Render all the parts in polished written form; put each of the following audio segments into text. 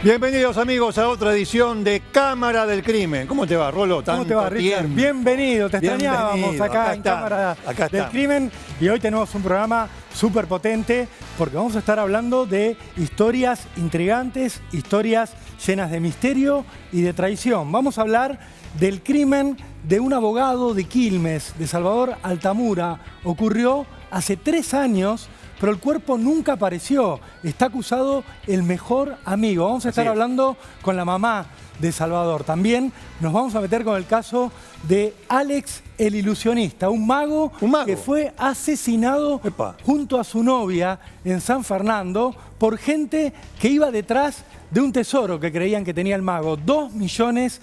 Bienvenidos amigos a otra edición de Cámara del Crimen. ¿Cómo te va, Rolo? ¿Cómo te va, Richard? Bienvenido, te extrañábamos acá en Cámara del Crimen. Y hoy tenemos un programa súper potente porque vamos a estar hablando de historias intrigantes, historias llenas de misterio y de traición. Vamos a hablar del crimen de un abogado de Quilmes, de Salvador Altamura. Ocurrió hace 3 años, pero el cuerpo nunca apareció. Está acusado el mejor amigo. Vamos a estar hablando con la mamá de Salvador. También nos vamos a meter con el caso de Alex el ilusionista, un mago que fue asesinado junto a su novia en San Fernando por gente que iba detrás de un tesoro que creían que tenía el mago, $2 millones.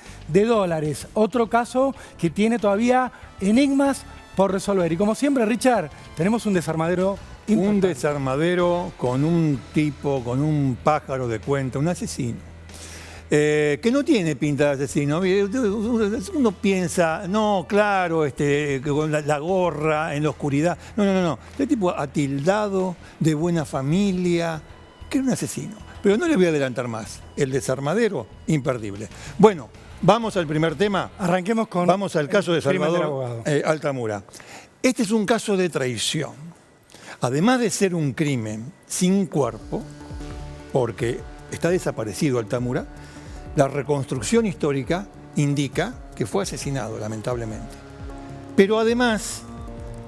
Otro caso que tiene todavía enigmas por resolver. Y como siempre, Richard, tenemos un desarmadero importante. Un desarmadero con un tipo, con un pájaro de cuenta, un asesino. Que no tiene pinta de asesino. Uno piensa, no, claro, con la gorra en la oscuridad. No. Este tipo atildado, de buena familia, que era un asesino. Pero no le voy a adelantar más. El desarmadero, imperdible. Bueno, vamos al primer tema. Arranquemos con... Vamos al caso de Salvador Altamura. Este es un caso de traición. Además de ser un crimen sin cuerpo, porque está desaparecido Altamura, la reconstrucción histórica indica que fue asesinado, lamentablemente. Pero además,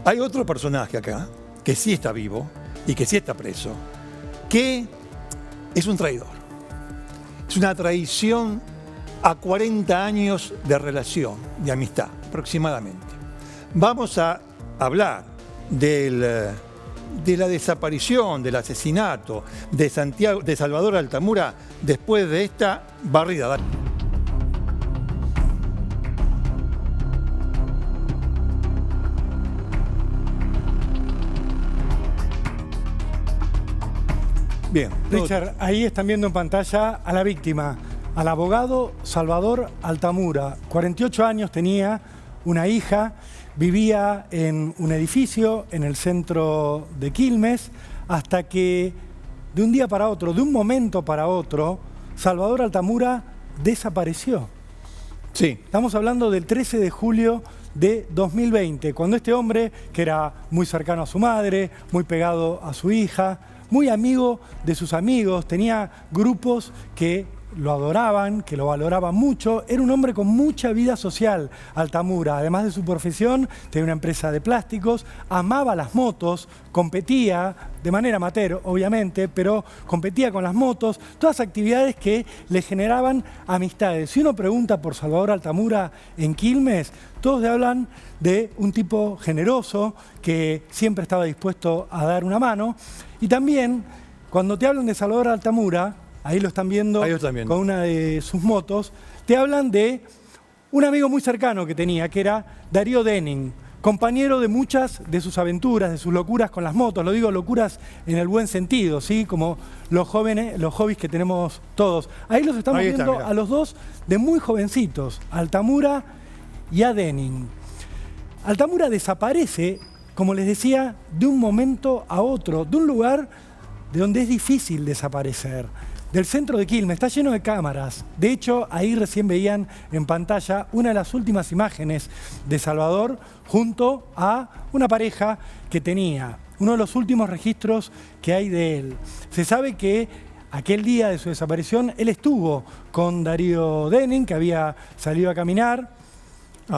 hay otro personaje acá, que sí está vivo y que sí está preso, que es un traidor. Es una traición a 40 años de relación, de amistad, aproximadamente. Vamos a hablar de la desaparición, del asesinato de Salvador Altamura después de esta barrida. Bien. Richard, ahí están viendo en pantalla a la víctima, al abogado Salvador Altamura. 48 años tenía, una hija. Vivía en un edificio en el centro de Quilmes, hasta que de un día para otro, de un momento para otro, Salvador Altamura desapareció. Sí. Estamos hablando del 13 de julio de 2020, cuando este hombre, que era muy cercano a su madre, muy pegado a su hija, muy amigo de sus amigos, tenía grupos que lo adoraban, que lo valoraban mucho. Era un hombre con mucha vida social, Altamura. Además de su profesión, tenía una empresa de plásticos, amaba las motos, competía de manera amateur, obviamente, pero competía con las motos, todas actividades que le generaban amistades. Si uno pregunta por Salvador Altamura en Quilmes, todos le hablan de un tipo generoso que siempre estaba dispuesto a dar una mano. Y también, cuando te hablan de Salvador Altamura, ahí lo están viendo con una de sus motos, te hablan de un amigo muy cercano que tenía, que era Darío Denning, compañero de muchas de sus aventuras, de sus locuras con las motos. Lo digo locuras en el buen sentido, ¿sí? Como los jóvenes, los hobbies que tenemos todos. Ahí los estamos viendo a los dos de muy jovencitos, Altamura y a Denning. Altamura desaparece, como les decía, de un momento a otro, de un lugar de donde es difícil desaparecer. Del centro de Quilmes, está lleno de cámaras. De hecho, ahí recién veían en pantalla una de las últimas imágenes de Salvador junto a una pareja que tenía. Uno de los últimos registros que hay de él. Se sabe que aquel día de su desaparición, él estuvo con Darío Denning, que había salido a caminar.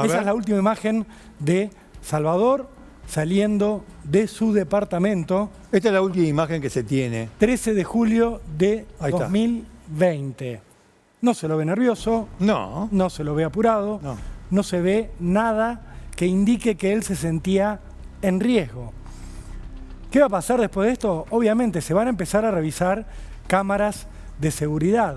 Esa es la última imagen de Salvador saliendo de su departamento. Esta es la última imagen que se tiene. 13 de julio de 2020. No se lo ve nervioso. No. No se lo ve apurado. No. No se ve nada que indique que él se sentía en riesgo. ¿Qué va a pasar después de esto? Obviamente se van a empezar a revisar cámaras de seguridad.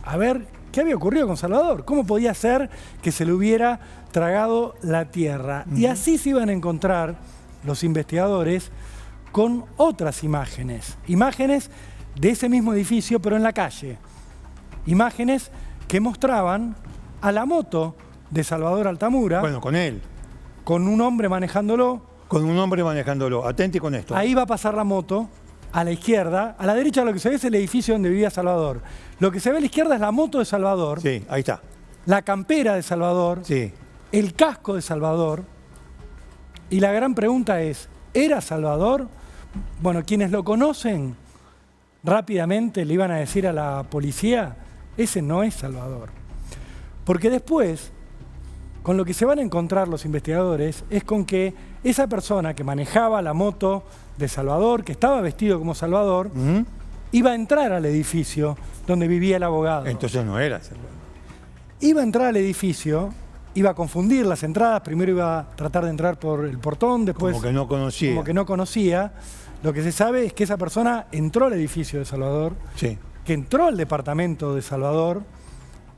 A ver qué había ocurrido con Salvador. ¿Cómo podía ser que se le hubiera tragado la tierra? Y así se iban a encontrar los investigadores con otras imágenes. Imágenes de ese mismo edificio, pero en la calle. Imágenes que mostraban a la moto de Salvador Altamura. Bueno, con él. Con un hombre manejándolo. Con un hombre manejándolo. Atente con esto. Ahí va a pasar la moto. a la izquierda. A la derecha lo que se ve es el edificio donde vivía Salvador. Lo que se ve a la izquierda es la moto de Salvador. Sí, ahí está. La campera de Salvador. Sí. El casco de Salvador. Y la gran pregunta es, ¿era Salvador? Bueno, quienes lo conocen rápidamente le iban a decir a la policía, ese no es Salvador. Porque después, con lo que se van a encontrar los investigadores, es con que esa persona que manejaba la moto de Salvador, que estaba vestido como Salvador, iba a entrar al edificio donde vivía el abogado. Entonces no era Salvador. Iba a entrar al edificio, iba a confundir las entradas, primero iba a tratar de entrar por el portón, después... Como que no conocía. Como que no conocía. Lo que se sabe es que esa persona entró al edificio de Salvador, Sí. que entró al departamento de Salvador,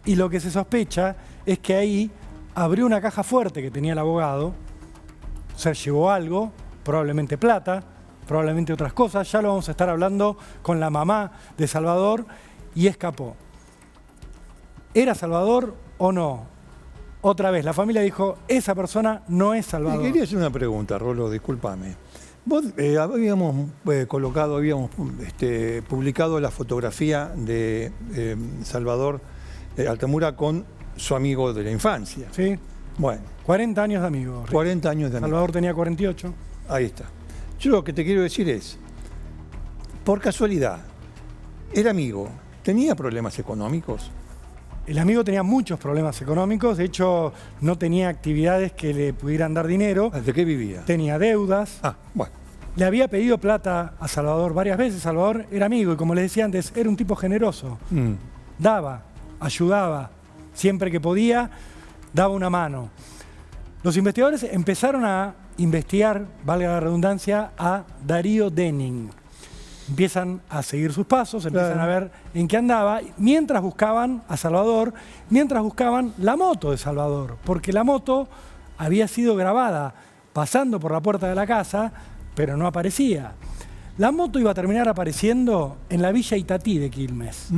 y lo que se sospecha es que ahí abrió una caja fuerte que tenía el abogado, se llevó algo, probablemente plata, probablemente otras cosas, ya lo vamos a estar hablando con la mamá de Salvador, y escapó. ¿Era Salvador o no? Otra vez, la familia dijo, esa persona no es Salvador. Te quería hacer una pregunta, Rolo, discúlpame. Vos habíamos publicado la fotografía de Salvador Altamura con su amigo de la infancia. Sí. Bueno. 40 años de amigo. 40 años de amigo. Salvador tenía 48. Ahí está. Yo lo que te quiero decir es, por casualidad, el amigo tenía problemas económicos. El amigo tenía muchos problemas económicos, de hecho no tenía actividades que le pudieran dar dinero. ¿De qué vivía? Tenía deudas. Ah, bueno. Le había pedido plata a Salvador varias veces. Salvador era amigo y, como les decía antes, era un tipo generoso. Daba, ayudaba, siempre que podía, daba una mano. Los investigadores empezaron a investigar, valga la redundancia, a Darío Denning. Empiezan a seguir sus pasos, empiezan a ver en qué andaba, mientras buscaban a Salvador, mientras buscaban la moto de Salvador, porque la moto había sido grabada pasando por la puerta de la casa, pero no aparecía. La moto iba a terminar apareciendo en la Villa Itatí de Quilmes.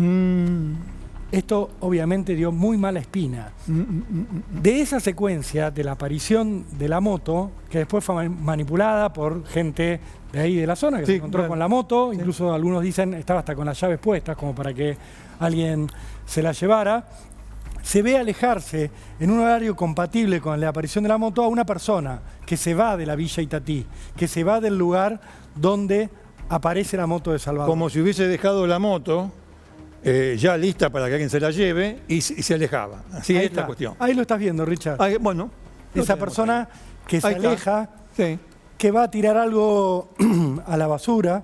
Esto obviamente dio muy mala espina. De esa secuencia de la aparición de la moto, que después fue manipulada por gente de ahí de la zona, que se encontró con la moto, incluso algunos dicen estaba hasta con las llaves puestas, como para que alguien se la llevara, se ve alejarse en un horario compatible con la aparición de la moto a una persona que se va de la Villa Itatí, que se va del lugar donde aparece la moto de Salvador. Como si hubiese dejado la moto ya lista para que alguien se la lleve y se alejaba. Así es la cuestión. Ahí lo estás viendo, Richard. Ahí, bueno. Esa persona que se aleja, sí, que va a tirar algo a la basura,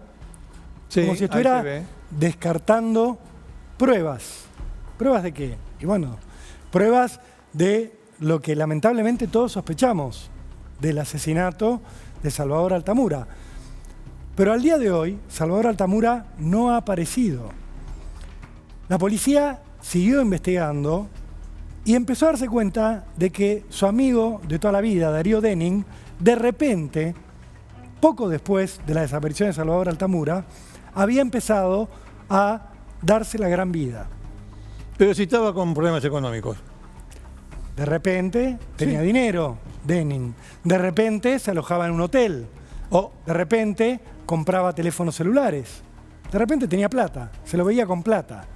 sí, como si estuviera descartando pruebas. ¿Pruebas de qué? Y bueno, pruebas de lo que lamentablemente todos sospechamos, del asesinato de Salvador Altamura. Pero al día de hoy, Salvador Altamura no ha aparecido. La policía siguió investigando y empezó a darse cuenta de que su amigo de toda la vida, Darío Denning, de repente, poco después de la desaparición de Salvador Altamura, había empezado a darse la gran vida. Pero si estaba con problemas económicos. De repente tenía dinero, Denning. De repente se alojaba en un hotel. O de repente compraba teléfonos celulares. De repente tenía plata, se lo veía con plata.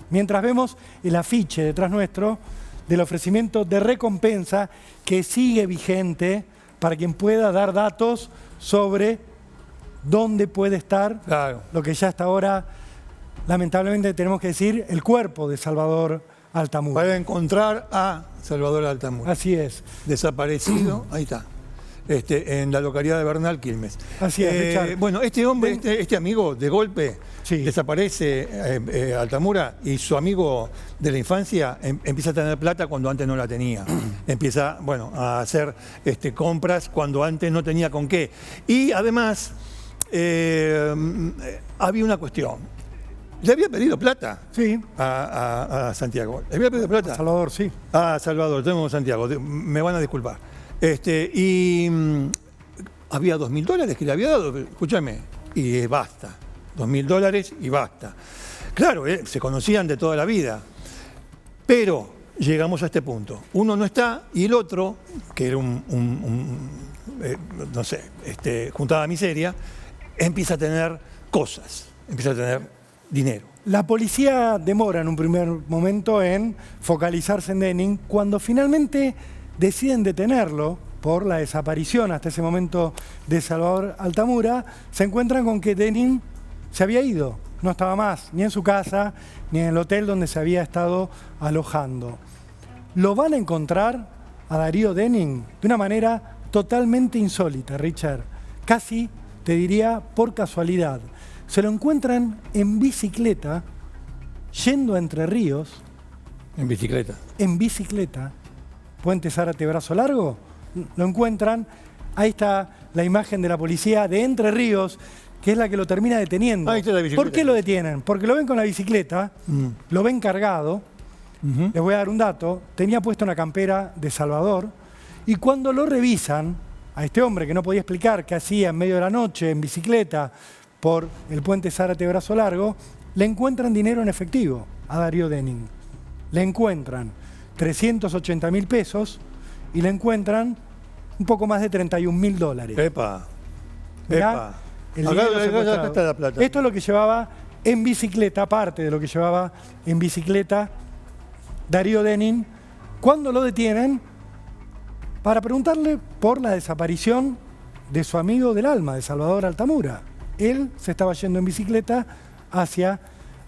Mientras vemos el afiche detrás nuestro del ofrecimiento de recompensa que sigue vigente para quien pueda dar datos sobre dónde puede estar lo que ya hasta ahora, lamentablemente tenemos que decir, el cuerpo de Salvador Altamura. Para encontrar a Salvador Altamura. Así es. Desaparecido, ahí está. En la localidad de Bernal, Quilmes. Así es, Richard. Bueno, este hombre, este amigo, de golpe, desaparece Altamura, y su amigo de la infancia empieza a tener plata cuando antes no la tenía. Empieza, bueno, a hacer compras cuando antes no tenía con qué. Y además, había una cuestión. Le había pedido plata a Santiago. Le había pedido plata. A Salvador, sí. A Salvador, tenemos Santiago. Me van a disculpar. Y había $2.000 que le había dado, escúchame, y basta. $2.000 y basta. Claro, se conocían de toda la vida. Pero llegamos a este punto. Uno no está y el otro, que era no sé, juntaba miseria, empieza a tener cosas, empieza a tener dinero. La policía demora en un primer momento en focalizarse en Denning. Cuando finalmente deciden detenerlo por la desaparición hasta ese momento de Salvador Altamura, se encuentran con que Denning se había ido. No estaba más, ni en su casa, ni en el hotel donde se había estado alojando. Lo van a encontrar a Darío Denning de una manera totalmente insólita, Richard. Casi, te diría, por casualidad. Se lo encuentran en bicicleta, yendo a Entre Ríos. ¿En bicicleta? En bicicleta. Puente Zárate Brazo Largo. Lo encuentran. Ahí está la imagen de la policía de Entre Ríos, que es la que lo termina deteniendo. Ahí está la bicicleta. ¿Por qué lo detienen? Porque lo ven con la bicicleta, lo ven cargado. Les voy a dar un dato. Tenía puesto una campera de Salvador. Y cuando lo revisan, a este hombre que no podía explicar qué hacía en medio de la noche en bicicleta por el puente Zárate Brazo Largo, le encuentran dinero en efectivo a Darío Denning. Le encuentran 380.000 pesos y le encuentran un poco más de $31.000. ¡Epa! Mirá, el Acá dinero está la plata. Esto es lo que llevaba en bicicleta, aparte de lo que llevaba en bicicleta Darío Denning, cuando lo detienen para preguntarle por la desaparición de su amigo del alma, de Salvador Altamura. Él se estaba yendo en bicicleta hacia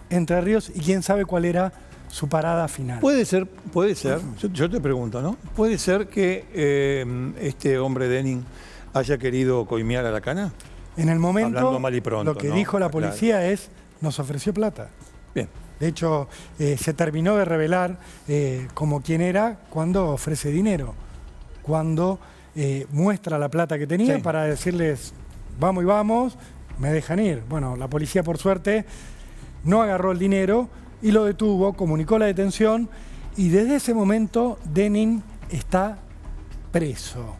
Entre Ríos y quién sabe cuál era su parada final. Puede ser, yo te pregunto, ¿no? ¿Puede ser que este hombre Denning haya querido coimear a la cana? En el momento, hablando mal y pronto, lo que ¿no? dijo la policía Claro. es, nos ofreció plata. Bien. De hecho, se terminó de revelar como quién era cuando ofrece dinero, cuando muestra la plata que tenía para decirles, vamos y vamos, me dejan ir. Bueno, la policía, por suerte, no agarró el dinero y lo detuvo, comunicó la detención y desde ese momento Denning está preso.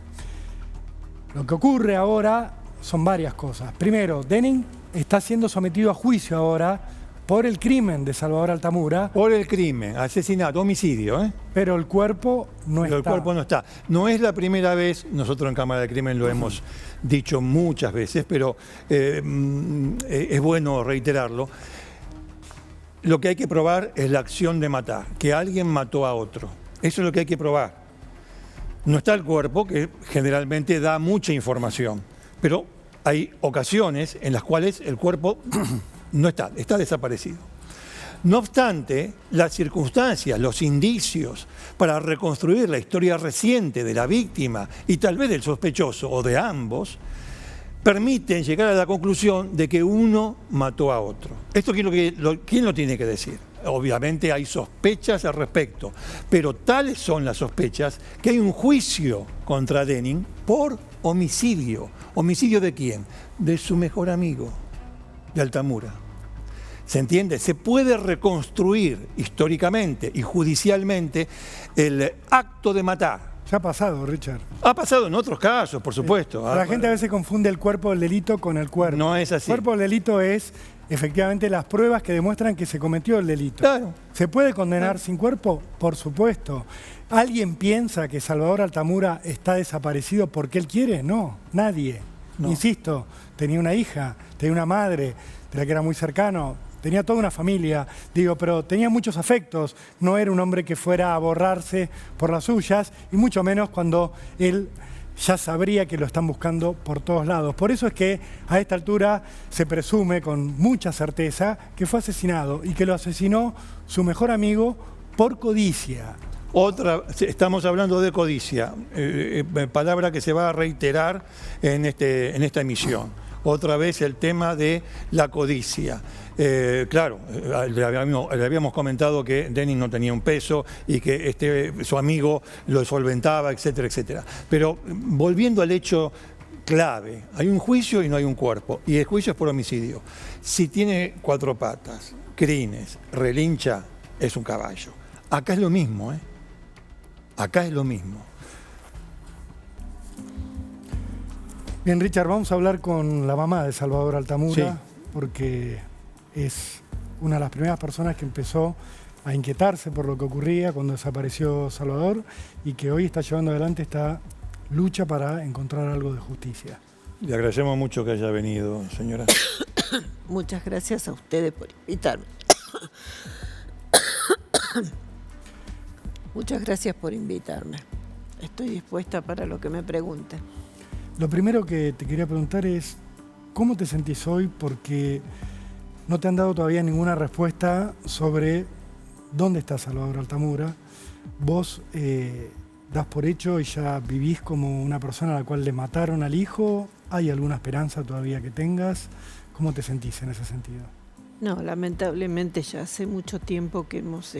Lo que ocurre ahora son varias cosas. Primero, Denning está siendo sometido a juicio ahora por el crimen de Salvador Altamura. Por el crimen, asesinato, homicidio, ¿eh? Pero el cuerpo no está. El cuerpo no está. No es la primera vez, nosotros en Cámara de Crimen lo hemos dicho muchas veces, pero es bueno reiterarlo. Lo que hay que probar es la acción de matar, que alguien mató a otro. Eso es lo que hay que probar. No está el cuerpo, que generalmente da mucha información, pero hay ocasiones en las cuales el cuerpo no está, está desaparecido. No obstante, las circunstancias, los indicios para reconstruir la historia reciente de la víctima y tal vez del sospechoso o de ambos, permiten llegar a la conclusión de que uno mató a otro. ¿Esto quién lo tiene que decir? Obviamente hay sospechas al respecto, pero tales son las sospechas que hay un juicio contra Denning por homicidio. ¿Homicidio de quién? De su mejor amigo, de Altamura. ¿Se entiende? Se puede reconstruir históricamente y judicialmente el acto de matar. Ya ha pasado, Richard. Ha pasado en otros casos, por supuesto. La gente a veces confunde el cuerpo del delito con el cuerpo. No es así. El cuerpo del delito es efectivamente las pruebas que demuestran que se cometió el delito. Claro. ¿Se puede condenar sin cuerpo? Por supuesto. ¿Alguien piensa que Salvador Altamura está desaparecido porque él quiere? No, nadie. No. Insisto, tenía una hija, tenía una madre, de la que era muy cercano, tenía toda una familia, pero tenía muchos afectos. No era un hombre que fuera a borrarse por las suyas, y mucho menos cuando él ya sabría que lo están buscando por todos lados. Por eso es que a esta altura se presume con mucha certeza que fue asesinado y que lo asesinó su mejor amigo por codicia. Estamos hablando de codicia, palabra que se va a reiterar en esta emisión. Otra vez el tema de la codicia. Claro, le habíamos comentado que Denning no tenía un peso y que su amigo lo solventaba, etcétera, etcétera. Pero volviendo al hecho clave, hay un juicio y no hay un cuerpo, y el juicio es por homicidio. Si tiene 4 patas, crines, relincha, es un caballo. Acá es lo mismo, ¿eh? Acá es lo mismo. Bien, Richard, vamos a hablar con la mamá de Salvador Altamura, porque es una de las primeras personas que empezó a inquietarse por lo que ocurría cuando desapareció Salvador y que hoy está llevando adelante esta lucha para encontrar algo de justicia. Le agradecemos mucho que haya venido, señora. Muchas gracias a ustedes por invitarme. Muchas gracias por invitarme. Estoy dispuesta para lo que me pregunten. Lo primero que te quería preguntar es, ¿cómo te sentís hoy? Porque no te han dado todavía ninguna respuesta sobre dónde está Salvador Altamura. Vos das por hecho y ya vivís como una persona a la cual le mataron al hijo. ¿Hay alguna esperanza todavía que tengas? ¿Cómo te sentís en ese sentido? No, lamentablemente ya hace mucho tiempo que hemos,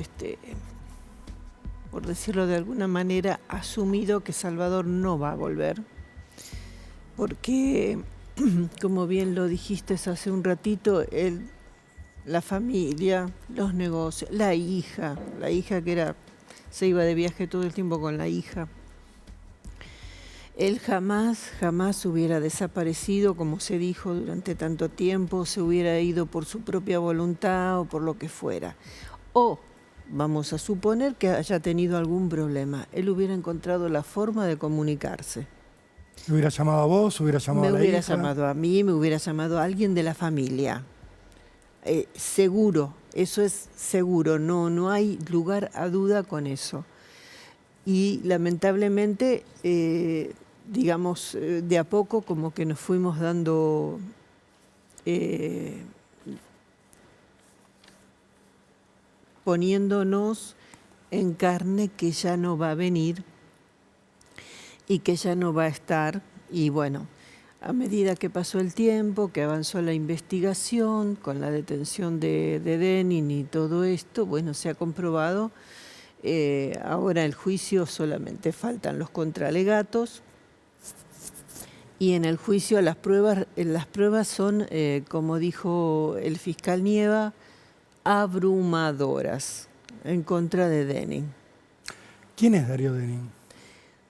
por decirlo de alguna manera, asumido que Salvador no va a volver. Porque, como bien lo dijiste hace un ratito, la familia, los negocios, la hija que se iba de viaje todo el tiempo con la hija. Él jamás hubiera desaparecido, como se dijo durante tanto tiempo, se hubiera ido por su propia voluntad o por lo que fuera. O, vamos a suponer que haya tenido algún problema, él hubiera encontrado la forma de comunicarse. ¿Me hubiera llamado a vos? ¿Hubiera llamado a la hija? Me hubiera llamado a mí, me hubiera llamado a alguien de la familia. Seguro, eso es seguro, no hay lugar a duda con eso. Y lamentablemente, digamos, de a poco como que nos fuimos dando poniéndonos en carne que ya no va a venir y que ya no va a estar. Y bueno, a medida que pasó el tiempo, que avanzó la investigación con la detención de Denin y todo esto, bueno, se ha comprobado. Ahora el juicio solamente faltan los contraalegatos y en el juicio las pruebas son, como dijo el fiscal Nieva, abrumadoras en contra de Denin. ¿Quién es Darío Denin?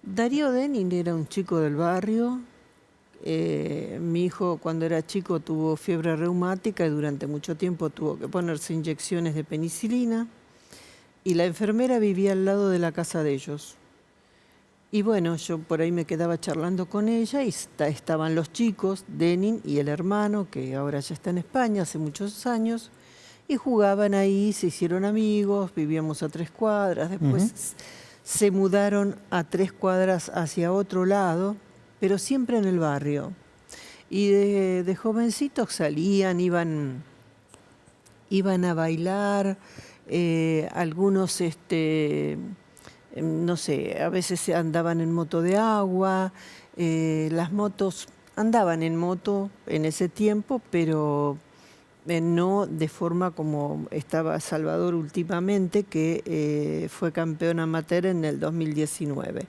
Darío Denin era un chico del barrio. Mi hijo cuando era chico tuvo fiebre reumática y durante mucho tiempo tuvo que ponerse inyecciones de penicilina. Y la enfermera vivía al lado de la casa de ellos. Y bueno, yo por ahí me quedaba charlando con ella y estaban los chicos, Denin y el hermano, que ahora ya está en España hace muchos años, y jugaban ahí, se hicieron amigos, vivíamos a 3 cuadras, después se mudaron a 3 cuadras hacia otro lado, pero siempre en el barrio. Y de jovencitos salían, iban a bailar. Algunos, no sé, a veces andaban en moto de agua, las motos andaban en moto en ese tiempo, pero no de forma como estaba Salvador últimamente, que fue campeón amateur en el 2019.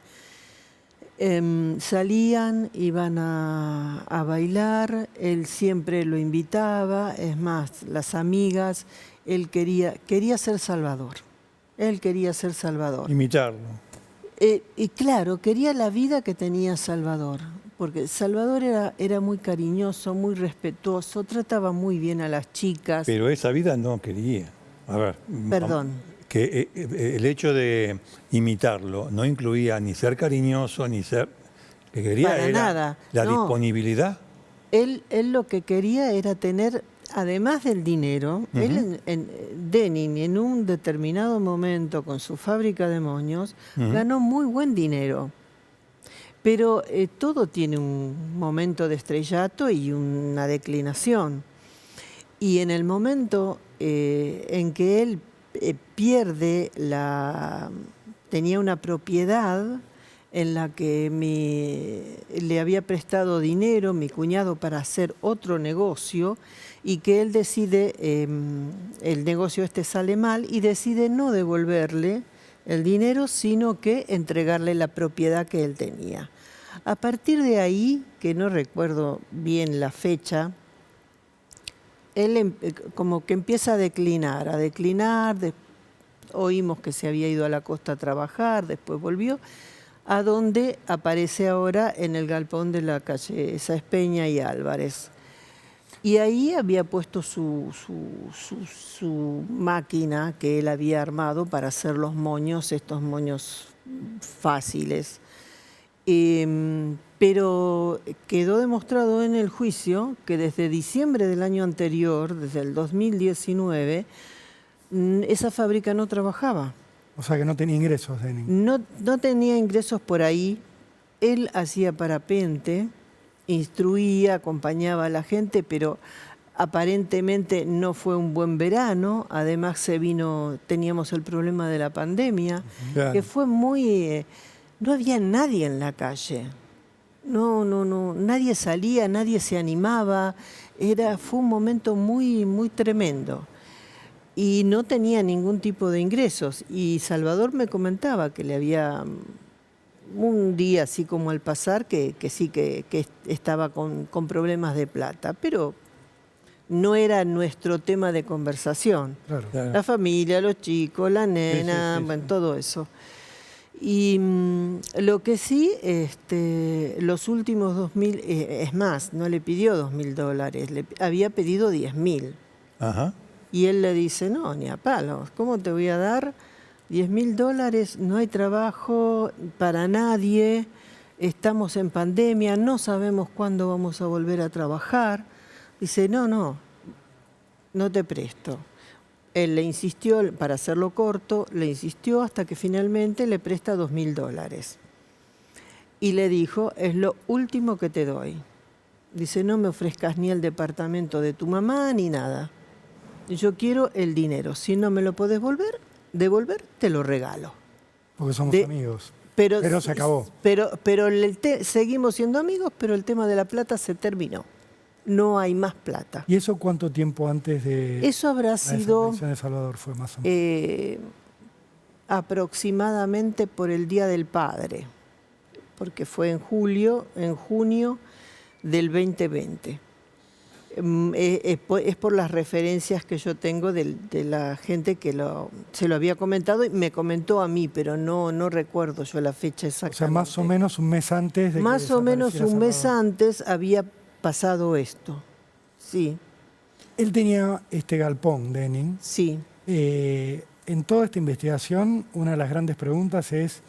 Salían, iban a bailar, él siempre lo invitaba, es más, las amigas. Él quería ser Salvador. Él quería ser Salvador. Imitarlo. Y claro, quería la vida que tenía Salvador. Porque Salvador era muy cariñoso, muy respetuoso, trataba muy bien a las chicas. Pero esa vida no quería. A ver. Perdón. Que el hecho de imitarlo no incluía ni ser cariñoso, ni ser... Que quería para era nada. La No. disponibilidad. Él lo que quería era tener... Además del dinero, él Denin en un determinado momento con su fábrica de moños ganó muy buen dinero. Pero todo tiene un momento de estrellato y una declinación. Y en el momento en que él tenía una propiedad en la que le había prestado dinero mi cuñado para hacer otro negocio, y que él decide, el negocio sale mal, y decide no devolverle el dinero, sino que entregarle la propiedad que él tenía. A partir de ahí, que no recuerdo bien la fecha, él como que empieza a declinar, oímos que se había ido a la costa a trabajar, después volvió, a donde aparece ahora en el galpón de la calle Sáenz Peña y Álvarez. Y ahí había puesto su máquina que él había armado para hacer los moños, estos moños fáciles. Pero quedó demostrado en el juicio que desde diciembre del año anterior, desde el 2019, esa fábrica no trabajaba. O sea que no tenía ingresos, Denning. No tenía ingresos por ahí. Él hacía parapente, instruía, acompañaba a la gente, pero aparentemente no fue un buen verano. Además teníamos el problema de la pandemia, que fue muy... no había nadie en la calle. No, nadie salía, nadie se animaba. Fue un momento muy, muy tremendo. Y no tenía ningún tipo de ingresos. Y Salvador me comentaba que le había un día así como al pasar que sí, que estaba con problemas de plata. Pero no era nuestro tema de conversación. Claro. La familia, los chicos, la nena, bueno, todo eso. Y lo que sí, los últimos 2.000, es más, no le pidió $2.000, le había pedido 10.000. Ajá. Y él le dice, no, ni a palos, ¿cómo te voy a dar $10.000? No hay trabajo para nadie, estamos en pandemia, no sabemos cuándo vamos a volver a trabajar. Dice, no te presto. Él le insistió, para hacerlo corto, le insistió hasta que finalmente le presta $2.000. Y le dijo, es lo último que te doy. Dice, no me ofrezcas ni el departamento de tu mamá ni nada. Yo quiero el dinero. Si no me lo podés devolver, te lo regalo. Porque somos amigos. Pero se acabó. Pero seguimos siendo amigos, pero el tema de la plata se terminó. No hay más plata. ¿Y eso cuánto tiempo antes de eso habrá sido, la desaparición de Salvador fue más o menos? Aproximadamente por el Día del Padre, porque fue en junio del 2020. Es por las referencias que yo tengo de la gente que se lo había comentado y me comentó a mí, pero no recuerdo yo la fecha exactamente. O sea, más o menos un mes antes de más o menos un mes antes había pasado esto, sí. Él tenía este galpón, Denning. Sí. En toda esta investigación, una de las grandes preguntas es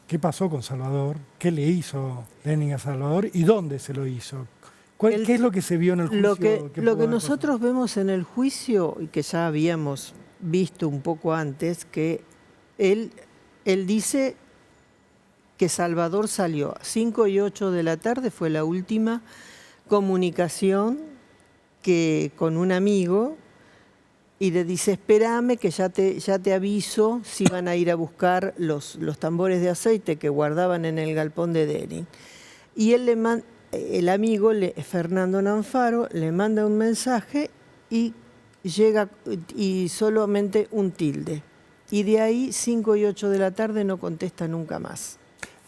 ¿qué pasó con Salvador? ¿Qué le hizo Denning a Salvador? ¿Y dónde se lo hizo? ¿Qué es lo que se vio en el juicio? Lo que nosotros vemos en el juicio, y que ya habíamos visto un poco antes, que él dice que Salvador salió a 5 y 8 de la tarde, fue la última comunicación que con un amigo, y le dice, espérame que ya te aviso si van a ir a buscar los tambores de aceite que guardaban en el galpón de Denning. Y el amigo, Fernando Nanfaro, le manda un mensaje y llega y solamente un tilde. Y de ahí, 5 y 8 de la tarde, no contesta nunca más.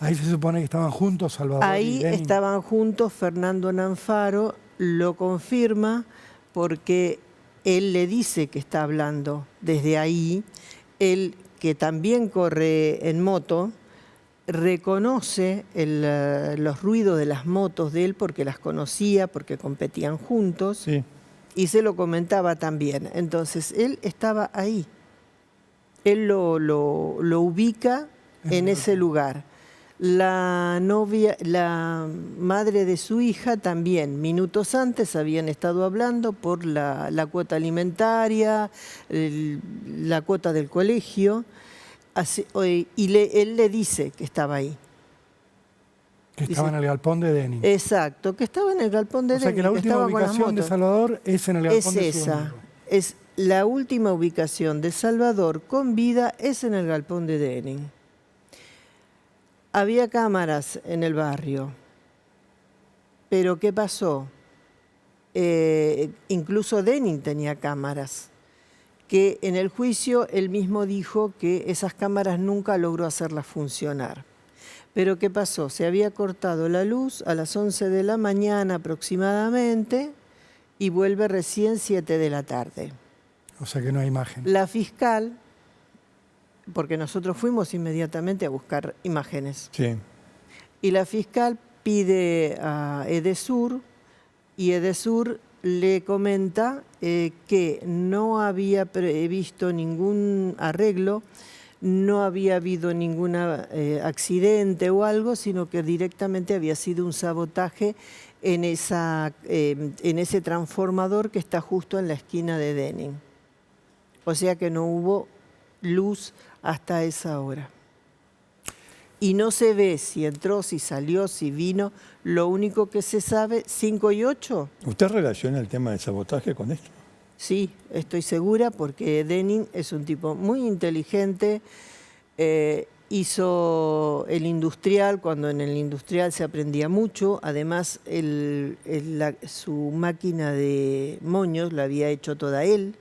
Ahí se supone que estaban juntos Salvador ahí y Denning. Estaban juntos. Fernando Nanfaro lo confirma porque él le dice que está hablando desde ahí. Él, que también corre en moto, reconoce los ruidos de las motos de él porque las conocía, porque competían juntos, sí. Y se lo comentaba también. Entonces, él estaba ahí. Él lo ubica en ese lugar. La madre de su hija también, minutos antes habían estado hablando por la cuota alimentaria, la cuota del colegio, y él le dice que estaba ahí. Que estaba en el galpón de Denning. Exacto, que estaba en el galpón de Denning. O sea que la última ubicación de Salvador es en el galpón de su amigo. Es la última ubicación de Salvador con vida es en el galpón de Denning. Había cámaras en el barrio, pero ¿qué pasó? Incluso Denning tenía cámaras, que en el juicio él mismo dijo que esas cámaras nunca logró hacerlas funcionar. Pero ¿qué pasó? Se había cortado la luz a las 11 de la mañana aproximadamente y vuelve recién 7 de la tarde. O sea que no hay imagen. La fiscal, porque nosotros fuimos inmediatamente a buscar imágenes. Sí. Y la fiscal pide a Edesur y Edesur le comenta que no había previsto ningún arreglo no había habido ningún accidente o algo, sino que directamente había sido un sabotaje en ese transformador que está justo en la esquina de Denning. O sea que no hubo luz hasta esa hora. Y no se ve si entró, si salió, si vino. Lo único que se sabe, 5 y 8. ¿Usted relaciona el tema del sabotaje con esto? Sí, estoy segura porque Denning es un tipo muy inteligente. Hizo el industrial, cuando en el industrial se aprendía mucho. Además, su máquina de moños la había hecho toda él.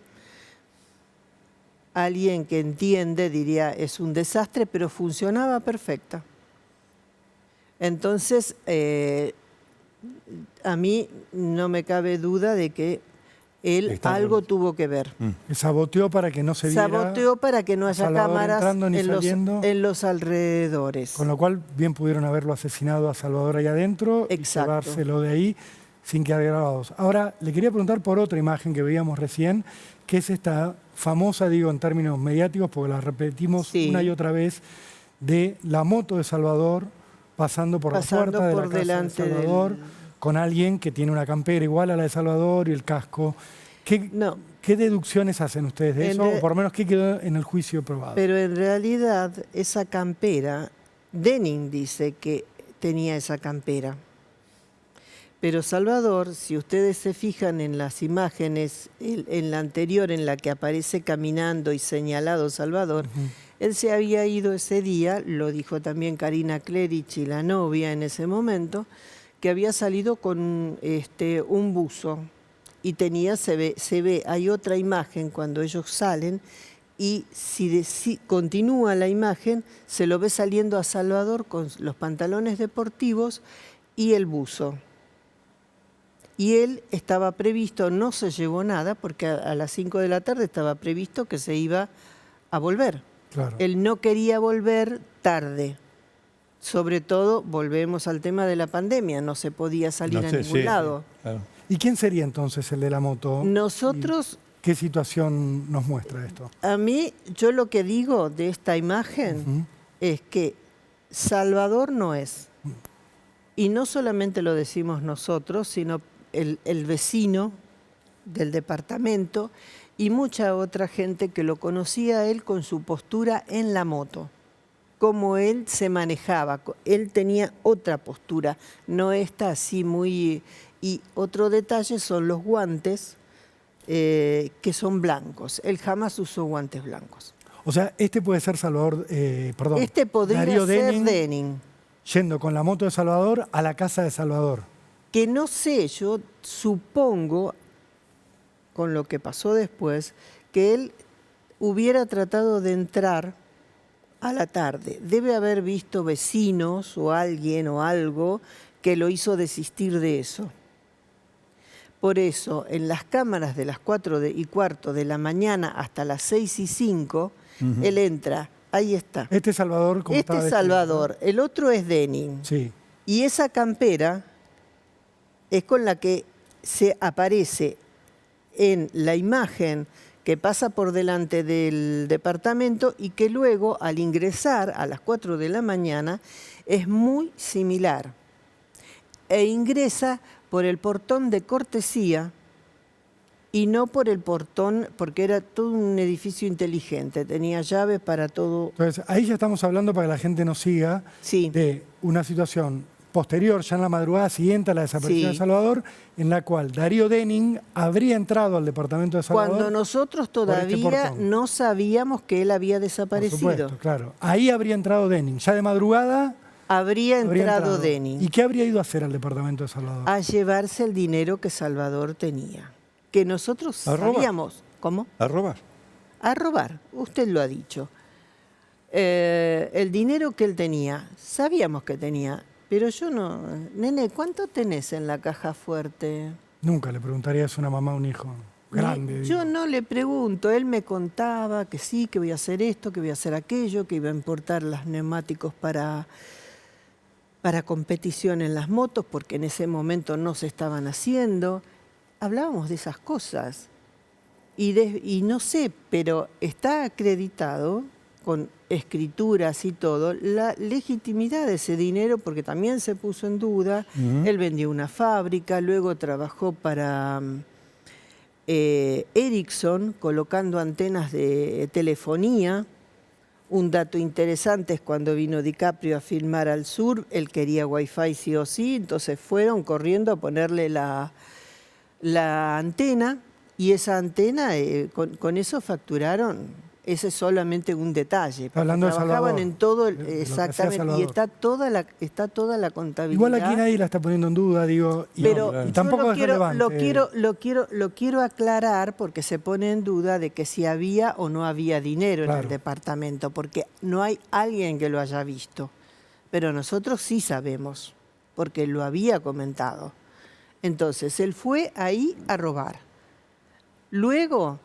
Alguien que entiende diría es un desastre, pero funcionaba perfecta. Entonces, a mí no me cabe duda de que él algo tuvo que ver. Saboteó para que no se viera. Saboteó para que no haya cámaras en los alrededores. Con lo cual, bien pudieron haberlo asesinado a Salvador ahí adentro. Exacto. Y llevárselo de ahí sin quedar grabados. Ahora, le quería preguntar por otra imagen que veíamos recién, que es esta famosa, digo en términos mediáticos, porque la repetimos una y otra vez, de la moto de Salvador pasando por la puerta de la casa de Salvador, con alguien que tiene una campera igual a la de Salvador y el casco. ¿Qué deducciones hacen ustedes de eso? O por lo menos, ¿qué quedó en el juicio probado? Pero en realidad, esa campera, Denning dice que tenía esa campera. Pero Salvador, si ustedes se fijan en las imágenes, en la anterior en la que aparece caminando y señalado Salvador, él se había ido ese día, lo dijo también Karina Clerici, la novia en ese momento, que había salido con un buzo y hay otra imagen cuando ellos salen y si continúa la imagen, se lo ve saliendo a Salvador con los pantalones deportivos y el buzo. Y él estaba previsto, no se llevó nada, porque a las 5 de la tarde estaba previsto que se iba a volver. Claro. Él no quería volver tarde. Sobre todo, volvemos al tema de la pandemia, no se podía salir a ningún lado. Claro. ¿Y quién sería entonces el de la moto? Nosotros... ¿Qué situación nos muestra esto? A mí, yo lo que digo de esta imagen es que Salvador no es. Y no solamente lo decimos nosotros, sino el vecino del departamento y mucha otra gente que lo conocía a él con su postura en la moto, cómo él se manejaba. Él tenía otra postura, no esta así muy... Y otro detalle son los guantes que son blancos. Él jamás usó guantes blancos. O sea, este puede ser Salvador, perdón, este podría Darío ser Denning. Yendo con la moto de Salvador a la casa de Salvador. Que no sé, yo supongo, con lo que pasó después, que él hubiera tratado de entrar a la tarde. Debe haber visto vecinos o alguien o algo que lo hizo desistir de eso. Por eso, en las cámaras de las 4:15 de la mañana hasta las 6:05, él entra. Ahí está. Este es Salvador. Como este es Salvador. El otro es Denning. Sí. Y esa campera es con la que se aparece en la imagen que pasa por delante del departamento y que luego, al ingresar a las 4 de la mañana, es muy similar. E ingresa por el portón de cortesía y no por el portón, porque era todo un edificio inteligente, tenía llaves para todo. Entonces, ahí ya estamos hablando, para que la gente nos siga, de una situación posterior, ya en la madrugada siguiente a la desaparición de Salvador, en la cual Darío Denning habría entrado al departamento de Salvador. Cuando nosotros todavía no sabíamos que él había desaparecido. Por supuesto, claro. Ahí habría entrado Denning. Ya de madrugada habría entrado Denning. ¿Y qué habría ido a hacer al departamento de Salvador? A llevarse el dinero que Salvador tenía. Que nosotros sabíamos. ¿Cómo? ¿A robar? A robar, usted lo ha dicho. El dinero que él tenía, sabíamos que tenía, pero yo no... Nene, ¿cuánto tenés en la caja fuerte? Nunca le preguntaría eso a una mamá o un hijo grande. Yo no le pregunto, él me contaba que sí, que voy a hacer esto, que voy a hacer aquello, que iba a importar los neumáticos para competición en las motos, porque en ese momento no se estaban haciendo. Hablábamos de esas cosas. Y no sé, pero está acreditado con escrituras y todo, la legitimidad de ese dinero, porque también se puso en duda. Él vendió una fábrica, luego trabajó para Ericsson colocando antenas de telefonía. Un dato interesante es cuando vino DiCaprio a filmar al sur, él quería Wi-Fi sí o sí, entonces fueron corriendo a ponerle la antena, y esa antena, con eso facturaron. Ese es solamente un detalle. Hablando de trabajaban Salvador, en todo, de exactamente, y está toda la contabilidad. Igual aquí nadie la está poniendo en duda, digo, Pero y tampoco es relevante. Lo quiero aclarar, porque se pone en duda de que si había o no había dinero en el departamento, porque no hay alguien que lo haya visto. Pero nosotros sí sabemos, porque lo había comentado. Entonces, él fue ahí a robar. Luego,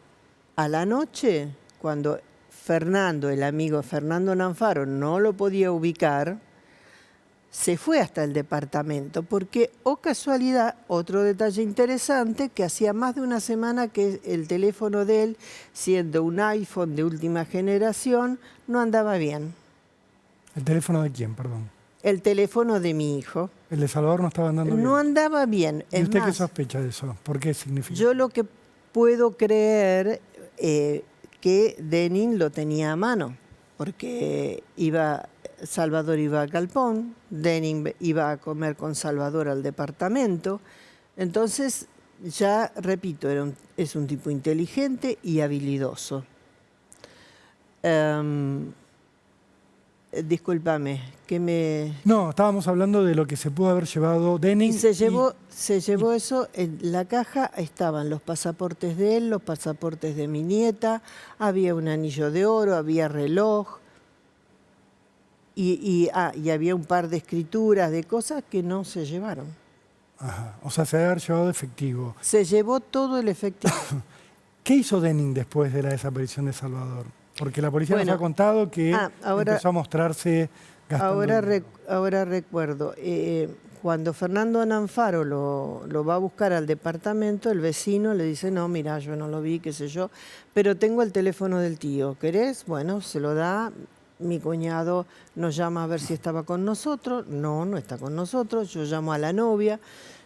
a la noche, cuando Fernando, el amigo Fernando Nanfaro, no lo podía ubicar, se fue hasta el departamento, porque, oh casualidad, otro detalle interesante, que hacía más de una semana que el teléfono de él, siendo un iPhone de última generación, no andaba bien. ¿El teléfono de quién, perdón? El teléfono de mi hijo. ¿El de Salvador no estaba andando bien? No andaba bien. ¿Y usted qué sospecha de eso? ¿Por qué significa? Yo lo que puedo creer que Denning lo tenía a mano, porque Salvador iba a Galpón, Denning iba a comer con Salvador al departamento. Entonces, ya repito, es un tipo inteligente y habilidoso. Discúlpame, que me... No, estábamos hablando de lo que se pudo haber llevado Denning. Se llevó eso, en la caja estaban los pasaportes de él, los pasaportes de mi nieta, había un anillo de oro, había reloj, y había un par de escrituras, de cosas que no se llevaron. Ajá. O sea, se debe haber llevado efectivo. Se llevó todo el efectivo. ¿Qué hizo Denning después de la desaparición de Salvador? Porque la policía nos ha contado que empezó a mostrarse gastando... Ahora recuerdo, cuando Fernando Nanfaro lo va a buscar al departamento, el vecino le dice, no, mira, yo no lo vi, qué sé yo, pero tengo el teléfono del tío, ¿querés? Bueno, se lo da, mi cuñado nos llama a ver si estaba con nosotros, no está con nosotros, yo llamo a la novia,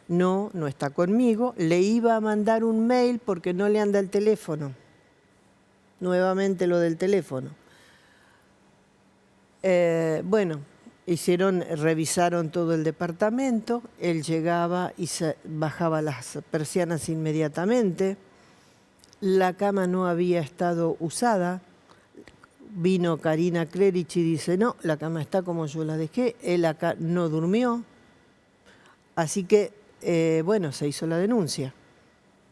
no está conmigo, le iba a mandar un mail porque no le anda el teléfono. Nuevamente lo del teléfono. Revisaron todo el departamento, él llegaba y bajaba las persianas inmediatamente, la cama no había estado usada, vino Karina Klerich y dice, no, la cama está como yo la dejé, él acá no durmió, así que, se hizo la denuncia.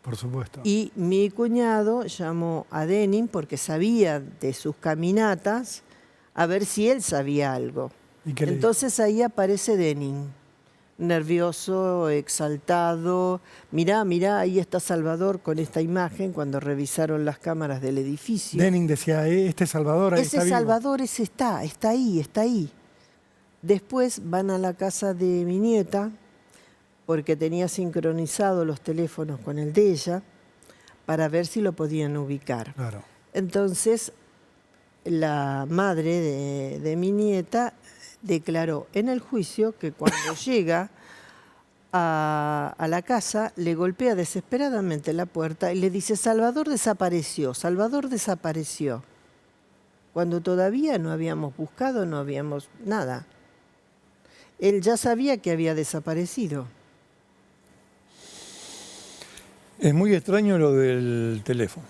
Por supuesto. Y mi cuñado llamó a Denning porque sabía de sus caminatas, a ver si él sabía algo. Entonces ahí aparece Denning, nervioso, exaltado. Mirá, ahí está Salvador con esta imagen cuando revisaron las cámaras del edificio. Denning decía, este Salvador ahí está vivo. Ese Salvador está ahí. Después van a la casa de mi nieta, porque tenía sincronizado los teléfonos con el de ella, para ver si lo podían ubicar. Claro. Entonces, la madre de mi nieta declaró en el juicio que cuando llega a la casa, le golpea desesperadamente la puerta y le dice, Salvador desapareció, cuando todavía no habíamos buscado, no habíamos nada. Él ya sabía que había desaparecido. Es muy extraño lo del teléfono.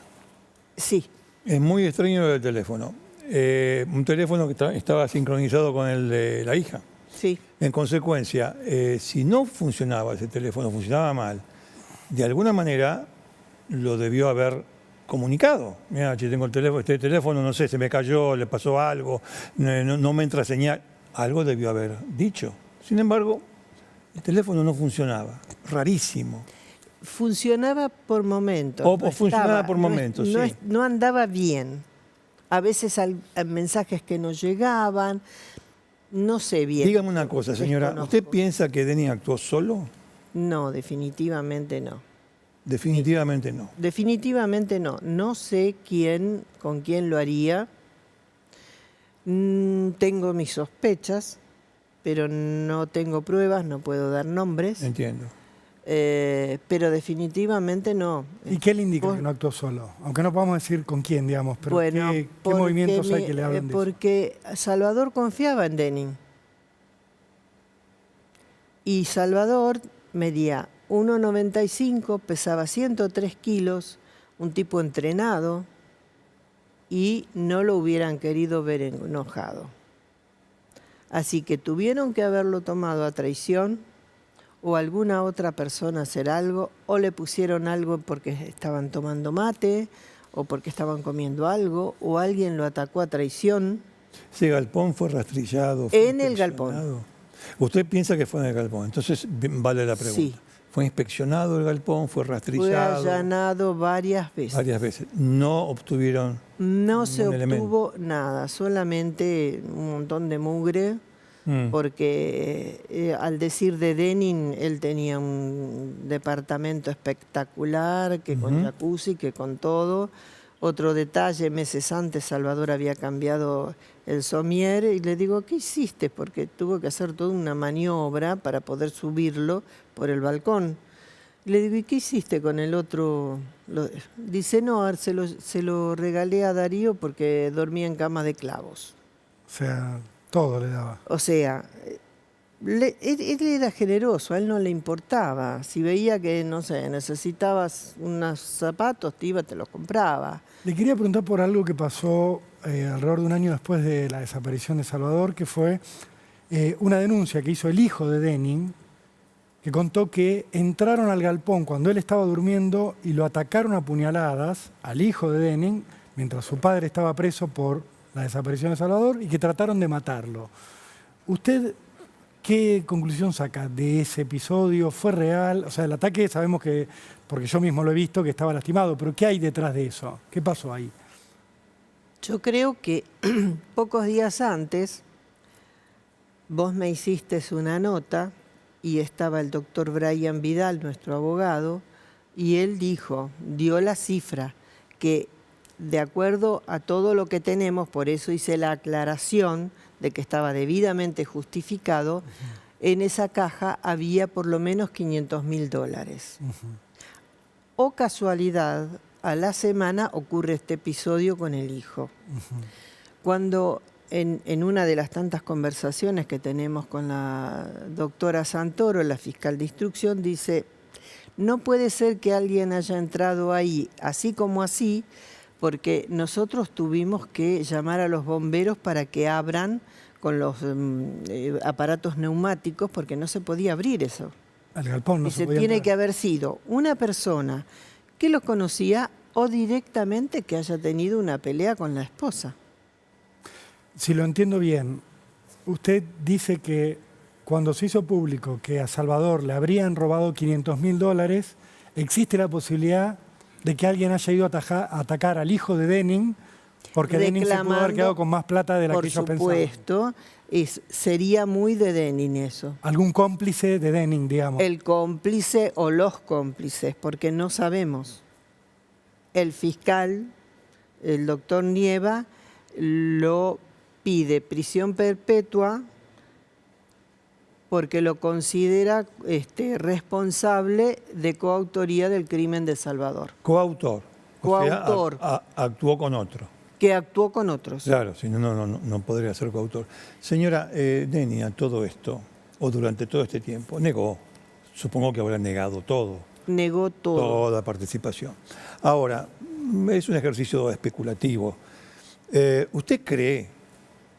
Sí. Es muy extraño lo del teléfono. Un teléfono que estaba sincronizado con el de la hija. Sí. En consecuencia, si no funcionaba ese teléfono, funcionaba mal, de alguna manera lo debió haber comunicado. Mira, si tengo este teléfono, no sé, se me cayó, le pasó algo, no me entra señal. Algo debió haber dicho. Sin embargo, el teléfono no funcionaba. Rarísimo. Funcionaba por momentos. Funcionaba por momentos, sí. No andaba bien. A veces hay mensajes que no llegaban. No sé bien. Dígame una cosa, señora. ¿Usted piensa que Denning actuó solo? No, definitivamente no. Definitivamente no. Definitivamente no. No sé con quién lo haría. Tengo mis sospechas, pero no tengo pruebas, no puedo dar nombres. Entiendo. Pero definitivamente no. ¿Y qué le indica que no actuó solo? Aunque no podamos decir con quién, digamos, pero Bueno, ¿qué movimientos hay que le hablan de eso? Porque Salvador confiaba en Denning. Y Salvador medía 1,95, pesaba 103 kilos, un tipo entrenado, y no lo hubieran querido ver enojado. Así que tuvieron que haberlo tomado a traición, o alguna otra persona hacer algo, o le pusieron algo porque estaban tomando mate, o porque estaban comiendo algo, o alguien lo atacó a traición. Ese galpón fue rastrillado. En el galpón. Usted piensa que fue en el galpón, entonces vale la pregunta. Sí. ¿Fue inspeccionado el galpón? ¿Fue rastrillado? Fue allanado varias veces. Varias veces. No obtuvieron No se elemento. obtuvo nada, solamente un montón de mugre, porque al decir de Denning, él tenía un departamento espectacular, que con jacuzzi, que con todo. Otro detalle, meses antes Salvador había cambiado el somier y le digo, ¿qué hiciste? Porque tuvo que hacer toda una maniobra para poder subirlo por el balcón. Le digo, ¿y qué hiciste con el otro? Dice, no, se lo regalé a Darío porque dormía en cama de clavos. O sea, todo le daba. O sea, él era generoso, a él no le importaba. Si veía que, no sé, necesitabas unos zapatos, te los compraba. Le quería preguntar por algo que pasó alrededor de un año después de la desaparición de Salvador, que fue una denuncia que hizo el hijo de Denning, que contó que entraron al galpón cuando él estaba durmiendo y lo atacaron a puñaladas al hijo de Denning, mientras su padre estaba preso por la desaparición de Salvador, y que trataron de matarlo. ¿Usted qué conclusión saca de ese episodio? ¿Fue real? O sea, el ataque sabemos que, porque yo mismo lo he visto, que estaba lastimado, pero ¿qué hay detrás de eso? ¿Qué pasó ahí? Yo creo que pocos días antes vos me hiciste una nota y estaba el doctor Brian Vidal, nuestro abogado, y él dio la cifra, que de acuerdo a todo lo que tenemos, por eso hice la aclaración de que estaba debidamente justificado, en esa caja había por lo menos $500.000. O casualidad, a la semana ocurre este episodio con el hijo. Cuando en una de las tantas conversaciones que tenemos con la doctora Santoro, la fiscal de instrucción, dice, no puede ser que alguien haya entrado ahí así como así, porque nosotros tuvimos que llamar a los bomberos para que abran con los aparatos neumáticos, porque no se podía abrir eso. El galpón no se podía tiene entrar. que haber sido una persona que los conocía o directamente que haya tenido una pelea con la esposa. Si lo entiendo bien, usted dice que cuando se hizo público que a Salvador le habrían robado $500.000, existe la posibilidad de que alguien haya ido a atacar al hijo de Denning, porque Denning se pudo haber quedado con más plata de la que ellos pensaban. Por supuesto, sería muy de Denning eso. ¿Algún cómplice de Denning, digamos? El cómplice o los cómplices, porque no sabemos. El fiscal, el doctor Nieva, lo pide prisión perpetua porque lo considera responsable de coautoría del crimen de Salvador. Coautor. Coautor. O sea, actuó con otro. Que actuó con otros. Claro, si no, no podría ser coautor. Señora, Denny, a todo esto, o durante todo este tiempo, negó. Supongo que habrá negado todo. Negó todo. Toda participación. Ahora, es un ejercicio especulativo. ¿Usted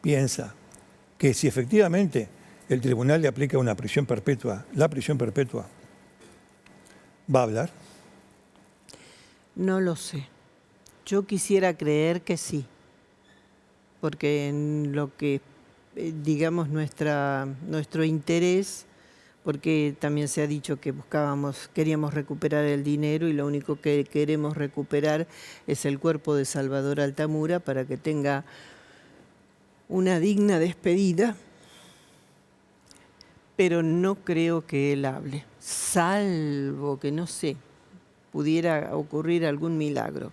piensa, que si efectivamente el tribunal le aplica una prisión perpetua, la prisión perpetua, va a hablar? No lo sé. Yo quisiera creer que sí, porque en lo que, digamos, nuestro interés, porque también se ha dicho que queríamos recuperar el dinero y lo único que queremos recuperar es el cuerpo de Salvador Altamura para que tenga una digna despedida, pero no creo que él hable, salvo que, no sé, pudiera ocurrir algún milagro.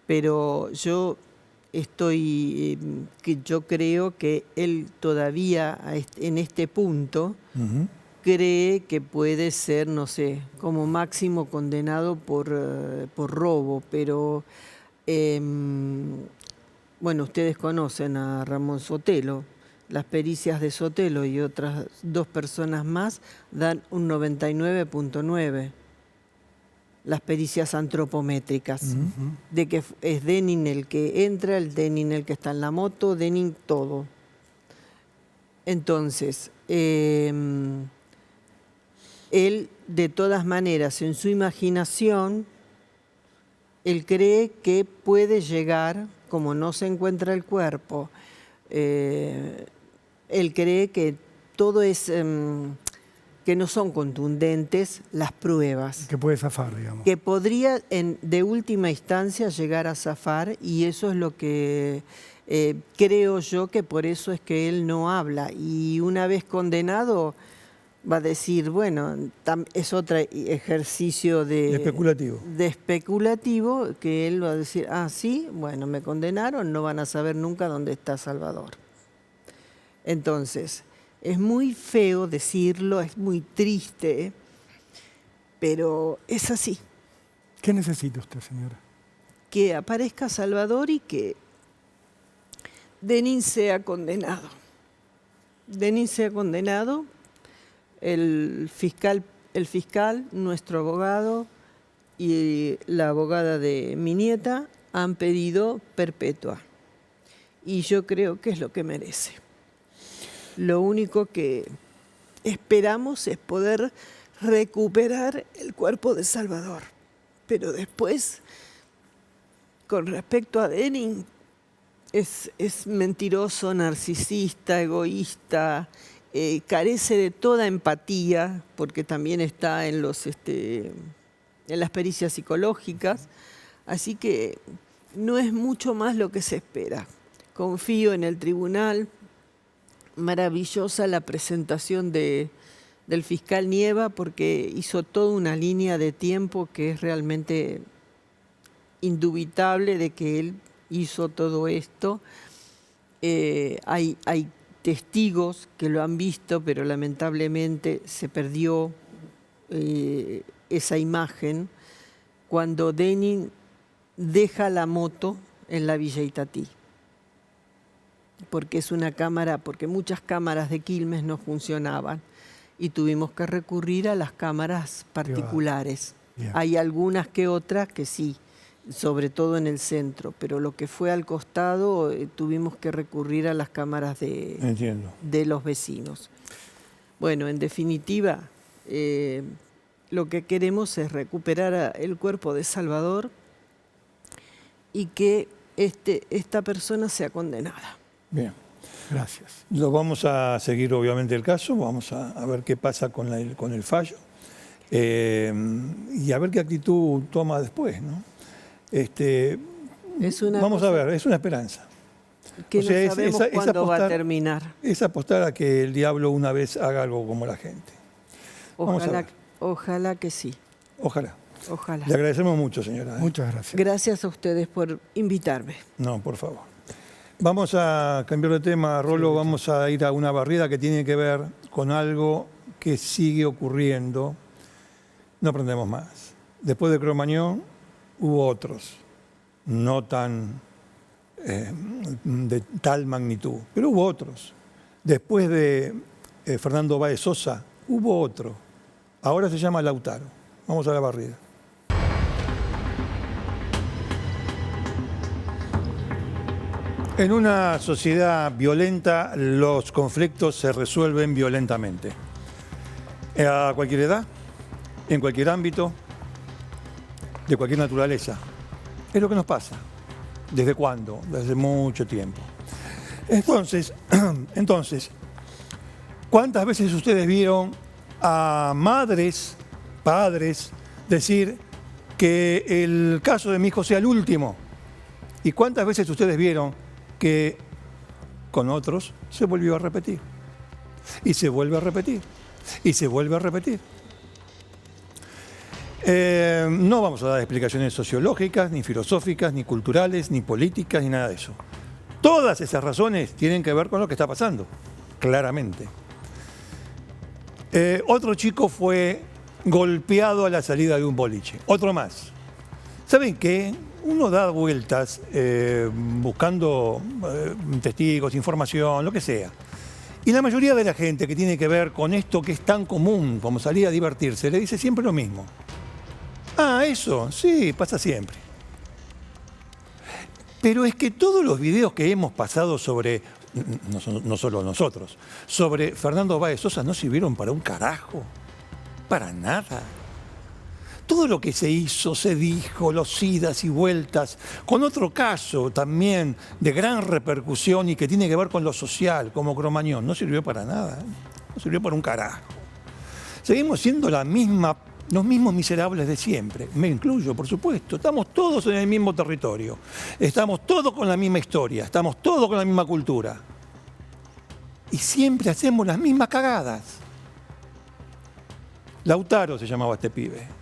Pero yo que yo creo que él todavía en este punto cree que puede ser, no sé, como máximo condenado por robo, pero bueno, ustedes conocen a Ramón Sotelo. Las pericias de Sotelo y otras 2 personas más dan un 99.9. Las pericias antropométricas, de que es Denning el que entra, el Denning el que está en la moto, Denning todo. Entonces, él de todas maneras, en su imaginación, él cree que puede llegar, como no se encuentra el cuerpo, él cree que todo es... que no son contundentes las pruebas. Que puede zafar, digamos. Que podría, de última instancia, llegar a zafar, y eso es lo que creo yo, que por eso es que él no habla. Y una vez condenado, va a decir, bueno, es otro ejercicio de especulativo, que él va a decir, ah, sí, bueno, me condenaron, no van a saber nunca dónde está Salvador. Entonces... es muy feo decirlo, es muy triste, pero es así. ¿Qué necesita usted, señora? Que aparezca Salvador y que Denning sea condenado. Denning sea condenado, el fiscal, nuestro abogado y la abogada de mi nieta han pedido perpetua. Y yo creo que es lo que merece. Lo único que esperamos es poder recuperar el cuerpo de Salvador. Pero después, con respecto a Denning, es mentiroso, narcisista, egoísta, carece de toda empatía, porque también está en las pericias psicológicas. Así que no es mucho más lo que se espera. Confío en el tribunal. Maravillosa la presentación del fiscal Nieva, porque hizo toda una línea de tiempo que es realmente indubitable de que él hizo todo esto. Hay testigos que lo han visto, pero lamentablemente se perdió esa imagen cuando Denning deja la moto en la Villa Itatí. Porque es una cámara, porque muchas cámaras de Quilmes no funcionaban y tuvimos que recurrir a las cámaras particulares. Hay algunas que otras que sí, sobre todo en el centro, pero lo que fue al costado tuvimos que recurrir a las cámaras de los vecinos. Bueno, en definitiva, lo que queremos es recuperar el cuerpo de Salvador y que esta persona sea condenada. Bien. Gracias. Lo vamos a seguir, obviamente, el caso. Vamos a ver qué pasa con el fallo. Y a ver qué actitud toma después, ¿no? Vamos a ver, es una esperanza. Que no sabemos cuándo va a terminar. Es apostar a que el diablo una vez haga algo como la gente. Ojalá que sí. Ojalá. Ojalá. Le agradecemos mucho, señora. Muchas gracias. Gracias a ustedes por invitarme. No, por favor. Vamos a cambiar de tema, Rolo. Sí, vamos a ir a una barrida que tiene que ver con algo que sigue ocurriendo. No aprendemos más. Después de Cromañón hubo otros, no tan de tal magnitud, pero hubo otros. Después de Fernando Báez Sosa hubo otro. Ahora se llama Lautaro. Vamos a la barrida. En una sociedad violenta, los conflictos se resuelven violentamente. A cualquier edad, en cualquier ámbito, de cualquier naturaleza. Es lo que nos pasa. ¿Desde cuándo? Desde mucho tiempo. Entonces, ¿cuántas veces ustedes vieron a madres, padres, decir que el caso de mi hijo sea el último? ¿Y cuántas veces ustedes vieron que con otros se volvió a repetir? Y se vuelve a repetir. Y se vuelve a repetir. No vamos a dar explicaciones sociológicas, ni filosóficas, ni culturales, ni políticas, ni nada de eso. Todas esas razones tienen que ver con lo que está pasando, claramente. Otro chico fue golpeado a la salida de un boliche. Otro más. ¿Saben qué? Uno da vueltas buscando testigos, información, lo que sea. Y la mayoría de la gente que tiene que ver con esto que es tan común como salir a divertirse, le dice siempre lo mismo. Ah, eso, sí, pasa siempre. Pero es que todos los videos que hemos pasado sobre, no solo nosotros, sobre Fernando Báez Sosa no sirvieron para un carajo, para nada. Todo lo que se hizo, se dijo, los idas y vueltas, con otro caso también de gran repercusión y que tiene que ver con lo social, como Cromañón, no sirvió para nada, no sirvió para un carajo. Seguimos siendo los mismos miserables de siempre, me incluyo, por supuesto. Estamos todos en el mismo territorio, estamos todos con la misma historia, estamos todos con la misma cultura. Y siempre hacemos las mismas cagadas. Lautaro se llamaba este pibe.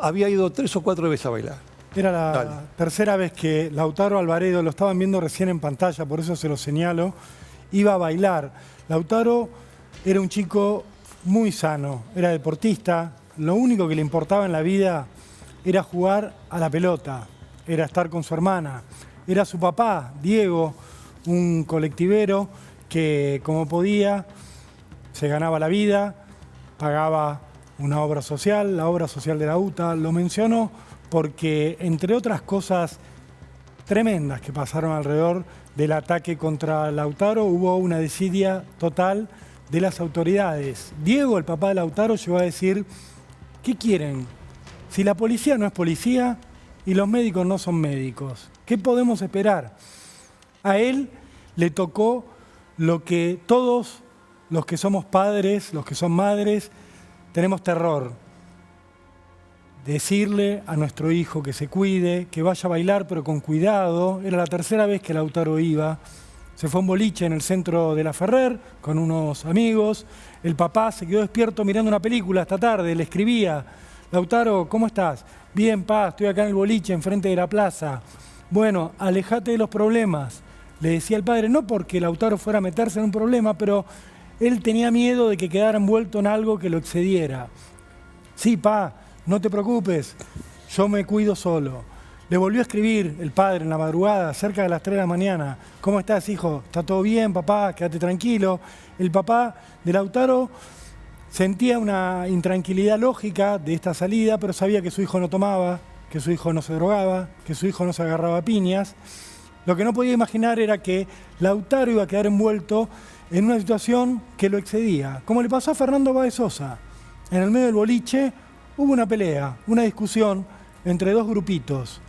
Había ido 3 o 4 veces a bailar. Era la tercera vez que Lautaro Alvaredo, lo estaban viendo recién en pantalla, por eso se lo señalo, iba a bailar. Lautaro era un chico muy sano, era deportista, lo único que le importaba en la vida era jugar a la pelota, era estar con su hermana. Era su papá, Diego, un colectivero que como podía se ganaba la vida, pagaba una obra social, la obra social de la UTA. Lo menciono porque, entre otras cosas tremendas que pasaron alrededor del ataque contra Lautaro, hubo una desidia total de las autoridades. Diego, el papá de Lautaro, llegó a decir: ¿qué quieren? Si la policía no es policía y los médicos no son médicos, ¿qué podemos esperar? A él le tocó lo que todos los que somos padres, los que son madres, tenemos terror. Decirle a nuestro hijo que se cuide, que vaya a bailar pero con cuidado. Era la tercera vez que Lautaro iba. Se fue a un boliche en el centro de La Ferrer con unos amigos. El papá se quedó despierto mirando una película hasta tarde. Le escribía: Lautaro, ¿cómo estás? Bien, pa, estoy acá en el boliche enfrente de la plaza. Bueno, alejate de los problemas. Le decía el padre, no porque Lautaro fuera a meterse en un problema, pero él tenía miedo de que quedara envuelto en algo que lo excediera. Sí, pa, no te preocupes, yo me cuido solo. Le volvió a escribir el padre en la madrugada, cerca de las 3 de la mañana. ¿Cómo estás, hijo? ¿Está todo bien, papá? Quédate tranquilo. El papá de Lautaro sentía una intranquilidad lógica de esta salida, pero sabía que su hijo no tomaba, que su hijo no se drogaba, que su hijo no se agarraba a piñas. Lo que no podía imaginar era que Lautaro iba a quedar envuelto en una situación que lo excedía, como le pasó a Fernando Báez Sosa. En el medio del boliche hubo una pelea, una discusión entre dos grupitos.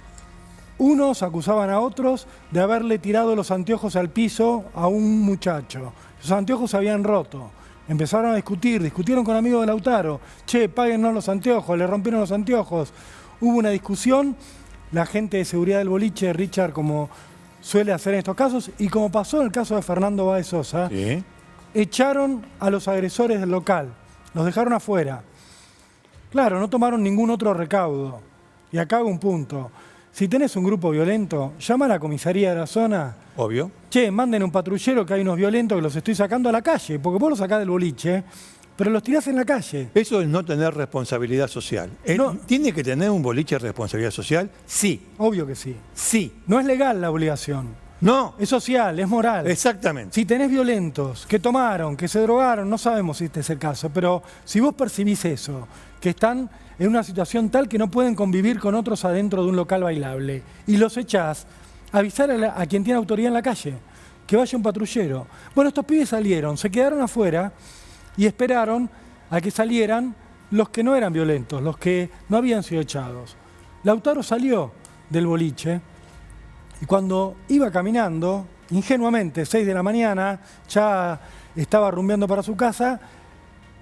Unos acusaban a otros de haberle tirado los anteojos al piso a un muchacho. Los anteojos se habían roto. Empezaron a discutieron con amigos de Lautaro. Che, páguennos los anteojos, le rompieron los anteojos. Hubo una discusión, la gente de seguridad del boliche, Richard, como suele hacer en estos casos, y como pasó en el caso de Fernando Báez Sosa, ¿sí?, echaron a los agresores del local, los dejaron afuera. Claro, no tomaron ningún otro recaudo. Y acá hago un punto. Si tenés un grupo violento, llama a la comisaría de la zona. Obvio. Che, manden un patrullero que hay unos violentos que los estoy sacando a la calle, porque vos los sacás del boliche, pero los tirás en la calle. Eso es no tener responsabilidad social. No. ¿Tiene que tener un boliche responsabilidad social? Sí. Obvio que sí. Sí. No es legal la obligación. No. Es social, es moral. Exactamente. Si tenés violentos, que tomaron, que se drogaron, no sabemos si este es el caso, pero si vos percibís eso, que están en una situación tal que no pueden convivir con otros adentro de un local bailable, y los echás, avisar a quien tiene autoridad en la calle, que vaya un patrullero. Bueno, estos pibes salieron, se quedaron afuera y esperaron a que salieran los que no eran violentos, los que no habían sido echados. Lautaro salió del boliche y cuando iba caminando, ingenuamente, 6 de la mañana, ya estaba rumbeando para su casa,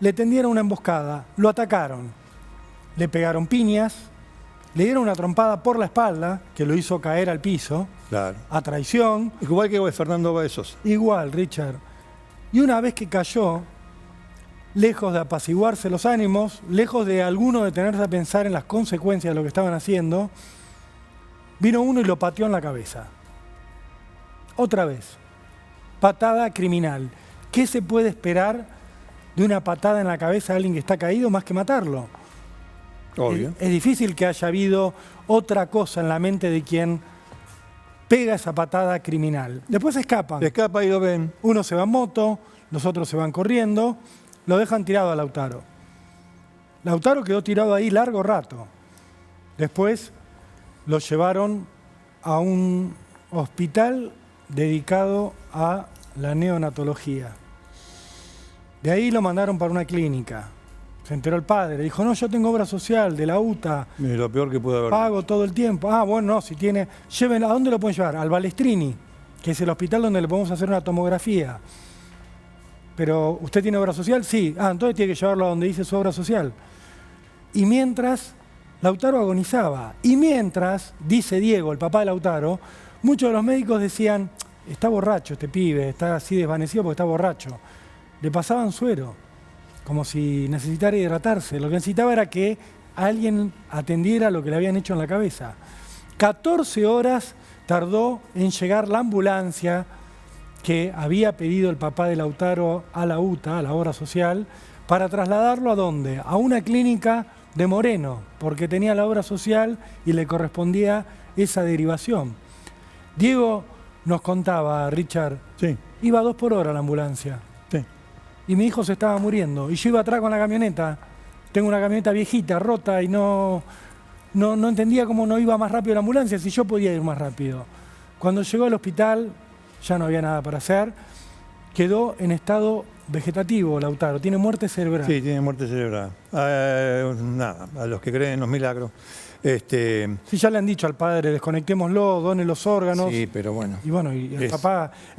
le tendieron una emboscada, lo atacaron, le pegaron piñas, le dieron una trompada por la espalda, que lo hizo caer al piso, claro, a traición. Igual que Fernando Báez Sosa. Igual, Richard. Y una vez que cayó, lejos de apaciguarse los ánimos, lejos de alguno detenerse a pensar en las consecuencias de lo que estaban haciendo, vino uno y lo pateó en la cabeza. Otra vez. Patada criminal. ¿Qué se puede esperar de una patada en la cabeza de alguien que está caído más que matarlo? Obvio. Es difícil que haya habido otra cosa en la mente de quien pega esa patada criminal. Después escapan. Escapa y lo ven. Uno se va en moto, los otros se van corriendo, lo dejan tirado a Lautaro. Lautaro quedó tirado ahí largo rato. Después lo llevaron a un hospital dedicado a la neonatología. De ahí lo mandaron para una clínica. Se enteró el padre, dijo, no, yo tengo obra social de la UTA. Es lo peor que puede haber. Pago todo el tiempo. Ah, bueno, no, si tiene... Llévenlo, ¿a dónde lo pueden llevar? Al Balestrini, que es el hospital donde le podemos hacer una tomografía. Pero, ¿usted tiene obra social? Sí. Ah, entonces tiene que llevarlo a donde dice su obra social. Y mientras, Lautaro agonizaba. Y mientras, dice Diego, el papá de Lautaro, muchos de los médicos decían, está borracho este pibe, está así desvanecido porque está borracho. Le pasaban suero, como si necesitara hidratarse. Lo que necesitaba era que alguien atendiera lo que le habían hecho en la cabeza. 14 horas tardó en llegar la ambulancia que había pedido el papá de Lautaro a la UTA, a la obra social, para trasladarlo ¿a dónde? A una clínica de Moreno, porque tenía la obra social y le correspondía esa derivación. Diego nos contaba, Richard, Sí. iba 2 por hora la ambulancia. Sí. Y mi hijo se estaba muriendo. Y yo iba atrás con la camioneta. Tengo una camioneta viejita, rota, y no entendía cómo no iba más rápido la ambulancia, si yo podía ir más rápido. Cuando llegó al hospital, ya no había nada para hacer. Quedó en estado vegetativo, Lautaro. Tiene muerte cerebral. Sí, tiene muerte cerebral. Nada, a los que creen en los milagros. Sí, ya le han dicho al padre, desconectémoslo, done los órganos. Sí, pero bueno. Y bueno, y el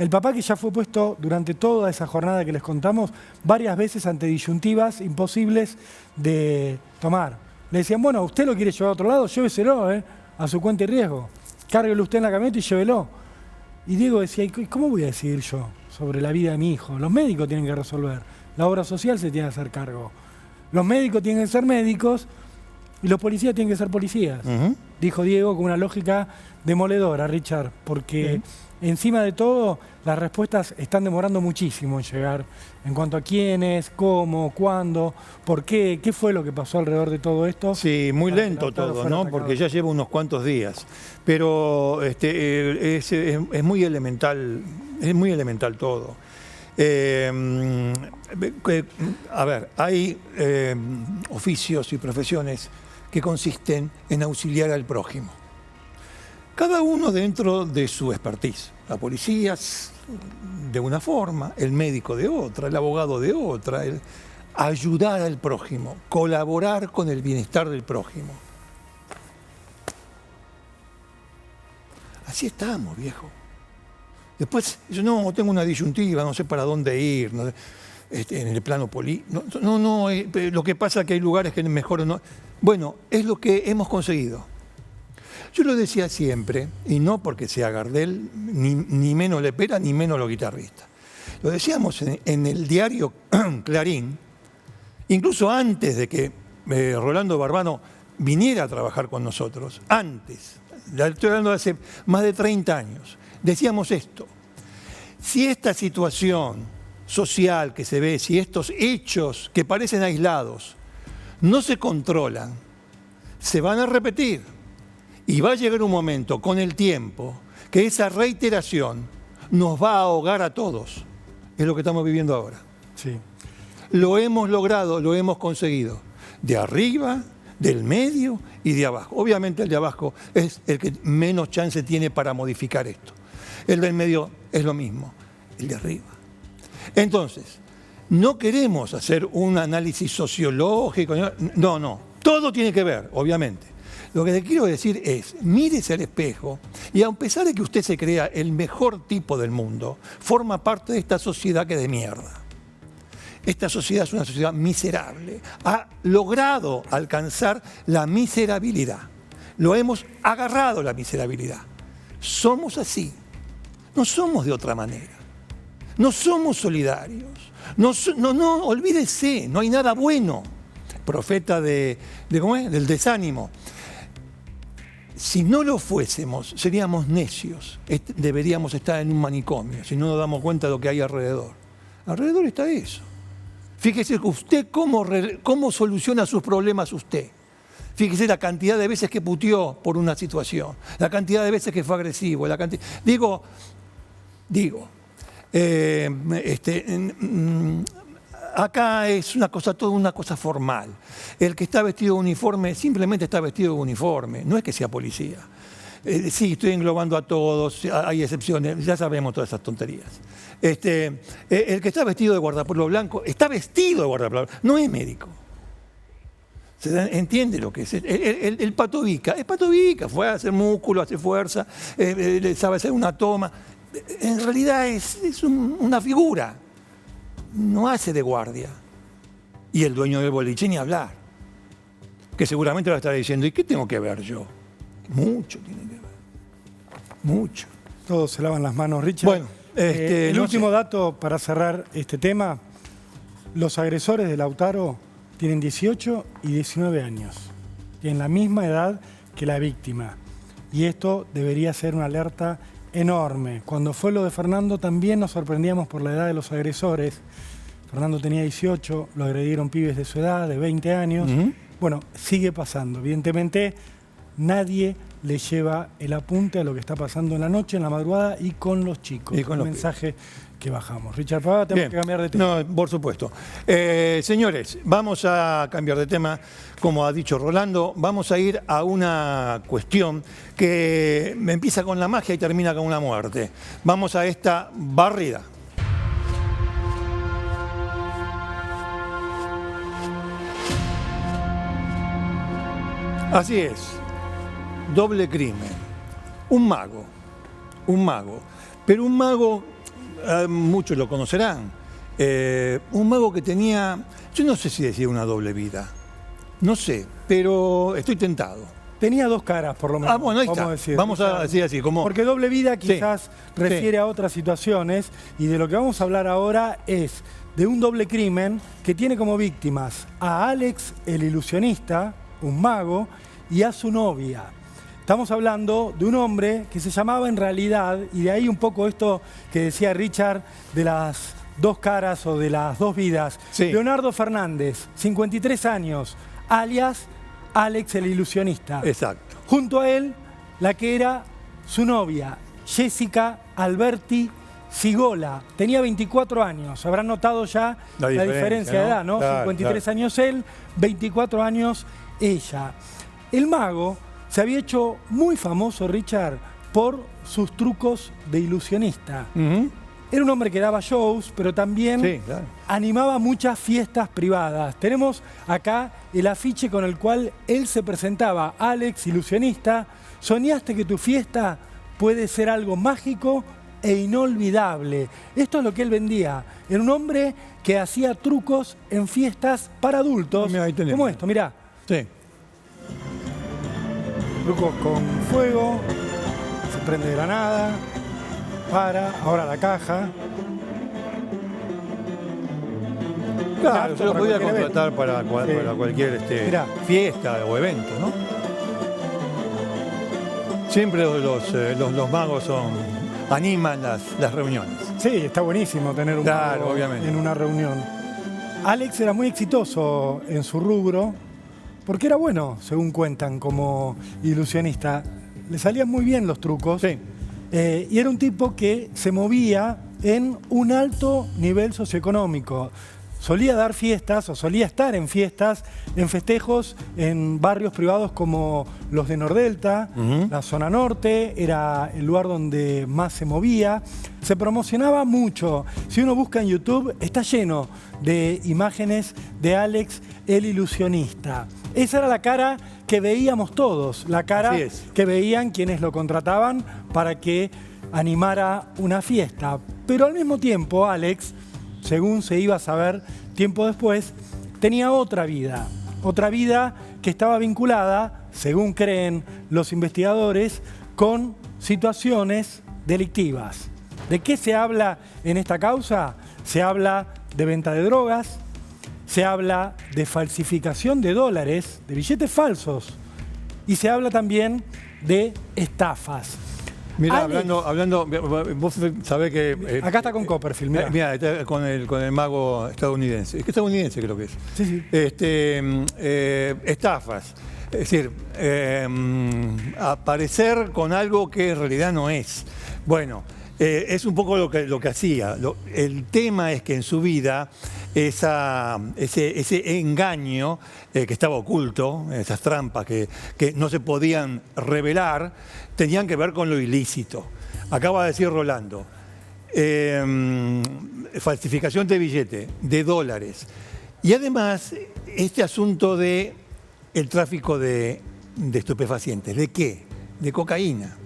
papá que ya fue puesto durante toda esa jornada que les contamos, varias veces ante disyuntivas imposibles de tomar. Le decían, bueno, ¿usted lo quiere llevar a otro lado? Lléveselo, a su cuenta y riesgo. Cárguelo usted en la camioneta y llévelo. Y Diego decía, ¿y cómo voy a decidir yo sobre la vida de mi hijo? Los médicos tienen que resolver. La obra social se tiene que hacer cargo. Los médicos tienen que ser médicos y los policías tienen que ser policías. Dijo Diego con una lógica demoledora, Richard, porque encima de todo las respuestas están demorando muchísimo en llegar en cuanto a quiénes, cómo, cuándo, por qué fue lo que pasó alrededor de todo esto. Sí, muy lento todo, ¿no? Porque ya lleva unos cuantos días. Pero es muy elemental todo. A ver, hay oficios y profesiones que consisten en auxiliar al prójimo. Cada uno dentro de su expertise. La policía de una forma, el médico de otra, el abogado de otra, ayudar al prójimo, colaborar con el bienestar del prójimo. Así estamos, viejo. Después, yo no tengo una disyuntiva, no sé para dónde ir, no, en el plano político. Lo que pasa es que hay lugares que mejor no. Bueno, es lo que hemos conseguido. Yo lo decía siempre, y no porque sea Gardel, ni menos Lepera, ni menos los guitarristas. Lo decíamos en el diario Clarín, incluso antes de que Rolando Barbano viniera a trabajar con nosotros, antes, estoy hablando de hace más de 30 años, decíamos esto: si esta situación social que se ve, si estos hechos que parecen aislados no se controlan, se van a repetir. Y va a llegar un momento, con el tiempo, que esa reiteración nos va a ahogar a todos. Es lo que estamos viviendo ahora. Sí. Lo hemos logrado, lo hemos conseguido. De arriba, del medio y de abajo. Obviamente el de abajo es el que menos chance tiene para modificar esto. El del medio es lo mismo, el de arriba. Entonces, no queremos hacer un análisis sociológico. No. Todo tiene que ver, obviamente. Lo que le quiero decir es, mírese al espejo y a pesar de que usted se crea el mejor tipo del mundo, forma parte de esta sociedad que es de mierda. Esta sociedad es una sociedad miserable. Ha logrado alcanzar la miserabilidad. Lo hemos agarrado la miserabilidad. Somos así. No somos de otra manera. No somos solidarios. No, olvídese, no hay nada bueno. Profeta ¿cómo es? Del desánimo. Si no lo fuésemos, seríamos necios. Deberíamos estar en un manicomio, si no nos damos cuenta de lo que hay alrededor. Alrededor está eso. Fíjese usted cómo soluciona sus problemas usted. Fíjese la cantidad de veces que puteó por una situación, la cantidad de veces que fue agresivo, acá es toda una cosa formal. El que está vestido de uniforme simplemente está vestido de uniforme, no es que sea policía. Sí, estoy englobando a todos, hay excepciones, ya sabemos todas esas tonterías. El que está vestido de guardapolvo blanco, está vestido de guardapolvo blanco, no es médico. ¿Se entiende lo que es? El patovica, es patovica, fue a hacer músculo, hace fuerza, sabe hacer una toma. En realidad es una figura, no hace de guardia. Y el dueño del boliche ni hablar, que seguramente lo estará diciendo, ¿y qué tengo que ver yo? Mucho tiene que ver, mucho. Todos se lavan las manos, Richard. Bueno, el último dato para cerrar este tema, los agresores de Lautaro tienen 18 y 19 años. Tienen la misma edad que la víctima. Y esto debería ser una alerta enorme. Cuando fue lo de Fernando también nos sorprendíamos por la edad de los agresores. Fernando tenía 18, lo agredieron pibes de su edad, de 20 años. Bueno, sigue pasando. Evidentemente, nadie le lleva el apunte a lo que está pasando en la noche, en la madrugada y con los chicos. Y con los mensajes que bajamos. Richard Pava, tenemos que cambiar de tema. No, por supuesto. Señores, vamos a cambiar de tema. Como ha dicho Rolando, vamos a ir a una cuestión que empieza con la magia y termina con una muerte. Vamos a esta barrida. Así es. Doble crimen. Un mago. Pero un mago, muchos lo conocerán, un mago que tenía, yo no sé si decir una doble vida, no sé, pero estoy tentado. Tenía dos caras, por lo menos. Bueno, ahí está. Vamos a decir así. Porque doble vida quizás refiere a otras situaciones, y de lo que vamos a hablar ahora es de un doble crimen que tiene como víctimas a Alex, el ilusionista, un mago, y a su novia. Estamos hablando de un hombre que se llamaba en realidad, y de ahí un poco esto que decía Richard, de las dos caras o de las dos vidas. Leonardo Fernández, 53 años, alias Alex el ilusionista. Exacto. Junto a él, la que era su novia, Jessica Alberti Sigola. Tenía 24 años. Habrán notado ya la diferencia de edad, ¿no? Claro, 53 años él, 24 años ella. El mago se había hecho muy famoso, Richard, por sus trucos de ilusionista. Era un hombre que daba shows, pero también animaba muchas fiestas privadas. Tenemos acá el afiche con el cual él se presentaba. Alex, ilusionista, ¿soñaste que tu fiesta puede ser algo mágico e inolvidable? Esto es lo que él vendía. Era un hombre que hacía trucos en fiestas para adultos. Como esto, mirá. Sí. Trucos con fuego, se prende granada, ahora la caja. Claro, se lo podía contratar para cualquier fiesta o evento, ¿no? Siempre los magos animan las reuniones. Sí, está buenísimo tener un mago en una reunión. Alex era muy exitoso en su rubro, porque era bueno, según cuentan, como ilusionista. Le salían muy bien los trucos. Y era un tipo que se movía en un alto nivel socioeconómico. Solía dar fiestas, o solía estar en fiestas, en festejos, en barrios privados como los de Nordelta, la zona norte, era el lugar donde más se movía. Se promocionaba mucho. Si uno busca en YouTube, está lleno de imágenes de Alex, el ilusionista. Esa era la cara que veíamos todos, la cara que veían quienes lo contrataban para que animara una fiesta. Pero al mismo tiempo, Alex, según se iba a saber tiempo después, tenía otra vida que estaba vinculada, según creen los investigadores, con situaciones delictivas. ¿De qué se habla en esta causa? Se habla de venta de drogas, se habla de falsificación de dólares, de billetes falsos, y se habla también de estafas. Mira, hablando, vos sabés que... acá está con Copperfield, mirá. Mira, está con el mago estadounidense. Es que estadounidense creo que es. Sí, sí. Estafas. Es decir, aparecer con algo que en realidad no es. Bueno, es un poco lo que hacía. El tema es que en su vida ese engaño que estaba oculto, esas trampas que no se podían revelar, tenían que ver con lo ilícito. Acaba de decir Rolando, falsificación de billete, de dólares. Y además, este asunto de el tráfico de estupefacientes. ¿De qué? De cocaína.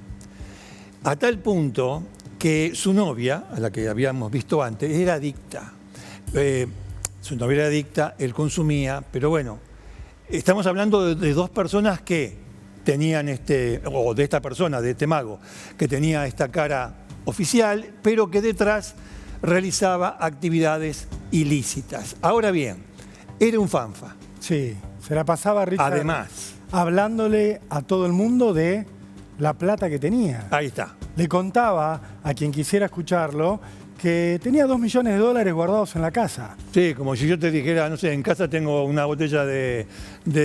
A tal punto que su novia, a la que habíamos visto antes, era adicta. Su novia era adicta, él consumía, pero bueno, estamos hablando de dos personas que tenían o de esta persona, de este mago, que tenía esta cara oficial, pero que detrás realizaba actividades ilícitas. Ahora bien, era un fanfa. Sí, se la pasaba Richard además hablándole a todo el mundo de la plata que tenía. Ahí está. Le contaba a quien quisiera escucharlo que tenía $2 millones guardados en la casa. Sí, como si yo te dijera, no sé, en casa tengo una botella de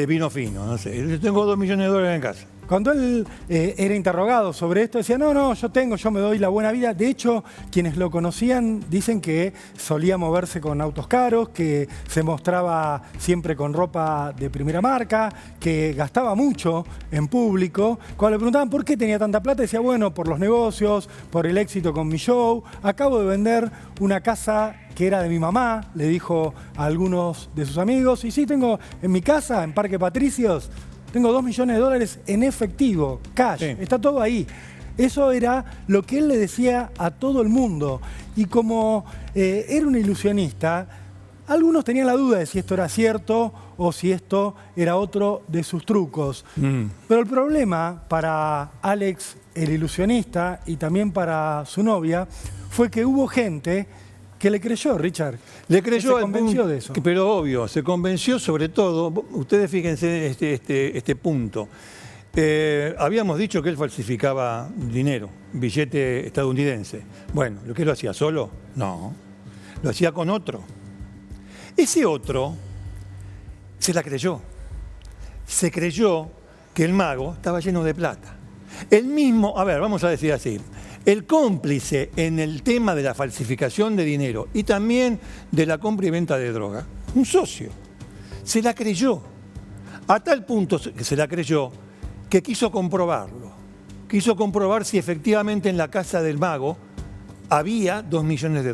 vino fino, no sé, yo tengo $2 millones en casa. Cuando él era interrogado sobre esto, decía, no, yo me doy la buena vida. De hecho, quienes lo conocían dicen que solía moverse con autos caros, que se mostraba siempre con ropa de primera marca, que gastaba mucho en público. Cuando le preguntaban por qué tenía tanta plata, decía, bueno, por los negocios, por el éxito con mi show. Acabo de vender una casa que era de mi mamá, le dijo a algunos de sus amigos. Y sí, tengo en mi casa, en Parque Patricios, tengo $2 millones en efectivo, cash, sí. Está todo ahí. Eso era lo que él le decía a todo el mundo. Y como era un ilusionista, algunos tenían la duda de si esto era cierto o si esto era otro de sus trucos. Pero el problema para Alex, el ilusionista, y también para su novia, fue que hubo gente que le creyó, Richard. Le creyó, se convenció de eso. Pero obvio, se convenció sobre todo, ustedes fíjense este punto. Habíamos dicho que él falsificaba dinero, billete estadounidense. Bueno, ¿lo que lo hacía solo? No, lo hacía con otro. Ese otro se la creyó. Se creyó que el mago estaba lleno de plata. El mismo, a ver, vamos a decir así, el cómplice en el tema de la falsificación de dinero y también de la compra y venta de droga, un socio, se la creyó. A tal punto que se la creyó que quiso comprobarlo. Quiso comprobar si efectivamente en la casa del mago había $2 millones.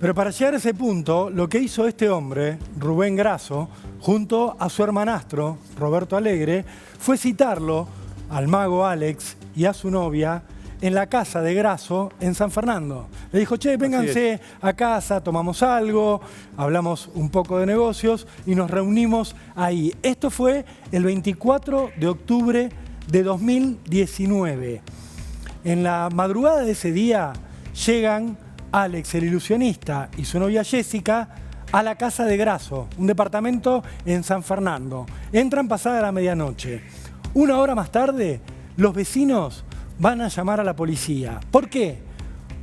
Pero para llegar a ese punto, lo que hizo este hombre, Rubén Grasso, junto a su hermanastro, Roberto Alegre, fue citarlo al mago Alex y a su novia en la casa de Grasso en San Fernando. Le dijo, che, vénganse a casa, tomamos algo, hablamos un poco de negocios y nos reunimos ahí. Esto fue el 24 de octubre de 2019. En la madrugada de ese día llegan Alex, el ilusionista, y su novia Jessica a la casa de Grasso, un departamento en San Fernando. Entran pasada la medianoche. Una hora más tarde, los vecinos van a llamar a la policía. ¿Por qué?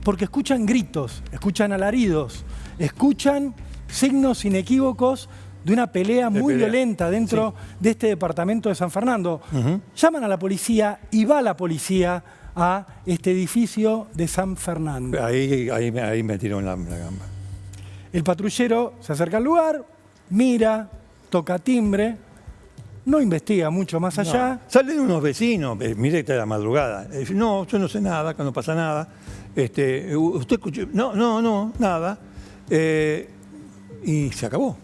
Porque escuchan gritos, escuchan alaridos, escuchan signos inequívocos de una pelea muy violenta dentro de este departamento de San Fernando. Llaman a la policía y va la policía a este edificio de San Fernando. Ahí me tiró la gamba. El patrullero se acerca al lugar, mira, toca timbre, no investiga mucho más allá. No. Salen unos vecinos, mire que está la madrugada. No, yo no sé nada, acá no pasa nada. ¿Usted escuchó? No, nada. Y se acabó.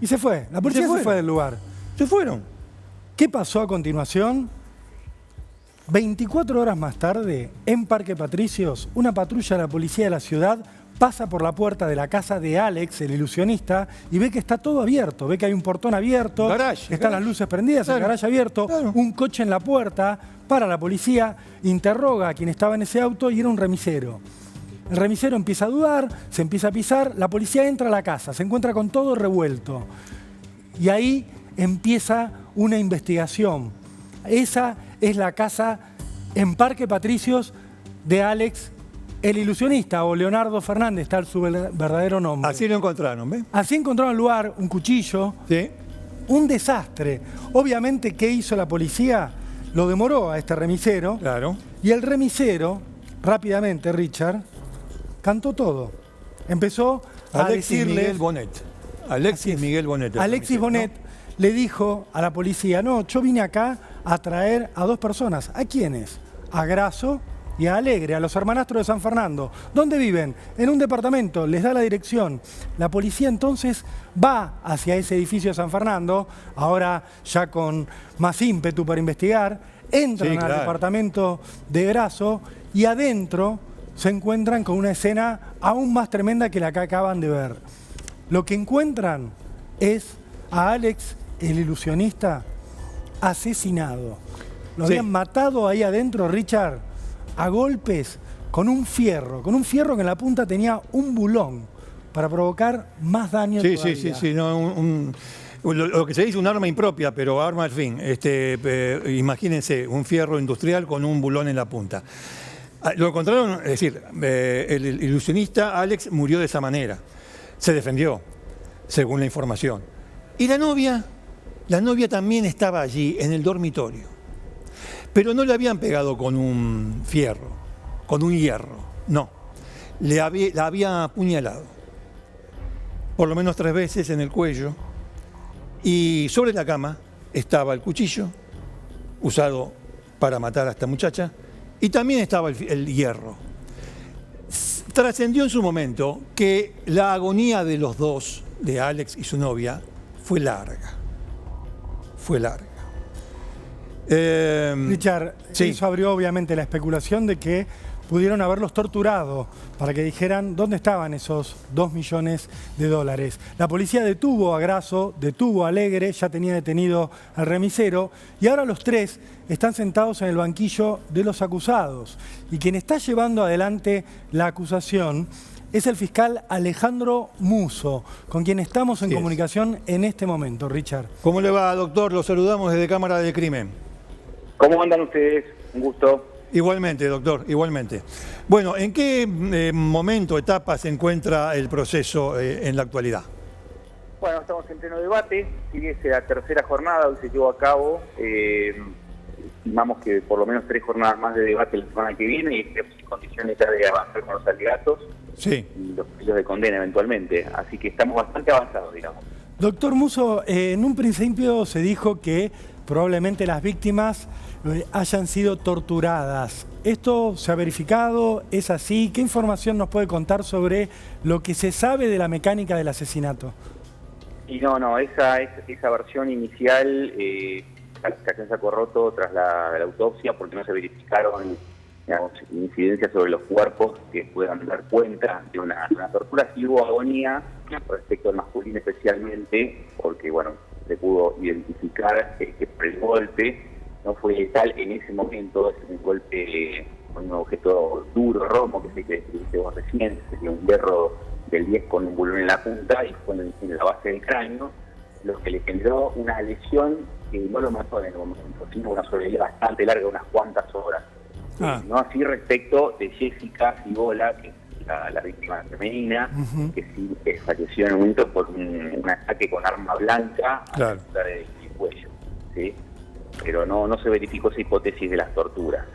Y se fue. La policía se fue del lugar. Se fueron. ¿Qué pasó a continuación? 24 horas más tarde, en Parque Patricios, una patrulla de la policía de la ciudad pasa por la puerta de la casa de Alex, el ilusionista, y ve que está todo abierto. Ve que hay un portón abierto, están las luces prendidas, el garaje abierto, un coche en la puerta. Para la policía, interroga a quien estaba en ese auto y era un remisero. El remisero empieza a dudar, se empieza a pisar, la policía entra a la casa, se encuentra con todo revuelto. Y ahí empieza una investigación. Esa es la casa en Parque Patricios de Alex, el ilusionista, o Leonardo Fernández, tal su verdadero nombre. Así lo encontraron, ¿ves? Así encontraron el lugar, un cuchillo, Sí. un desastre. Obviamente, ¿qué hizo la policía? Lo demoró a este remisero. Claro. Y el remisero, rápidamente, Richard, cantó todo. Empezó a Alexis decirle... Miguel Bonet. Alexis Miguel Bonet. Alexis Bonet le dijo a la policía, no, yo vine acá a traer a 2 personas. ¿A quiénes? A Grasso y a Alegre, a los hermanastros de San Fernando. ¿Dónde viven? En un departamento, les da la dirección. La policía entonces va hacia ese edificio de San Fernando, ahora ya con más ímpetu para investigar, entran al departamento de Grasso y adentro se encuentran con una escena aún más tremenda que la que acaban de ver. Lo que encuentran es a Alex, el ilusionista, asesinado. Lo habían matado ahí adentro, Richard, a golpes con un fierro que en la punta tenía un bulón para provocar más daño todavía. Sí. No, lo que se dice un arma impropia, pero arma al fin. Imagínense, un fierro industrial con un bulón en la punta. Lo encontraron, es decir, el ilusionista Alex murió de esa manera. Se defendió, según la información. Y la novia también estaba allí, en el dormitorio. Pero no le habían pegado con un fierro, con un hierro, no. La había apuñalado, por lo menos 3 veces en el cuello. Y sobre la cama estaba el cuchillo, usado para matar a esta muchacha, y también estaba el hierro. Trascendió en su momento que la agonía de los dos, de Alex y su novia, fue larga. Fue larga. Richard, eso abrió obviamente la especulación de que pudieron haberlos torturado para que dijeran dónde estaban esos $2 millones. La policía detuvo a Grasso, detuvo a Alegre, ya tenía detenido al remisero y ahora los 3 están sentados en el banquillo de los acusados. Y quien está llevando adelante la acusación es el fiscal Alejandro Musso, con quien estamos en comunicación en este momento, Richard. ¿Cómo le va, doctor? Lo saludamos desde Cámara de Crimen. ¿Cómo andan ustedes? Un gusto. Igualmente, doctor, igualmente. Bueno, ¿en qué momento, etapa se encuentra el proceso en la actualidad? Bueno, estamos en pleno debate, sigue la tercera jornada, hoy se llevó a cabo. Estimamos que por lo menos 3 jornadas más de debate la semana que viene y estamos en condiciones ya de avanzar con los alegatos y los pedidos de condena eventualmente. Así que estamos bastante avanzados, digamos. Doctor Musso, en un principio se dijo que probablemente las víctimas hayan sido torturadas. ¿Esto se ha verificado? ¿Es así? ¿Qué información nos puede contar sobre lo que se sabe de la mecánica del asesinato? Y no, esa versión inicial se sacó roto tras la autopsia porque no se verificaron, digamos, incidencias sobre los cuerpos que puedan dar cuenta de una tortura. Sí hubo agonía respecto al masculino especialmente, porque bueno, se pudo identificar que por el golpe no fue letal en ese momento, es un golpe con un objeto duro, romo, que se describiste vos recién, sería un hierro del 10 con un bulón en la punta y fue en la base del cráneo, lo que le generó una lesión que no lo mató en el momento, sino una sobrevida bastante larga, unas cuantas horas. No así respecto de Jessica Cibola, que es la víctima femenina, que sí falleció en el momento por un ataque con arma blanca a la altura del cuello, ¿sí? Pero no se verificó esa hipótesis de las torturas.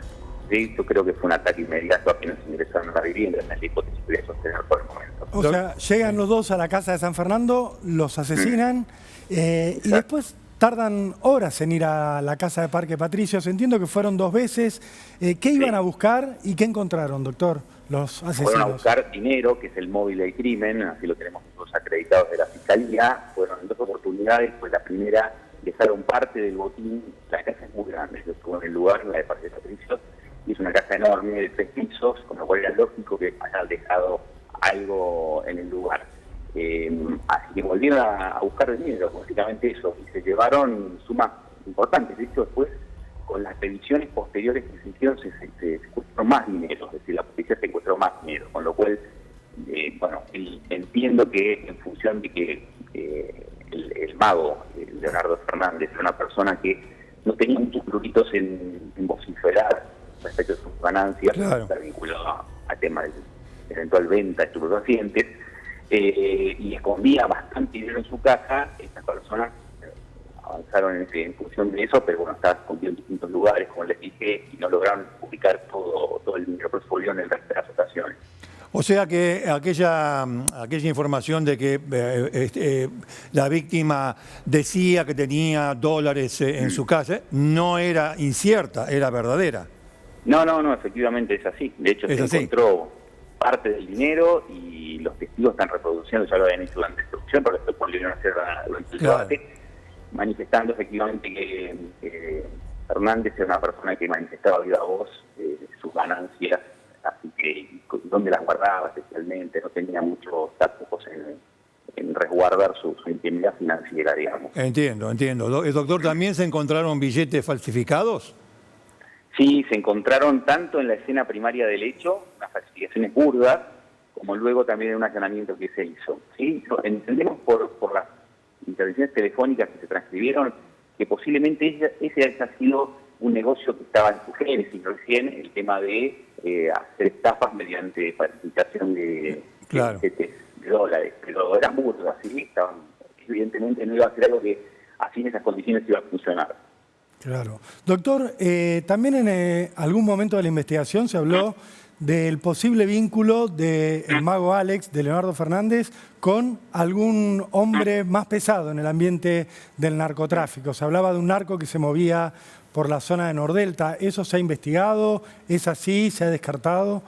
¿Sí? Yo creo que fue un ataque inmediato apenas ingresaron a la vivienda, en la hipótesis que voy a sostener por el momento. O sea, llegan los dos a la casa de San Fernando, los asesinan y después tardan horas en ir a la casa de Parque Patricios. Entiendo que fueron 2 veces. ¿Qué iban a buscar y qué encontraron, doctor, los asesinos? Fueron a buscar dinero, que es el móvil del crimen, así lo tenemos nosotros acreditados de la Fiscalía. Fueron en 2 oportunidades, pues la primera dejaron parte del botín. La casa es muy grande, yo estuve en el lugar, la de Parque Patricios, y es una casa enorme de 3 pisos, con lo cual era lógico que hayan dejado algo en el lugar. Así que volvieron a buscar dinero, básicamente eso, y se llevaron sumas importantes. De hecho, después, con las revisiones posteriores que se hicieron, se encontró más dinero. Es decir, la policía justicia secuestró más dinero, con lo cual, entiendo que en función de que el mago, Leonardo Fernández, era una persona que no tenía muchos pruritos en vociferar respecto a sus ganancias, claro, está vinculado a temas de eventual venta de estupefacientes, y escondía bastante dinero en su caja. Estas personas avanzaron en función de eso, pero bueno, estaba escondido en distintos lugares, como les dije, y no lograron ubicar todo el dinero que se en el resto de las ocasiones. O sea que aquella información de que la víctima decía que tenía dólares en su casa no era incierta, era verdadera. No, efectivamente es así. De hecho, se encontró parte del dinero y los testigos están reproduciendo, ya lo habían hecho durante la instrucción, pero después volvieron a hacer durante el debate, manifestando efectivamente que Fernández era una persona que manifestaba viva voz sus ganancias, así que dónde las guardaba especialmente, no tenía muchos tapujos en resguardar su intimidad financiera, digamos. Entiendo. Doctor, ¿también se encontraron billetes falsificados? Sí, se encontraron tanto en la escena primaria del hecho, unas falsificaciones burdas, como luego también en un allanamiento que se hizo. ¿Sí? Entendemos por las intervenciones telefónicas que se transcribieron que posiblemente ese haya sido un negocio que estaba en su génesis recién, el tema de hacer estafas mediante falsificación de dólares, pero eran burdas, ¿sí? Evidentemente no iba a ser algo que así en esas condiciones iba a funcionar. Claro. Doctor, también en algún momento de la investigación se habló del posible vínculo del mago Alex, de Leonardo Fernández, con algún hombre más pesado en el ambiente del narcotráfico. Se hablaba de un narco que se movía por la zona de Nordelta. ¿Eso se ha investigado? ¿Es así? ¿Se ha descartado?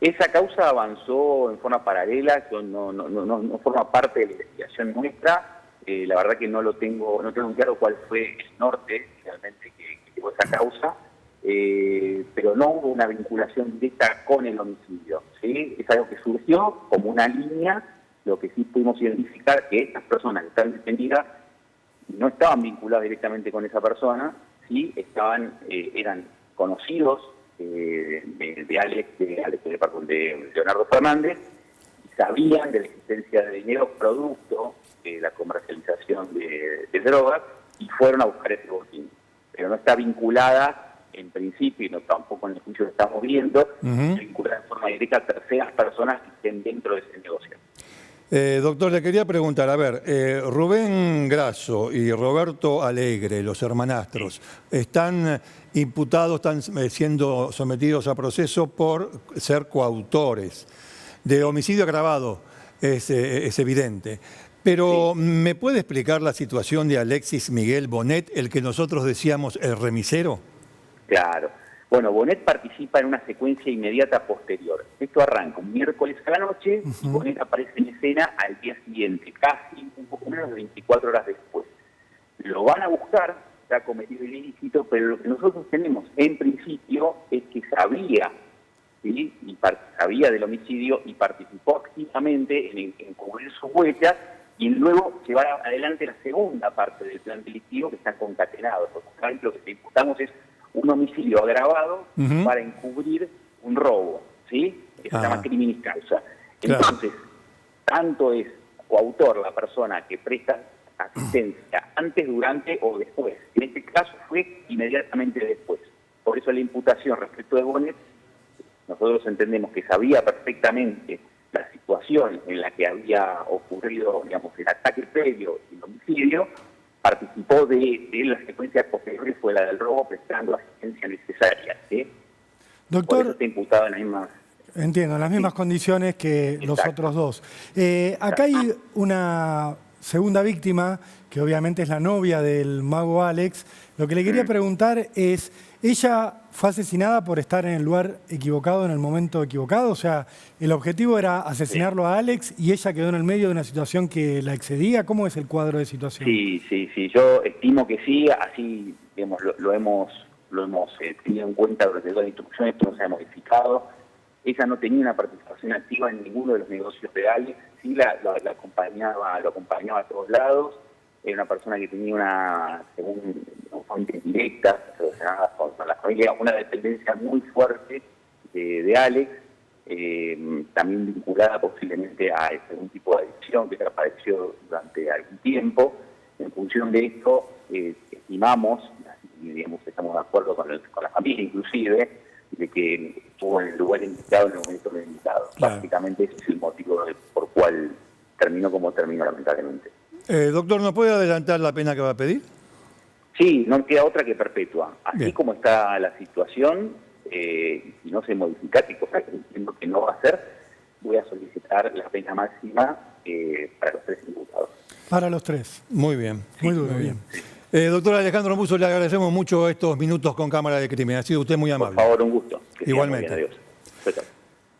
Esa causa avanzó en forma paralela, no forma parte de la investigación nuestra. La verdad que no tengo claro cuál fue el norte realmente que llevó esa causa, pero no hubo una vinculación directa con el homicidio, ¿sí? Es algo que surgió como una línea. Lo que sí pudimos identificar que estas personas que están detenidas no estaban vinculadas directamente con esa persona, sí eran conocidos de Leonardo Fernández, y sabían de la existencia de dinero producto de la comercialización de drogas, y fueron a buscar ese botín. Pero no está vinculada, en principio, y no tampoco en el juicio que estamos viendo, vinculada en forma directa a terceras personas que estén dentro de ese negocio. Doctor, le quería preguntar, a ver, Rubén Grasso y Roberto Alegre, los hermanastros, están imputados, están siendo sometidos a proceso por ser coautores de homicidio agravado, es evidente. Pero, ¿me puede explicar la situación de Alexis Miguel Bonet, el que nosotros decíamos el remisero? Claro. Bueno, Bonet participa en una secuencia inmediata posterior. Esto arranca un miércoles a la noche, y Bonet aparece en escena al día siguiente, casi un poco menos de 24 horas después. Lo van a buscar, se ha cometido el ilícito, pero lo que nosotros tenemos en principio es que sabía, ¿sí? Sabía del homicidio y participó activamente en cubrir sus huellas y luego llevar adelante la segunda parte del plan delictivo, que está concatenado. Porque lo que te imputamos es un homicidio agravado para encubrir un robo, ¿sí? Eso se llama criminis causa. Entonces, tanto es coautor la persona que presta asistencia antes, durante o después. En este caso fue inmediatamente después. Por eso la imputación respecto de Bonet, nosotros entendemos que sabía perfectamente la situación en la que había ocurrido, digamos, el ataque previo y el homicidio, participó de la secuencia posterior, fue la del robo, prestando asistencia necesaria, ¿sí? Doctor, por eso está imputado en las mismas... Entiendo, en las mismas condiciones que los otros dos. Acá hay una segunda víctima, que obviamente es la novia del mago Alex. Lo que le quería preguntar es, ¿ella fue asesinada por estar en el lugar equivocado en el momento equivocado? O sea, ¿el objetivo era asesinarlo a Alex y ella quedó en el medio de una situación que la excedía? ¿Cómo es el cuadro de situación? Sí, yo estimo que sí, así digamos, lo hemos tenido en cuenta durante toda la instrucción, esto no se ha modificado. Ella no tenía una participación activa en ninguno de los negocios de Alex, sí lo acompañaba a todos lados. Era una persona que tenía según fuentes directas relacionadas con la familia, una dependencia muy fuerte de Alex, también vinculada posiblemente a algún tipo de adicción que apareció durante algún tiempo. En función de esto, estimamos, y digamos, estamos de acuerdo con la familia inclusive, de que estuvo en el lugar indicado en el momento indicado. Claro. Básicamente ese es el motivo por cual terminó como terminó, lamentablemente. Doctor, ¿nos puede adelantar la pena que va a pedir? Sí, no queda otra que perpetua. Así Bien. como está la situación, y no se modifica, que cosa que entiendo que no va a hacer, voy a solicitar la pena máxima para los 3 imputados. Para los 3. Muy bien. Muy duro, bien. Doctor Alejandro Musso, le agradecemos mucho estos minutos con Cámara de Crimen. Ha sido usted muy amable. Por favor, un gusto. Que siga muy Igualmente. bien, adiós. Chao, chao.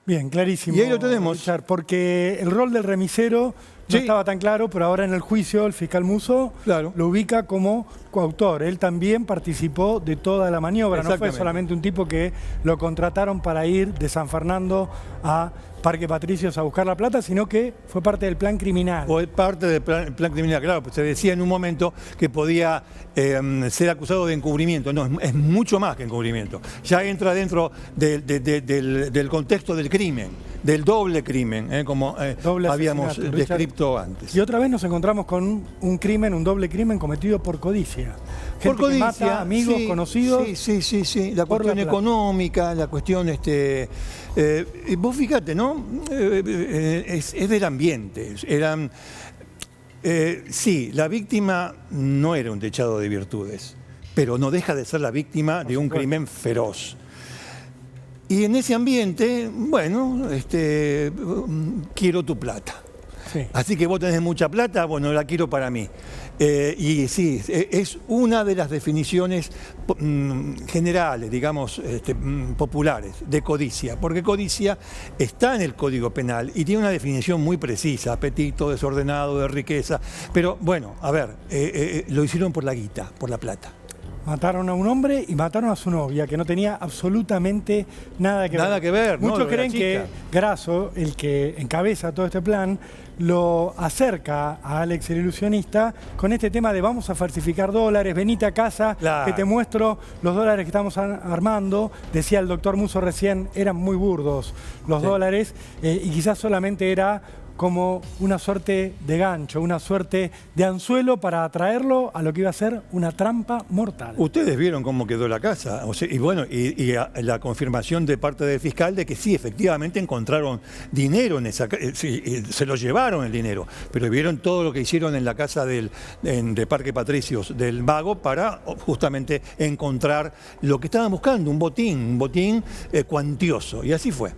Bien, clarísimo. Y ahí lo tenemos. Richard, porque el rol del remisero no Sí. estaba tan claro, pero ahora en el juicio el fiscal Musso Claro. lo ubica como coautor. Él también participó de toda la maniobra, no fue Exactamente. solamente un tipo que lo contrataron para ir de San Fernando a Parque Patricios a buscar la plata, sino que fue parte del plan criminal. O es parte del plan criminal, claro, pues se decía en un momento que podía ser acusado de encubrimiento. No, es mucho más que encubrimiento. Ya entra dentro del contexto del crimen, del doble crimen, como Doble habíamos asesinato, Richard. descrito antes. Y otra vez nos encontramos con un crimen, un doble crimen cometido por codicia. Gente Por codicia, que mata amigos, sí, conocidos. Sí. La por la cuestión plata. económica, la cuestión, vos fíjate, ¿no? Es del ambiente. Sí, la víctima no era un dechado de virtudes, pero no deja de ser la víctima de un crimen feroz. Y en ese ambiente, bueno, quiero tu plata. Sí. Así que vos tenés mucha plata, bueno, la quiero para mí. Y sí, es una de las definiciones generales, digamos, populares de codicia, porque codicia está en el Código Penal y tiene una definición muy precisa: apetito desordenado de riqueza. Pero bueno, a ver, lo hicieron por la guita, por la plata. Mataron a un hombre y mataron a su novia, que no tenía absolutamente nada que ver. Nada que ver, ¿no? Muchos Lo de la creen que chica. Grasso, el que encabeza todo este plan, lo acerca a Alex el ilusionista con este tema de vamos a falsificar dólares, venite a casa, Claro. que te muestro los dólares que estamos armando. Decía el doctor Musso recién, eran muy burdos los dólares, y quizás solamente era como una suerte de gancho, una suerte de anzuelo para atraerlo a lo que iba a ser una trampa mortal. Ustedes vieron cómo quedó la casa, o sea, y bueno, la confirmación de parte del fiscal de que sí, efectivamente encontraron dinero en esa casa, se lo llevaron el dinero, pero vieron todo lo que hicieron en la casa de Parque Patricios del Vago para justamente encontrar lo que estaban buscando, un botín cuantioso, y así fue.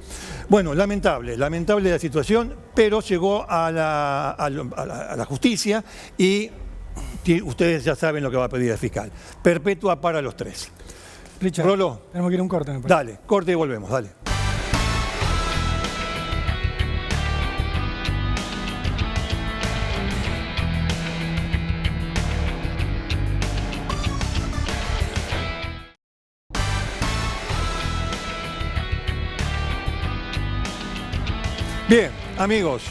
Bueno, lamentable la situación, pero llegó a la justicia y ustedes ya saben lo que va a pedir el fiscal. Perpetua para los 3. Richard, Rolo. tenemos que ir a un corte, me parece. Dale, corte y volvemos, dale. Bien, amigos,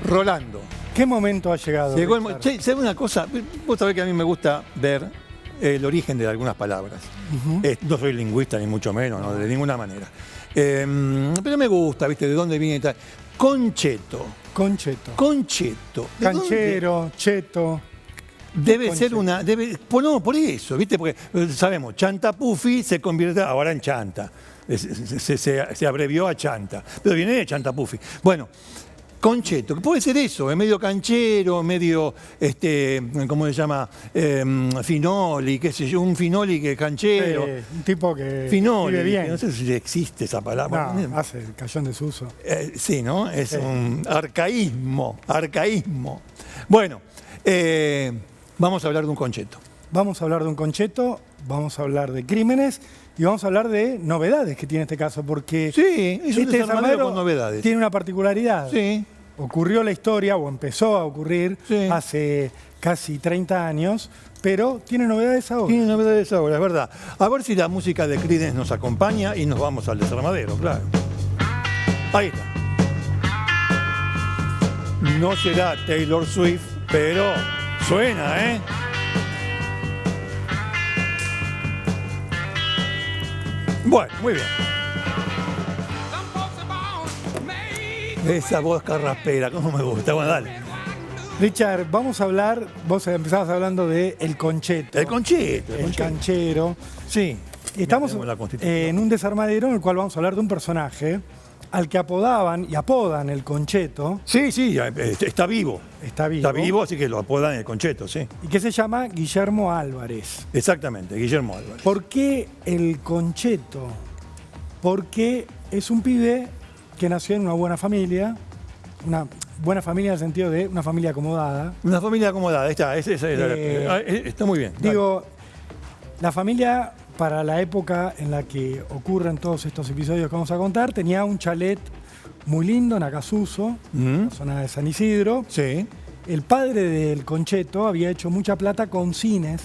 Rolando. ¿Qué momento ha llegado? Llegó Richard? ¿Sabe una cosa? Vos sabés que a mí me gusta ver el origen de algunas palabras. No soy lingüista ni mucho menos, no, de ninguna manera. Pero me gusta, ¿viste? ¿De dónde viene y tal? Concheto. Concheto. Concheto. ¿De dónde? Canchero, cheto. Debe ser una... no, por eso, ¿viste? Porque sabemos, chantapufi se convierte ahora en chanta. Se abrevió a chanta. Pero viene de chantapufi. Bueno, concheto, que puede ser eso, es medio canchero, medio, ¿cómo se llama? Finoli, qué sé yo, un finoli que es canchero. Un tipo que Finoli, vive bien. no sé si existe esa palabra. No, hace el cayón de desuso. Sí, ¿no? Es un arcaísmo. Bueno, vamos a hablar de un concheto. Vamos a hablar de un concheto, vamos a hablar de crímenes y vamos a hablar de novedades que tiene este caso, porque Sí, es un este desarmadero desarmadero con novedades. tiene una particularidad. Sí. Ocurrió la historia, o empezó a ocurrir, Sí. hace casi 30 años, pero tiene novedades ahora. Tiene novedades ahora, es verdad. A ver si la música de Creedence nos acompaña y nos vamos al desarmadero, claro. Ahí está. No será Taylor Swift, pero suena, ¿eh? Bueno, muy bien. Esa voz carraspera, cómo me gusta. Bueno, dale. Richard, vamos a hablar, vos empezabas hablando de El Concheto. El Concheto. El canchero. Sí. Estamos en un desarmadero en el cual vamos a hablar de un personaje al que apodaban y apodan el Concheto. Sí, sí, está vivo. Está vivo. Está vivo, así que lo apodan el Concheto, sí. Y que se llama Guillermo Álvarez. Exactamente, Guillermo Álvarez. ¿Por qué el Concheto? Porque es un pibe que nació en una buena familia en el sentido de una familia acomodada. Una familia acomodada, está muy bien. Digo, la familia, para la época en la que ocurren todos estos episodios que vamos a contar, tenía un chalet muy lindo en Acasuso, en la zona de San Isidro. Sí. El padre del Concheto había hecho mucha plata con cines.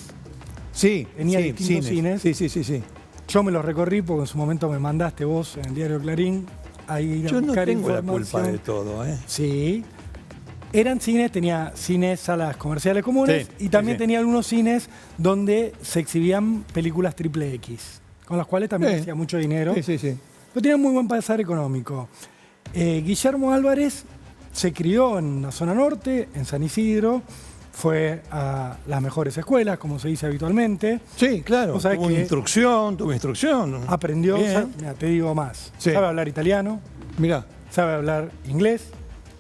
Sí, tenía distintos cines. Sí. Yo me los recorrí porque en su momento me mandaste vos en el diario Clarín a ir a Yo no buscar tengo la información. culpa de todo, ¿eh? Sí. Eran cines, tenía cines, salas comerciales comunes y también tenía algunos cines donde se exhibían películas triple X, con las cuales también hacía mucho dinero. Sí. Pero tenía muy buen pasar económico. Guillermo Álvarez se crió en la zona norte, en San Isidro, fue a las mejores escuelas, como se dice habitualmente. Sí, claro. Tuvo instrucción. Aprendió, mira, te digo más. Sí. Sabe hablar italiano. Mirá. Sabe hablar inglés.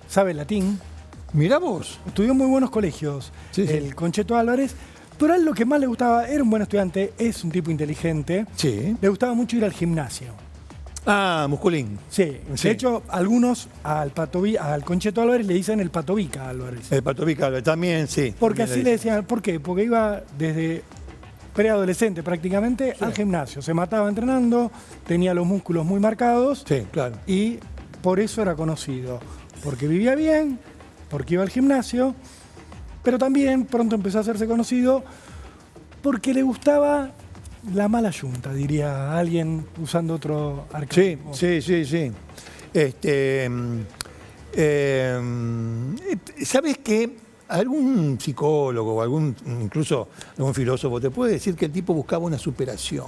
Sabe latín. Mirá vos. Estudió en muy buenos colegios, Sí. el Concheto Álvarez, pero a él lo que más le gustaba, era un buen estudiante, es un tipo inteligente, Sí. le gustaba mucho ir al gimnasio. Ah, musculín. Sí. Sí. De hecho, algunos al Concheto Álvarez le dicen el Patovica Álvarez. El Patovica también, sí. Porque También así le decían, ¿por qué? Porque iba desde preadolescente prácticamente al gimnasio, se mataba entrenando, tenía los músculos muy marcados. Sí, claro. Y por eso era conocido, porque vivía bien, porque iba al gimnasio, pero también pronto empezó a hacerse conocido porque le gustaba la mala yunta, diría alguien usando otro arquetipo. Sí. ¿Sabes qué? Algún psicólogo o incluso algún filósofo te puede decir que el tipo buscaba una superación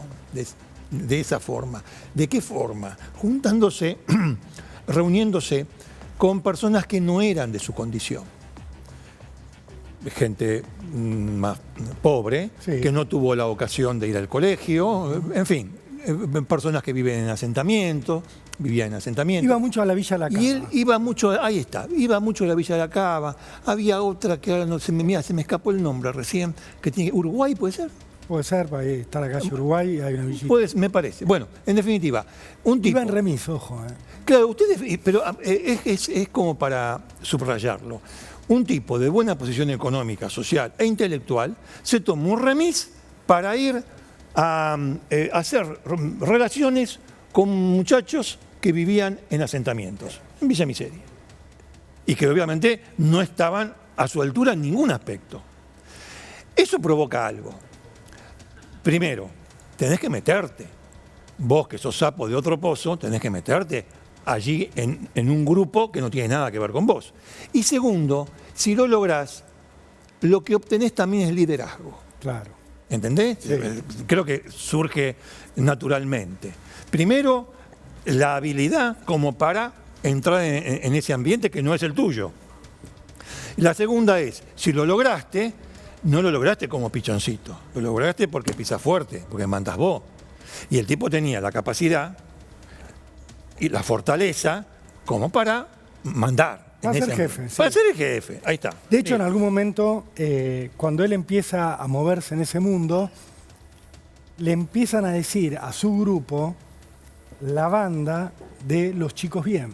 de esa forma. ¿De qué forma? Juntándose, reuniéndose con personas que no eran de su condición. Gente más pobre, que no tuvo la ocasión de ir al colegio, en fin, personas que vivían en asentamientos. Iba mucho a la Villa La Cava. Y él iba mucho, iba mucho a la Villa de la Cava. Había otra que ahora no se me escapó el nombre recién, que tiene Uruguay, ¿puede ser? Puede ser, para ahí está la calle Uruguay y hay una villita. Pues me parece. Bueno, en definitiva, un tipo. Iba en remis, ojo. Claro, ustedes, pero es como para subrayarlo. Un tipo de buena posición económica, social e intelectual se tomó un remis para ir a hacer relaciones con muchachos que vivían en asentamientos, en Villa Miseria. Y que obviamente no estaban a su altura en ningún aspecto. Eso provoca algo. Primero, tenés que meterte. Vos que sos sapo de otro pozo, tenés que meterte allí en un grupo que no tiene nada que ver con vos. Y segundo, si lo lográs, lo que obtenés también es liderazgo. Claro. ¿Entendés? Sí. Creo que surge naturalmente. Primero, la habilidad como para entrar en ese ambiente que no es el tuyo. La segunda es, si lo lograste, no lo lograste como pichoncito, lo lograste porque pisas fuerte, porque mandás vos. Y el tipo tenía la capacidad y la fortaleza como para mandar. Para ser jefe. Para ser el jefe, ahí está. De hecho, en algún momento, cuando él empieza a moverse en ese mundo, le empiezan a decir a su grupo la banda de los chicos bien.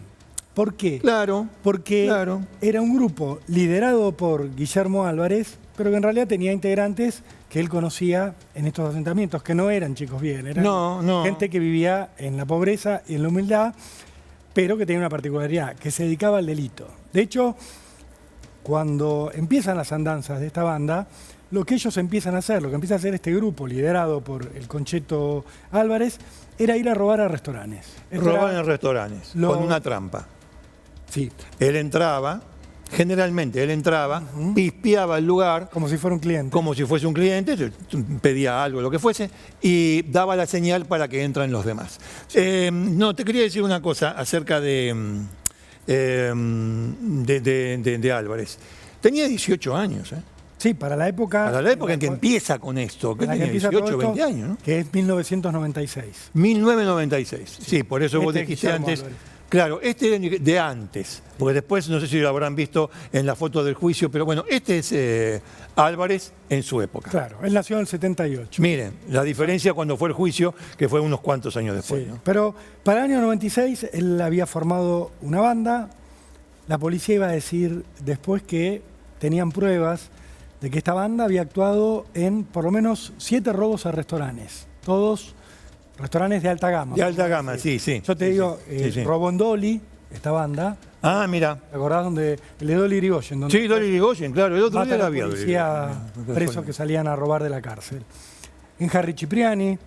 ¿Por qué? Claro. Porque era un grupo liderado por Guillermo Álvarez, pero que en realidad tenía integrantes que él conocía en estos asentamientos, que no eran chicos bien, eran gente que vivía en la pobreza y en la humildad, pero que tenía una particularidad, que se dedicaba al delito. De hecho, cuando empiezan las andanzas de esta banda, lo que ellos empiezan a hacer, lo que empieza a hacer este grupo liderado por el Concheto Álvarez, era ir a robar a restaurantes. Robar en restaurantes, con una trampa. Sí. Él entraba, generalmente él entraba, pispeaba el lugar. Como si fuera un cliente. Como si fuese un cliente, pedía algo, lo que fuese, y daba la señal para que entren los demás. No, te quería decir una cosa acerca de de Álvarez. Tenía 18 años, ¿eh? Sí, para la época... Para la época en que empieza con esto, que tenía 18, 20 años, ¿no? Que es 1996. 1996, sí, por eso vos dijiste antes... Álvarez. Claro, este es de antes, porque después no sé si lo habrán visto en la foto del juicio, pero bueno, este es Álvarez en su época. Claro, él nació en el 78. Miren, la diferencia cuando fue el juicio, que fue unos cuantos años después. Sí, ¿no? pero para el año 96 él había formado una banda. La policía iba a decir después que tenían pruebas de que esta banda había actuado en por lo menos 7 robos a restaurantes, todos restaurantes de alta gama. De alta gama, sí, sí. Yo te digo, robó en Dolly, esta banda. Ah, mira. ¿Te acordás donde el de Dolly Irigoyen? Donde Sí, Dolly Irigoyen, claro, el otro día la había. Policía presos que salían a robar de la cárcel. En Harry Cipriani,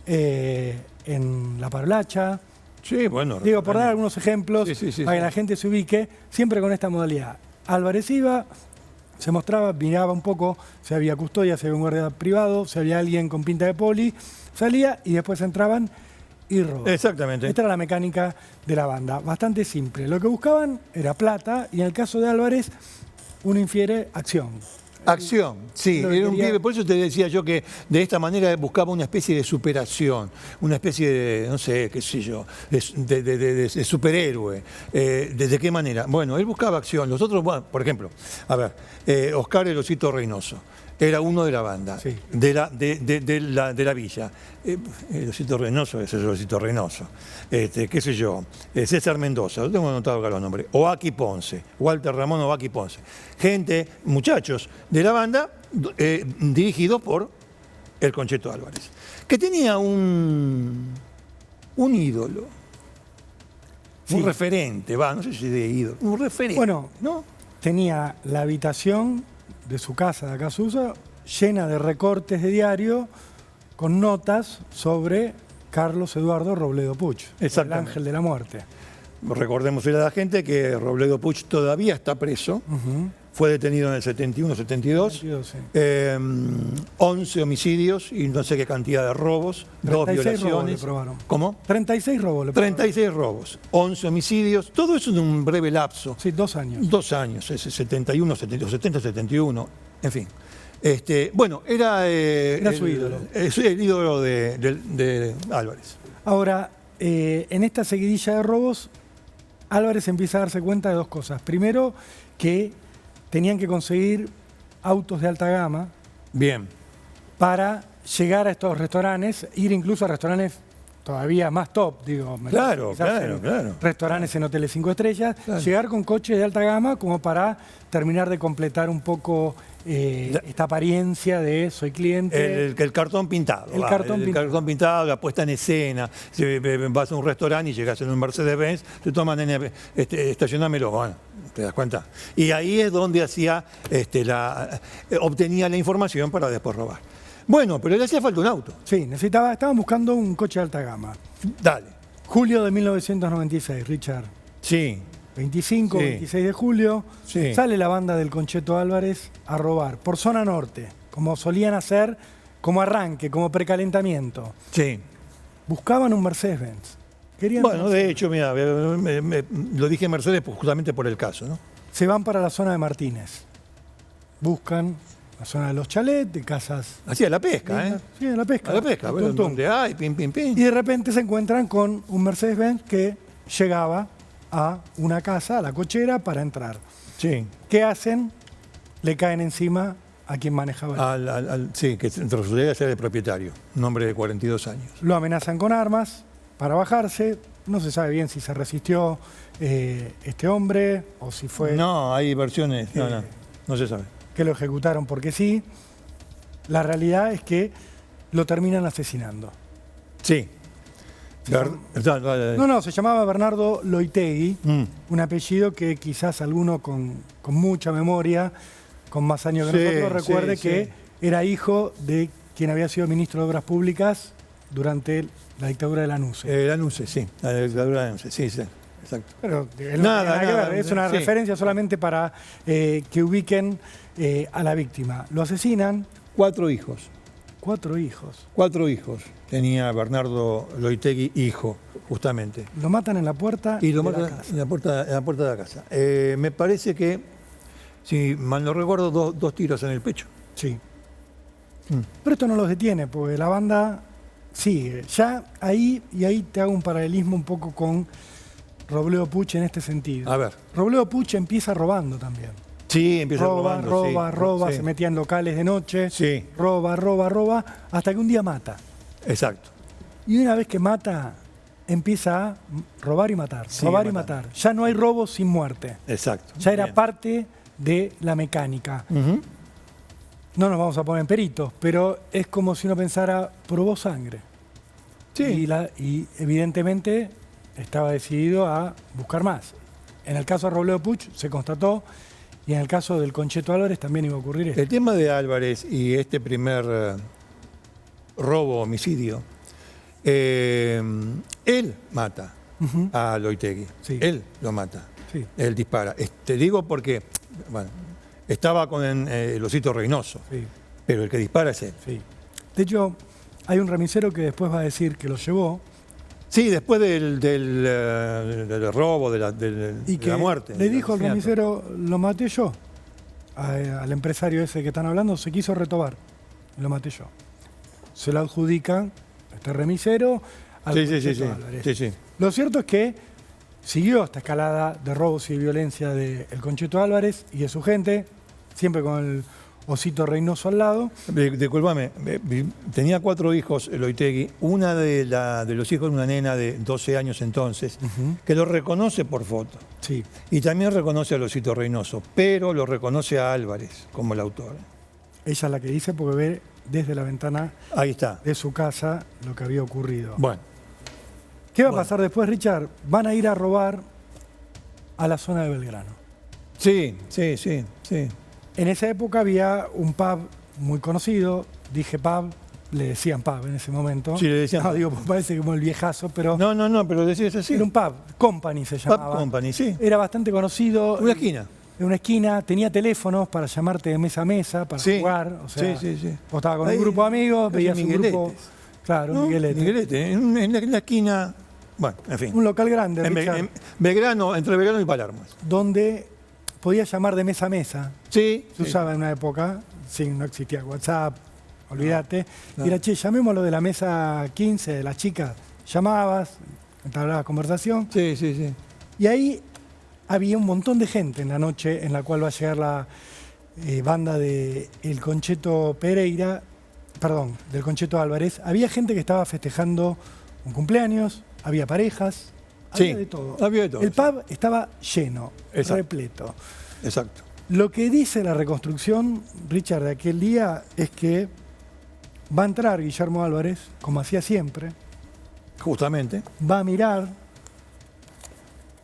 en La Parlacha. Sí, bueno. Digo, por dar algunos ejemplos para que la gente se ubique, siempre con esta modalidad. Álvarez iba, se mostraba, miraba un poco si había custodia, si había un guardia privado, si había alguien con pinta de poli, salía y después entraban y robaban. Exactamente. Esta era la mecánica de la banda, bastante simple. Lo que buscaban era plata y en el caso de Álvarez uno infiere acción. Acción, sí, era un pibe, por eso te decía yo que de esta manera buscaba una especie de superación, una especie de, no sé, qué sé yo, de superhéroe. ¿De qué manera? Bueno, él buscaba acción. Los otros, bueno, por ejemplo, a ver, Oscar el Osito Reynoso. Era uno de la banda, sí. de la villa. El Osito Reynoso es el Osito Reynoso. Qué sé yo, César Mendoza, lo tengo anotado acá los nombres. Oaki Ponce, Walter Ramón Oaki Ponce. Gente, muchachos de la banda, dirigidos por el Concheto Álvarez. Que tenía un ídolo, un referente, no sé si de ídolo, un referente. Bueno, ¿no? Tenía la habitación de su casa de acá Susa, llena de recortes de diario con notas sobre Carlos Eduardo Robledo Puch, el ángel de la muerte. Recordemos a la gente que Robledo Puch todavía está preso, fue detenido en el 71, 72, 11 homicidios y no sé qué cantidad de robos, 2 violaciones. ¿Cómo? 36 robos le probaron. 36 robos, 11 homicidios, todo eso en un breve lapso. Sí, 2 años. 2 años, ese 71, 70, 71, en fin. Bueno, era su ídolo. El ídolo de Álvarez. Ahora, en esta seguidilla de robos, Álvarez empieza a darse cuenta de 2 cosas. Primero, que tenían que conseguir autos de alta gama. Bien. Para llegar a estos restaurantes, ir incluso a restaurantes todavía más top, digo. Claro. Restaurantes en hoteles 5 estrellas, llegar con coches de alta gama como para terminar de completar un poco esta apariencia de soy cliente. El cartón pintado. El cartón pintado, la puesta en escena. Si vas a un restaurante y llegas en un Mercedes-Benz, te toman estacionámelo, bueno, ¿te das cuenta? Y ahí es donde hacía obtenía la información para después robar. Bueno, pero le hacía falta un auto. Sí, estaban buscando un coche de alta gama. Dale. Julio de 1996, Richard. Sí. 26 de julio, sale la banda del Concheto Álvarez a robar por zona norte, como solían hacer, como arranque, como precalentamiento. Sí. Buscaban un Mercedes-Benz. Bueno, de hecho, mira, lo dije Mercedes justamente por el caso, ¿no? Se van para la zona de Martínez. Buscan la zona de los chalets, de casas... Hacía la pesca, ¿eh? Sí, la pesca. La pesca, bueno, donde hay, pim. Y de repente se encuentran con un Mercedes-Benz que llegaba a una casa, a la cochera, para entrar. Sí. ¿Qué hacen? Le caen encima a quien manejaba sí, que resultaría ser el propietario, un hombre de 42 años. Lo amenazan con armas para bajarse. No se sabe bien si se resistió este hombre o si fue... No, hay versiones, no se sabe. Que lo ejecutaron porque sí. La realidad es que lo terminan asesinando. Sí. Se llamaba Bernardo Loitegui, un apellido que quizás alguno con mucha memoria, con más años que nosotros, recuerde que era hijo de quien había sido ministro de Obras Públicas durante la dictadura de Lanuse. Lanuse, sí, la dictadura de Lanuse, sí, exacto. Pero nada, es una referencia solamente para que ubiquen a la víctima. Lo asesinan. 4 hijos. 4 hijos. 4 hijos tenía Bernardo Loitegui, hijo, justamente. Lo matan en la puerta Y lo de la matan casa. en la puerta de la casa. Me parece que, si mal no recuerdo, dos tiros en el pecho. Sí. Pero esto no los detiene, porque la banda sigue. Ya ahí te hago un paralelismo un poco con Robledo Puch en este sentido. A ver. Robledo Puch empieza robando también. Sí, empieza Roba, robando. roba, sí. se metía en locales de noche, Sí. roba, hasta que un día mata. Exacto. Y una vez que mata, empieza a robar y matar, Sigue robar y matando. matar. Ya no hay robo sin muerte. Exacto. Ya era Bien. parte de la mecánica. Ujú. No nos vamos a poner en peritos, pero es como si uno pensara, probó sangre. Sí. Y evidentemente estaba decidido a buscar más. En el caso de Robledo Puch se constató, y en el caso del Concheto Álvarez también iba a ocurrir esto. El tema de Álvarez y este primer robo, homicidio, él mata Ujú. a Loitegui. Sí. Él lo mata. Sí. Él dispara. Te digo porque, bueno, estaba con el Osito Reynoso, Sí, pero el que dispara es él. sí. De hecho, hay un remisero que después va a decir que lo llevó Sí, después del robo, de la y que muerte. le del dijo al asesinato. remisero, lo maté yo. Al empresario ese que están hablando se quiso retobar, lo maté yo. Se lo adjudican este remisero al Sí, sí, sí, Concheto sí, Álvarez. sí, sí. Lo cierto es que siguió esta escalada de robos y violencia del Concheto Álvarez y de su gente, siempre con el Osito Reynoso al lado. Disculpame, tenía 4 hijos Loitegui, una de los hijos de una nena de 12 años entonces, que lo reconoce por foto. Sí. Y también reconoce al Osito Reynoso, pero lo reconoce a Álvarez como el autor. Ella es la que dice porque ve desde la ventana Ahí está. de su casa lo que había ocurrido. Bueno, ¿Qué va a pasar después, Richard? Van a ir a robar a la zona de Belgrano. sí. En esa época había un pub muy conocido, dije pub, le decían pub en ese momento. Sí, le decían No, pub. digo, parece como el viejazo, pero No, pero decís así. era un pub, Company se Pub llamaba. Company, sí. Era bastante conocido. Una esquina. En una esquina, tenía teléfonos para llamarte de mesa a mesa, para Sí. jugar. O sea, Sí. vos estabas con Ahí, un grupo de amigos, casi veías un grupo. Migueletes. Claro, ¿No? Miguelete. Miguelete, en la esquina. Bueno, en fin. Un local grande, En Richard, Belgrano, entre Belgrano y Palermo. donde podías llamar de mesa a mesa. Sí. Se usaba en una época, sí, no existía WhatsApp, olvídate. No. Y era, che, llamémoslo de la mesa 15, de las chicas. Llamabas, entablabas conversación. Sí. Y ahí había un montón de gente en la noche en la cual va a llegar la banda de El Concheto Pereira, perdón, del Concheto Álvarez. Había gente que estaba festejando un cumpleaños, había parejas, Sí, había de todo. había de todo, El sí. pub estaba lleno, Exacto. repleto. Exacto. Lo que dice la reconstrucción, Richard, de aquel día es que va a entrar Guillermo Álvarez, como hacía siempre, Justamente. va a mirar,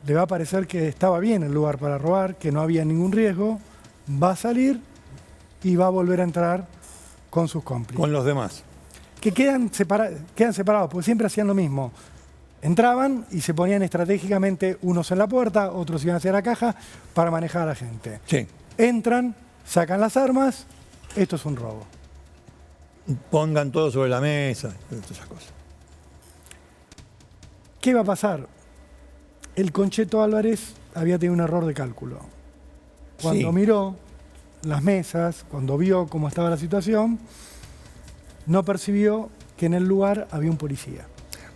le va a parecer que estaba bien el lugar para robar, que no había ningún riesgo, va a salir y va a volver a entrar con sus cómplices. Con los demás. Que quedan separados, porque siempre hacían lo mismo. Entraban y se ponían estratégicamente unos en la puerta, otros iban hacia la caja para manejar a la gente. Sí. Entran, sacan las armas, esto es un robo. Pongan todo sobre la mesa, todas esas cosas. ¿Qué va a pasar? El Concheto Álvarez había tenido un error de cálculo. Cuando Sí. miró las mesas, cuando vio cómo estaba la situación, no percibió que en el lugar había un policía.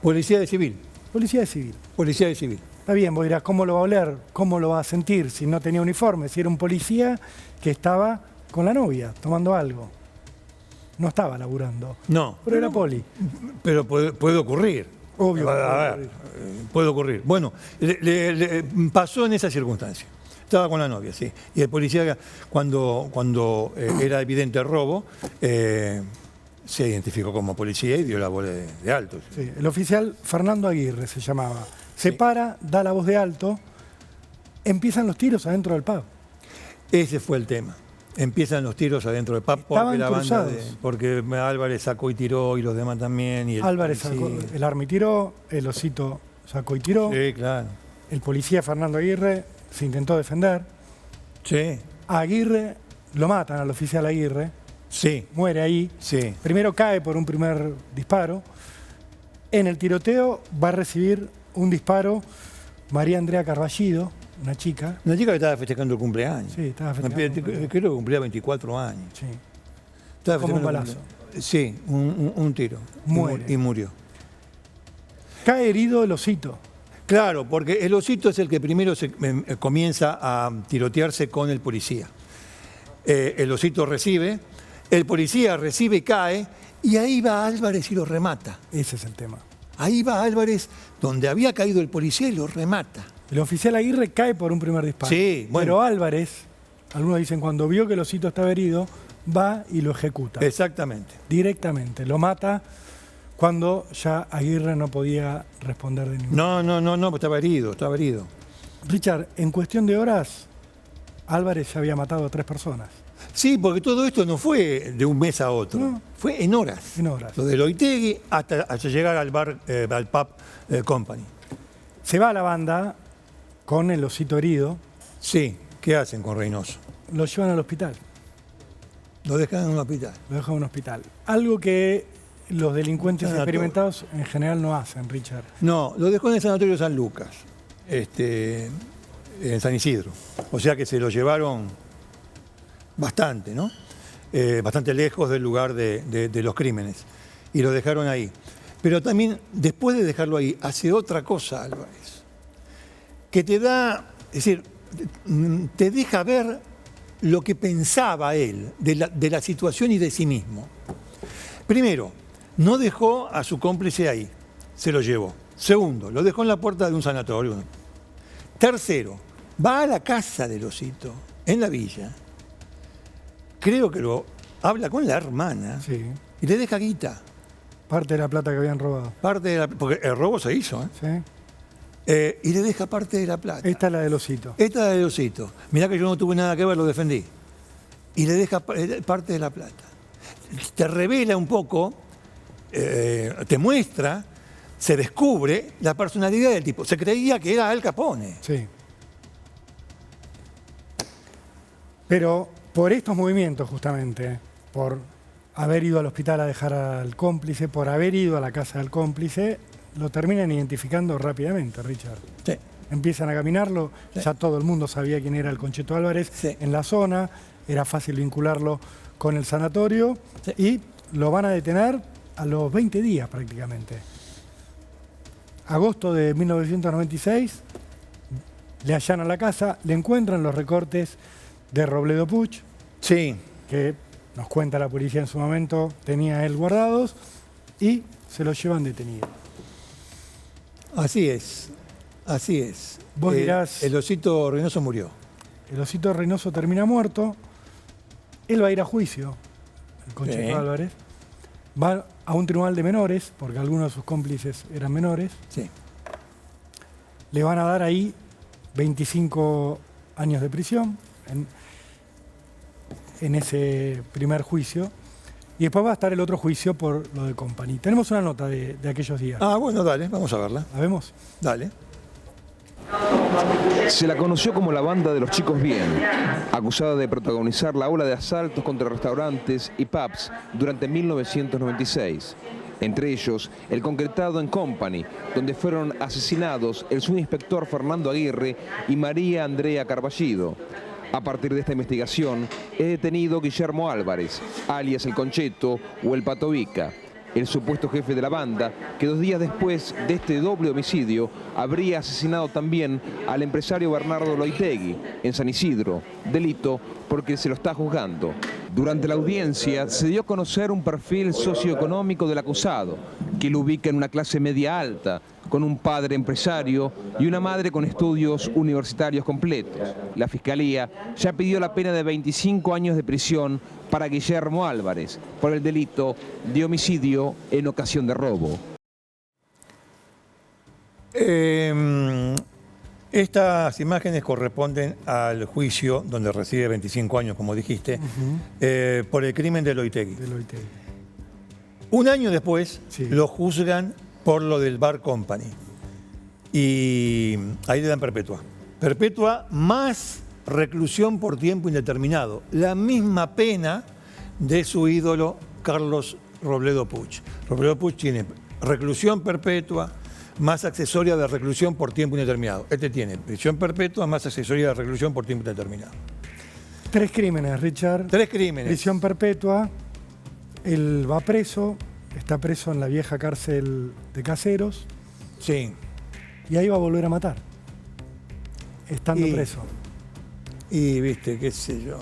Policía de civil. Policía de civil. Policía de civil. Está bien, vos dirás, ¿cómo lo va a oler? ¿Cómo lo va a sentir si no tenía uniforme? Si era un policía que estaba con la novia, tomando algo. No estaba laburando, No. pero era poli. Pero puede ocurrir. Obvio. A ver, puede ocurrir. Bueno, le pasó en esa circunstancia. Estaba con la novia, sí. Y el policía, cuando era evidente el robo, se identificó como policía y dio la voz de alto. Sí, el oficial Fernando Aguirre se llamaba. Se Sí. para, da la voz de alto, empiezan los tiros adentro del pub. Ese fue el tema. Empiezan los tiros adentro del pub Estaban cruzados. porque Álvarez sacó y tiró y los demás también. Y el Álvarez sacó, policía. el arma y tiró, el Osito sacó y tiró, Sí, claro. el policía Fernando Aguirre se intentó defender, Sí. a Aguirre lo matan, al oficial Aguirre, Sí. Muere ahí. Sí. Primero cae por un primer disparo. En el tiroteo va a recibir un disparo María Andrea Carballido, una chica. Una chica que estaba festejando el cumpleaños. Sí, estaba festejando. Creo que cumplía 24 años. Sí. Estaba Como un festejando el balazo. cumpleaños. Sí, un tiro. Muere. Y murió. Cae herido el Osito. Claro, porque el Osito es el que primero comienza a tirotearse con el policía. El Osito recibe, el policía recibe y cae, y ahí va Álvarez y lo remata. Ese es el tema. Ahí va Álvarez, donde había caído el policía, y lo remata. El oficial Aguirre cae por un primer disparo. Sí, bueno. Pero Álvarez, algunos dicen, cuando vio que el Osito estaba herido, va y lo ejecuta. Exactamente. Directamente. Lo mata cuando ya Aguirre no podía responder de ningún. No, estaba herido. Richard, en cuestión de horas, Álvarez ya había matado a 3 personas. Sí, porque todo esto no fue de un mes a otro, No. fue en horas. En horas. Lo de Loitegui hasta llegar al bar, al pub Company. Se va a la banda con el Osito herido, Sí, ¿qué hacen con Reynoso? lo llevan al hospital. Lo dejan en un hospital. Lo dejan en un hospital. Algo que los delincuentes Sanatorio. experimentados en general no hacen, Richard. No, lo dejó en el Sanatorio San Lucas, en San Isidro. O sea que se lo llevaron bastante, ¿no? Bastante lejos del lugar de los crímenes. Y lo dejaron ahí. Pero también, después de dejarlo ahí, hace otra cosa, Álvarez. Que te da, es decir, te deja ver lo que pensaba él de la situación y de sí mismo. Primero, no dejó a su cómplice ahí, se lo llevó. Segundo, lo dejó en la puerta de un sanatorio. Tercero, va a la casa del Osito, en la villa. Creo que lo habla con la hermana Sí. y le deja guita. Parte de la plata que habían robado. Porque el robo se hizo, ¿Sí? y le deja parte de la plata. Esta es la del Osito. Esta es del Osito. Mirá que yo no tuve nada que ver, lo defendí. Y le deja parte de la plata. Te revela un poco, te muestra, se descubre la personalidad del tipo. Se creía que era Al Capone. Sí. Pero por estos movimientos, justamente, por haber ido al hospital a dejar al cómplice, por haber ido a la casa del cómplice, lo terminan identificando rápidamente, Richard. Sí. Empiezan a caminarlo, Sí. ya todo el mundo sabía quién era el Concheto Álvarez Sí. en la zona, era fácil vincularlo con el sanatorio Sí. y lo van a detener a los 20 días prácticamente. Agosto de 1996, le allanan la casa, le encuentran los recortes de Robledo Puch, Sí. que nos cuenta la policía en su momento, tenía él guardados, y se lo llevan detenido. Así es. Así es. Vos dirás- El Osito Reynoso murió. El Osito Reynoso termina muerto, él va a ir a juicio, el Concheto Sí. Álvarez, va a un tribunal de menores, porque algunos de sus cómplices eran menores, Sí. le van a dar ahí 25 años de prisión en ese primer juicio, y después va a estar el otro juicio por lo de Company. Tenemos una nota de aquellos días. Ah, bueno, dale, vamos a verla. ¿La vemos? Dale. Se la conoció como la banda de los chicos bien, acusada de protagonizar la ola de asaltos contra restaurantes y pubs durante 1996. Entre ellos, el concretado en Company, donde fueron asesinados el subinspector Fernando Aguirre y María Andrea Carballido. A partir de esta investigación, es detenido Guillermo Álvarez, alias El Concheto o El Patovica, el supuesto jefe de la banda, que 2 días después de este doble homicidio habría asesinado también al empresario Bernardo Loitegui en San Isidro, delito porque se lo está juzgando. Durante la audiencia se dio a conocer un perfil socioeconómico del acusado, que lo ubica en una clase media alta, con un padre empresario y una madre con estudios universitarios completos. La Fiscalía ya pidió la pena de 25 años de prisión para Guillermo Álvarez por el delito de homicidio en ocasión de robo. Estas imágenes corresponden al juicio donde recibe 25 años, como dijiste, por el crimen de Loitegui. De Loitegui. Un año después Sí. lo juzgan por lo del Bar Company. Y ahí le dan perpetua. Perpetua más reclusión por tiempo indeterminado. La misma pena de su ídolo Carlos Robledo Puch. Robledo Puch tiene reclusión perpetua más accesoria de reclusión por tiempo indeterminado. Este tiene prisión perpetua más accesoria de reclusión por tiempo indeterminado. 3 crímenes, Richard. 3 crímenes. Prisión perpetua. Él va preso. Está preso en la vieja cárcel de Caseros. Sí. Y ahí va a volver a matar. Estando preso. Y viste, qué sé yo.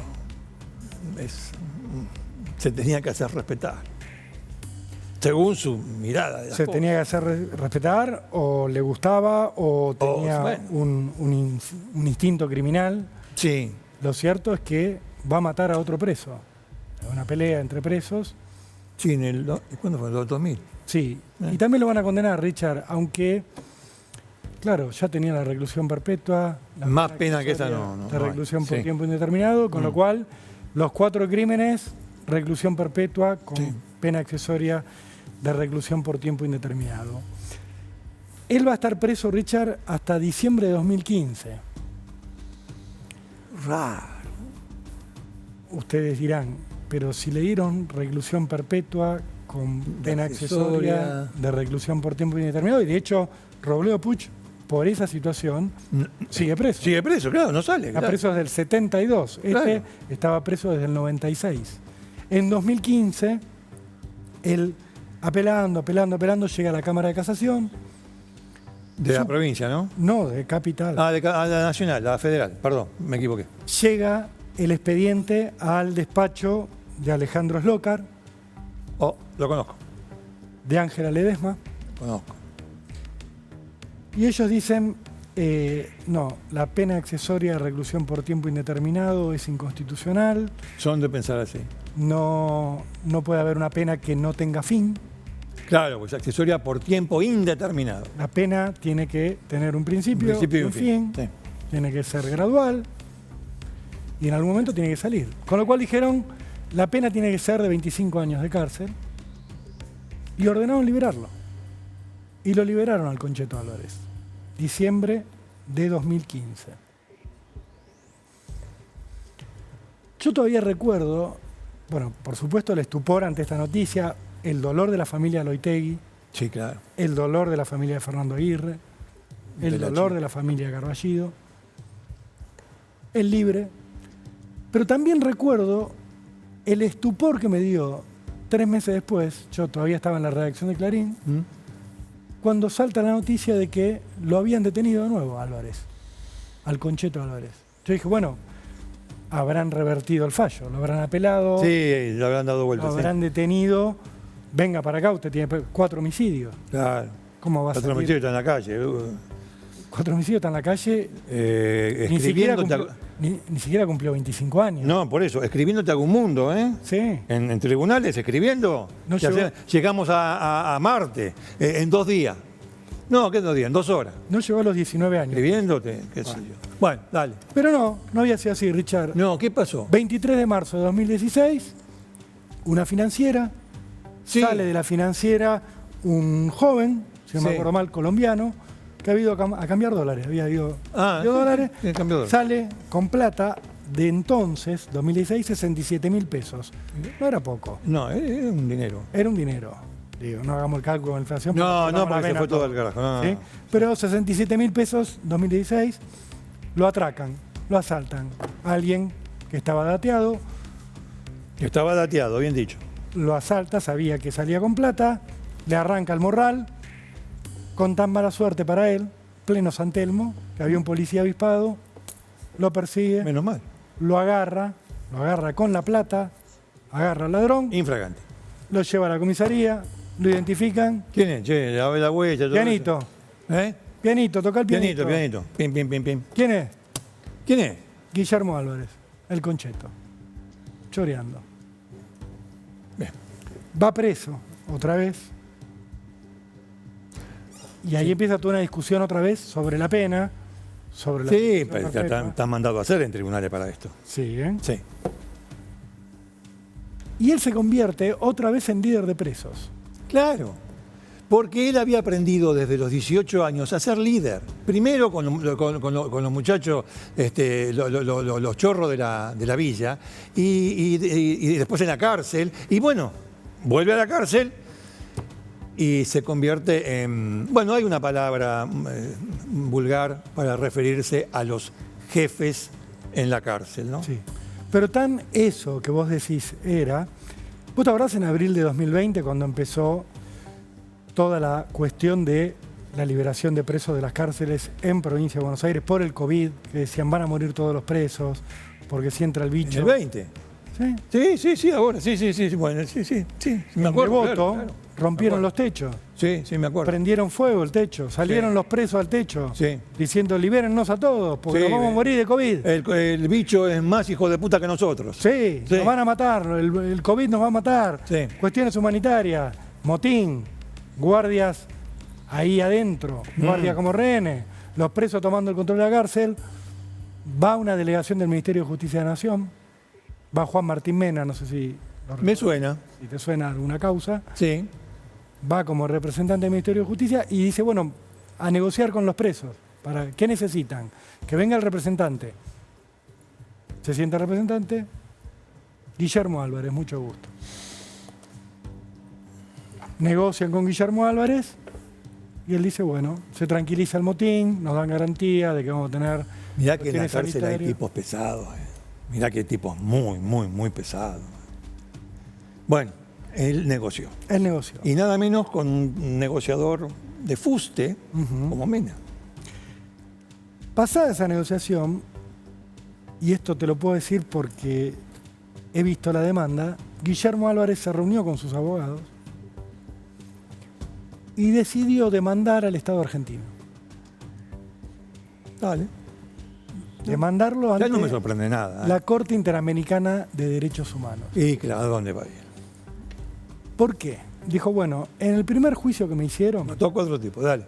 Se tenía que hacer respetar. Según su mirada. De ¿Se tenía que hacer respetar o le gustaba o tenía un instinto criminal? Sí. Lo cierto es que va a matar a otro preso. Una pelea entre presos. Sí, ¿cuándo fue? ¿En el 2000? Sí. Y también lo van a condenar, Richard, aunque, claro, ya tenía la reclusión perpetua. Más pena que esa no. La reclusión por tiempo indeterminado, con lo cual los 4 crímenes, reclusión perpetua con pena accesoria de reclusión por tiempo indeterminado. Él va a estar preso, Richard, hasta diciembre de 2015. Raro. Ustedes dirán, pero si le dieron reclusión perpetua con pena accesoria de reclusión por tiempo indeterminado, y de hecho Robledo Puch, por esa situación, sigue preso. Sigue preso, claro, no sale. Está preso desde el 72. Este estaba preso desde el 96. En 2015, él apelando, llega a la Cámara de Casación. De la provincia, ¿no? No, de capital. A la nacional, a la federal, perdón, me equivoqué. Llega el expediente al despacho de Alejandro Slokar. Lo conozco. De Ángela Ledesma. Conozco. Y ellos dicen, no, la pena accesoria de reclusión por tiempo indeterminado es inconstitucional. Son de pensar así. No puede haber una pena que no tenga fin. Claro, pues accesoria por tiempo indeterminado. La pena tiene que tener un principio y un fin. Sí. Tiene que ser gradual. Y en algún momento tiene que salir. Con lo cual dijeron, la pena tiene que ser de 25 años de cárcel. Y ordenaron liberarlo. Y lo liberaron al Concheto Álvarez. Diciembre de 2015. Yo todavía recuerdo, bueno, por supuesto el estupor ante esta noticia, el dolor de la familia Loitegui. Sí, claro. El dolor de la familia de Fernando Aguirre. El dolor de la familia Carballido. El libre. Pero también recuerdo el estupor que me dio 3 meses después, yo todavía estaba en la redacción de Clarín, cuando salta la noticia de que lo habían detenido de nuevo a Álvarez, al Concheto Álvarez. Yo dije, bueno, habrán revertido el fallo, lo habrán apelado. Sí, lo habrán dado vuelta. Lo habrán detenido. Venga para acá, usted tiene 4 homicidios. Claro. ¿Cómo va a salir? 4 homicidios están en la calle. 4 homicidios están en la calle. Ni siquiera cumplió 25 años. No, por eso, escribiéndote algún mundo, ¿eh? Sí. En tribunales, escribiendo. No llegamos a Marte en 2 días. No, ¿qué 2 días? En 2 horas. No llegó a los 19 años. Escribiéndote, qué sé yo. Bueno, dale. Pero no había sido así, Richard. No, ¿qué pasó? 23 de marzo de 2016, una financiera. Sí. Sale de la financiera un joven, si no me acuerdo mal, colombiano, que había ido a cambiar dólares. Había ido dólares. Sale con plata de entonces, 2016, 67.000 pesos. No era poco. No, era un dinero. Era un dinero. Digo, no hagamos el cálculo de la inflación. No, porque se fue todo el carajo. No. ¿Sí? Pero 67.000 pesos, 2016, lo atracan, lo asaltan. Alguien que estaba dateado. Estaba dateado, bien dicho. Lo asalta, sabía que salía con plata, le arranca el morral, con tan mala suerte para él, pleno San Telmo, que había un policía avispado, lo persigue. Menos mal. Lo agarra con la plata, agarra al ladrón. Infragante. Lo lleva a la comisaría, lo identifican. ¿Quién es? Che, la huella. Pianito. Pianito, toca el pianito. Pianito. Pim, pim, pim, pim. ¿Quién es? ¿Quién es? Guillermo Álvarez, el Concheto. Choreando. Bien. Va preso otra vez. Y ahí empieza toda una discusión otra vez sobre la pena. Sobre la pero están mandado a hacer en tribunales para esto. Sí, ¿eh? Sí. Y él se convierte otra vez en líder de presos. Claro. Porque él había aprendido desde los 18 años a ser líder. Primero con los muchachos, los chorros de la villa, y después en la cárcel. Y bueno, vuelve a la cárcel y se convierte en... Bueno, hay una palabra vulgar para referirse a los jefes en la cárcel, ¿no? Sí. Pero tan eso que vos decís era... ¿Vos te acordás en abril de 2020 cuando empezó toda la cuestión de la liberación de presos de las cárceles en Provincia de Buenos Aires por el COVID? Que decían, van a morir todos los presos porque si entra el bicho. ¿En el 20? Sí, ahora, sí, bueno, sí, me acuerdo. En Devoto rompieron los techos. Sí, me acuerdo. Prendieron fuego el techo, salieron los presos al techo, diciendo, libérennos a todos, porque nos vamos a morir de COVID. El bicho es más hijo de puta que nosotros. Sí, nos van a matar, el COVID nos va a matar. Sí. Cuestiones humanitarias, motín, guardias ahí adentro, guardias como rehenes, los presos tomando el control de la cárcel. Va una delegación del Ministerio de Justicia de la Nación, va Juan Martín Mena, no sé si... Me suena. Si te suena alguna causa. Sí. Va como representante del Ministerio de Justicia y dice, bueno, a negociar con los presos. ¿Qué necesitan? Que venga el representante. Se sienta el representante. Guillermo Álvarez, mucho gusto. Negocian con Guillermo Álvarez y él dice, bueno, se tranquiliza el motín, nos dan garantía de que vamos a tener... Mirá que en la cárcel hay tipos pesados. Mirá que tipos muy pesados. Bueno, él negoció. Él negoció. Y nada menos con un negociador de fuste como Mena. Pasada esa negociación, y esto te lo puedo decir porque he visto la demanda, Guillermo Álvarez se reunió con sus abogados y decidió demandar al Estado argentino. Dale. Demandarlo ante ya no me sorprende nada. La Corte Interamericana de Derechos Humanos. Y claro, ¿a dónde va a ir? ¿Por qué? Dijo, bueno, en el primer juicio que me hicieron... Mató a 4 tipos, dale.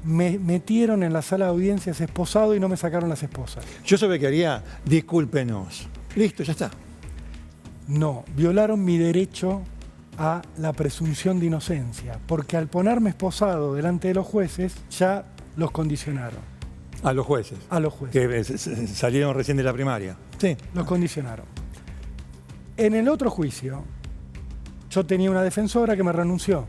Me metieron en la sala de audiencias esposado y no me sacaron las esposas. Yo sabía que haría, discúlpenos. Listo, ya está. No, violaron mi derecho a la presunción de inocencia, porque al ponerme esposado delante de los jueces, ya los condicionaron. A los jueces. A los jueces. Que salieron recién de la primaria. Sí. Los condicionaron. En el otro juicio, yo tenía una defensora que me renunció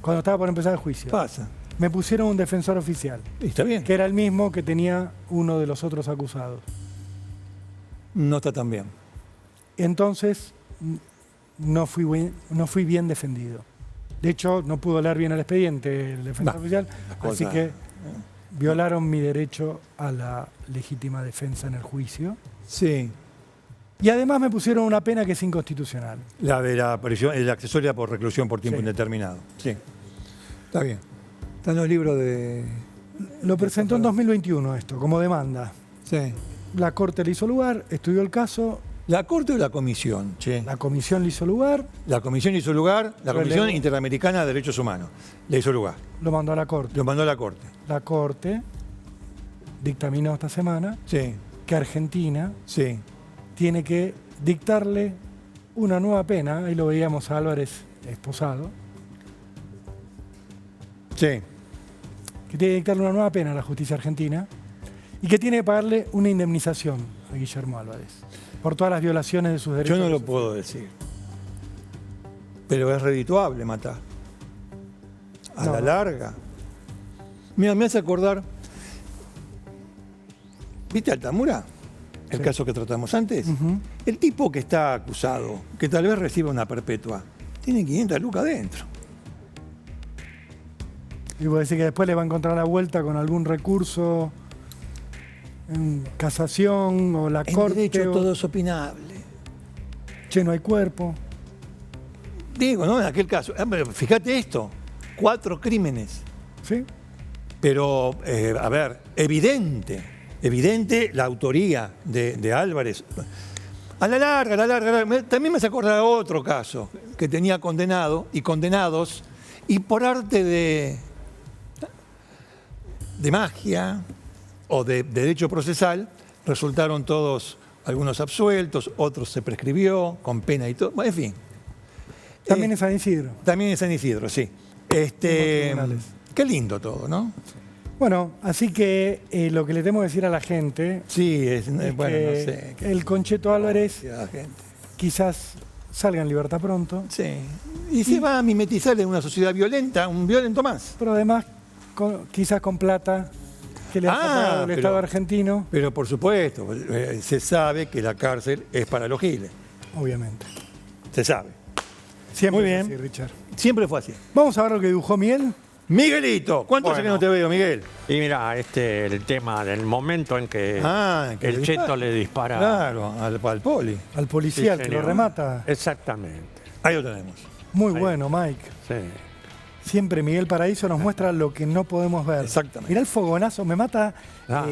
cuando estaba por empezar el juicio. Pasa. Me pusieron un defensor oficial. Y está bien. Que era el mismo que tenía uno de los otros acusados. No está tan bien. Entonces, no fui bien defendido. De hecho, no pudo leer bien el expediente el defensor oficial, así que violaron mi derecho a la legítima defensa en el juicio. Sí. Y además me pusieron una pena que es inconstitucional. La de la prisión, la accesoria por reclusión por tiempo indeterminado. Sí. Está bien. Está en los libros de... Lo presentó en 2021 esto, como demanda. Sí. La Corte le hizo lugar, estudió el caso. ¿La Corte o la Comisión? Che. La Comisión le hizo lugar. La Comisión hizo lugar, la Comisión Interamericana de Derechos Humanos le hizo lugar. Lo mandó a la Corte. Lo mandó a la Corte. La Corte dictaminó esta semana que Argentina tiene que dictarle una nueva pena. Ahí lo veíamos a Álvarez esposado. Sí. Que tiene que dictarle una nueva pena a la justicia argentina y que tiene que pagarle una indemnización a Guillermo Álvarez por todas las violaciones de sus derechos. Yo no lo puedo decir. Pero es redituable matar. A la larga. Mira, me hace acordar... ¿Viste Altamura? El caso que tratamos antes. El tipo que está acusado, que tal vez reciba una perpetua, tiene 500 lucas adentro. Y vos decís que después le va a encontrar la vuelta con algún recurso en casación o la Corte. En derecho todo es opinable. Che, no hay cuerpo. Digo, ¿no? En aquel caso. Fíjate esto. 4 crímenes. Sí. Pero, a ver, evidente la autoría de Álvarez. A la larga. También me hace acordar otro caso que tenía condenado y condenados y por arte de magia o de derecho procesal resultaron todos, algunos absueltos, otros se prescribió con pena y todo. En fin. También en San Isidro. También en San Isidro, sí. tribunales. Qué lindo todo, ¿no? Bueno, así que lo que le tengo que decir a la gente Sí, bueno, que no sé. el Concheto Álvarez A la gente. quizás salga en libertad pronto, Sí. Y se va a mimetizar en una sociedad violenta, un violento más. pero además quizás con plata que le ha sacado el pero- Estado argentino, Pero por supuesto, se sabe que la cárcel es para los giles. obviamente. Se sabe. Siempre Muy es bien. así, Richard. Siempre fue así. Vamos a ver lo que dibujó Miguel. Miguelito, ¿cuánto hace que Bueno. no te veo, Miguel? Y mira, el tema del momento en que Que el le Cheto dispara. le dispara. Claro, al poli. Al policía Sí, que lo señor. remata. Exactamente. Ahí lo tenemos. Muy bueno, Mike. Sí. Siempre Miguel Paraíso nos muestra lo que no podemos ver. Exactamente. Mirá el fogonazo, me mata, Claro.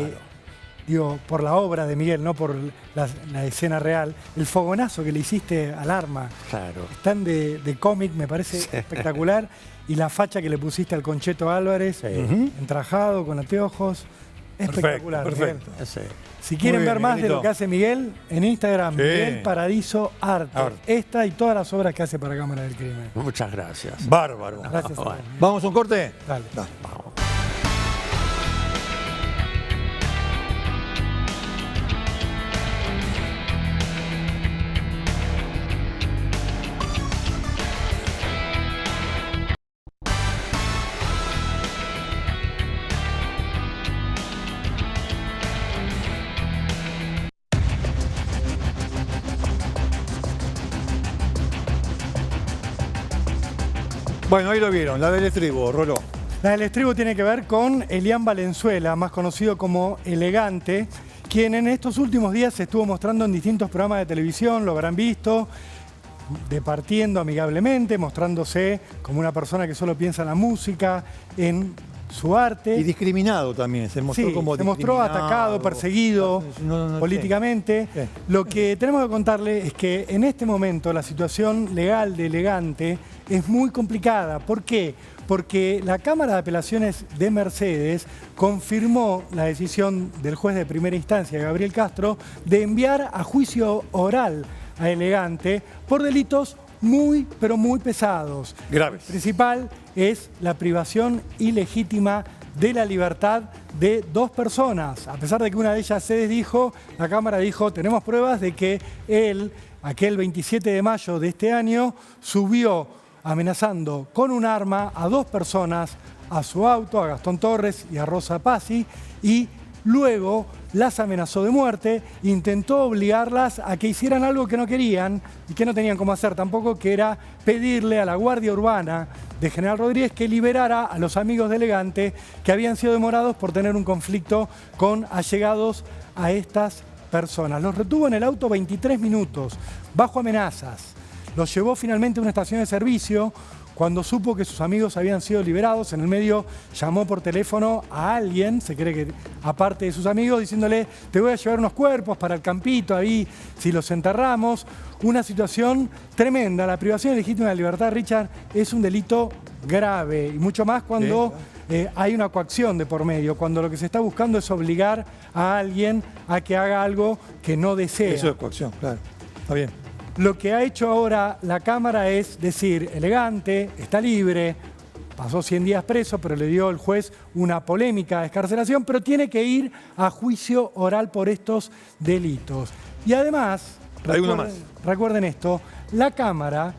digo, por la obra de Miguel, no por la escena real. El fogonazo que le hiciste al arma. Claro. Están de cómic, me parece espectacular. Y la facha que le pusiste al Concheto Álvarez, Sí. entrajado, con anteojos. Espectacular, perfecto. Miguel. Sí. Si quieren Muy bien, ver más de Miguelito. lo que hace Miguel, en Instagram, Sí. Miguel Paradiso Arte. Arte. Esta y todas las obras que hace para Cámara del Crimen. Muchas gracias. Bárbaro. Gracias a vos. Bueno. ¿Vamos a un corte? Dale. Dale. Vamos. Bueno, ahí lo vieron, la del estribo, Roló. La del estribo tiene que ver con Elian Valenzuela, más conocido como Elegante, quien en estos últimos días se estuvo mostrando en distintos programas de televisión, lo habrán visto, departiendo amigablemente, mostrándose como una persona que solo piensa en la música, en su arte. Y discriminado también, se mostró Sí, como se mostró discriminado. atacado, perseguido No, políticamente. sí. Lo que tenemos que contarle es que en este momento la situación legal de Elegante es muy complicada. ¿Por qué? Porque la Cámara de Apelaciones de Mercedes confirmó la decisión del juez de primera instancia, Gabriel Castro, de enviar a juicio oral a Elegante por delitos muy, pero muy pesados. Graves. El principal es la privación ilegítima de la libertad de dos personas. A pesar de que una de ellas se desdijo, la Cámara dijo, tenemos pruebas de que él, aquel 27 de mayo de este año, subió amenazando con un arma a dos personas a su auto, a Gastón Torres y a Rosa Pazzi, y luego las amenazó de muerte, intentó obligarlas a que hicieran algo que no querían y que no tenían cómo hacer tampoco, que era pedirle a la Guardia Urbana de General Rodríguez que liberara a los amigos de Elegante que habían sido demorados por tener un conflicto con allegados a estas personas. Los retuvo en el auto 23 minutos, bajo amenazas. Los llevó finalmente a una estación de servicio. Cuando supo que sus amigos habían sido liberados, en el medio llamó por teléfono a alguien, se cree que aparte de sus amigos, diciéndole, te voy a llevar unos cuerpos para el campito, ahí si los enterramos. Una situación tremenda. La privación ilegítima de la libertad, Richard, es un delito grave, y mucho más cuando hay una coacción de por medio, cuando lo que se está buscando es obligar a alguien a que haga algo que no desea. Eso es coacción, claro. Está bien. Lo que ha hecho ahora la Cámara es decir, Elegante, está libre, pasó 100 días preso, pero le dio el juez una polémica excarcelación, pero tiene que ir a juicio oral por estos delitos. Y además, Hay uno más. recuerden esto, la Cámara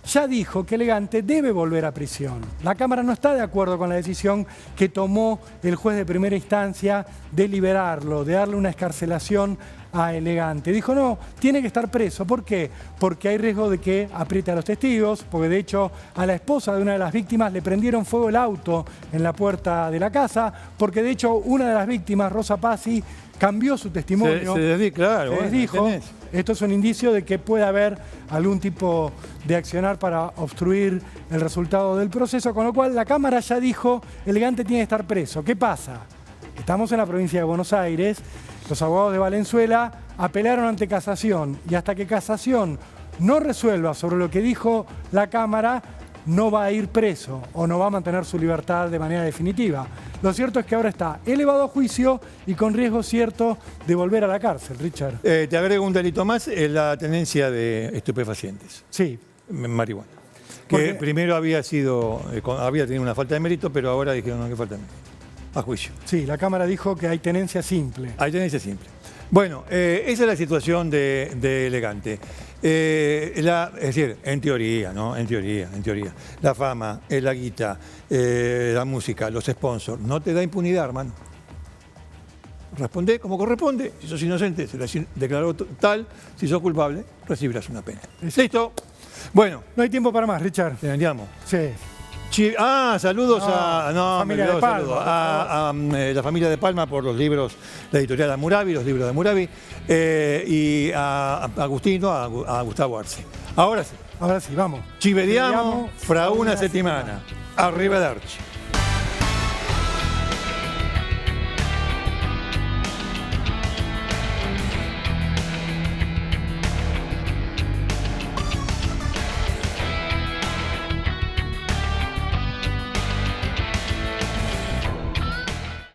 ya dijo que Elegante debe volver a prisión. La Cámara no está de acuerdo con la decisión que tomó el juez de primera instancia de liberarlo, de darle una excarcelación a Elegante. Dijo, no, tiene que estar preso. ¿Por qué? Porque hay riesgo de que apriete a los testigos, porque de hecho a la esposa de una de las víctimas le prendieron fuego el auto en la puerta de la casa, porque de hecho una de las víctimas, Rosa Pazzi, cambió su testimonio. Se desdijo, claro. Se bueno, desdijo. tenés. Esto es un indicio de que puede haber algún tipo de accionar para obstruir el resultado del proceso, con lo cual la Cámara ya dijo, Elegante tiene que estar preso. ¿Qué pasa? Estamos en la provincia de Buenos Aires, los abogados de Valenzuela apelaron ante Casación y hasta que Casación no resuelva sobre lo que dijo la Cámara, no va a ir preso o no va a mantener su libertad de manera definitiva. Lo cierto es que ahora está elevado a juicio y con riesgo cierto de volver a la cárcel, Richard. Te agrego un delito más, la tenencia de estupefacientes, Sí, marihuana. Que primero había tenido una falta de mérito, pero ahora dijeron no, que falta de mérito. A juicio. Sí, la Cámara dijo que hay tenencia simple. Hay tenencia simple. Bueno, esa es la situación de Elegante. Es decir, en teoría, ¿no? En teoría. La fama, la guita, la música, los sponsors, no te da impunidad, hermano. Responde como corresponde. Si sos inocente, se le declaró tal. Si sos culpable, recibirás una pena. ¿Listo? Bueno. No hay tiempo para más, Richard. ¿Te andiamo? Sí. Saludos familia de Palma, a la familia de Palma por los libros, la editorial Hammurabi, los libros de Hammurabi, y a Agustino, a Gustavo Arce. Ahora sí, vamos. ci vediamo fra una settimana. Arrivederci.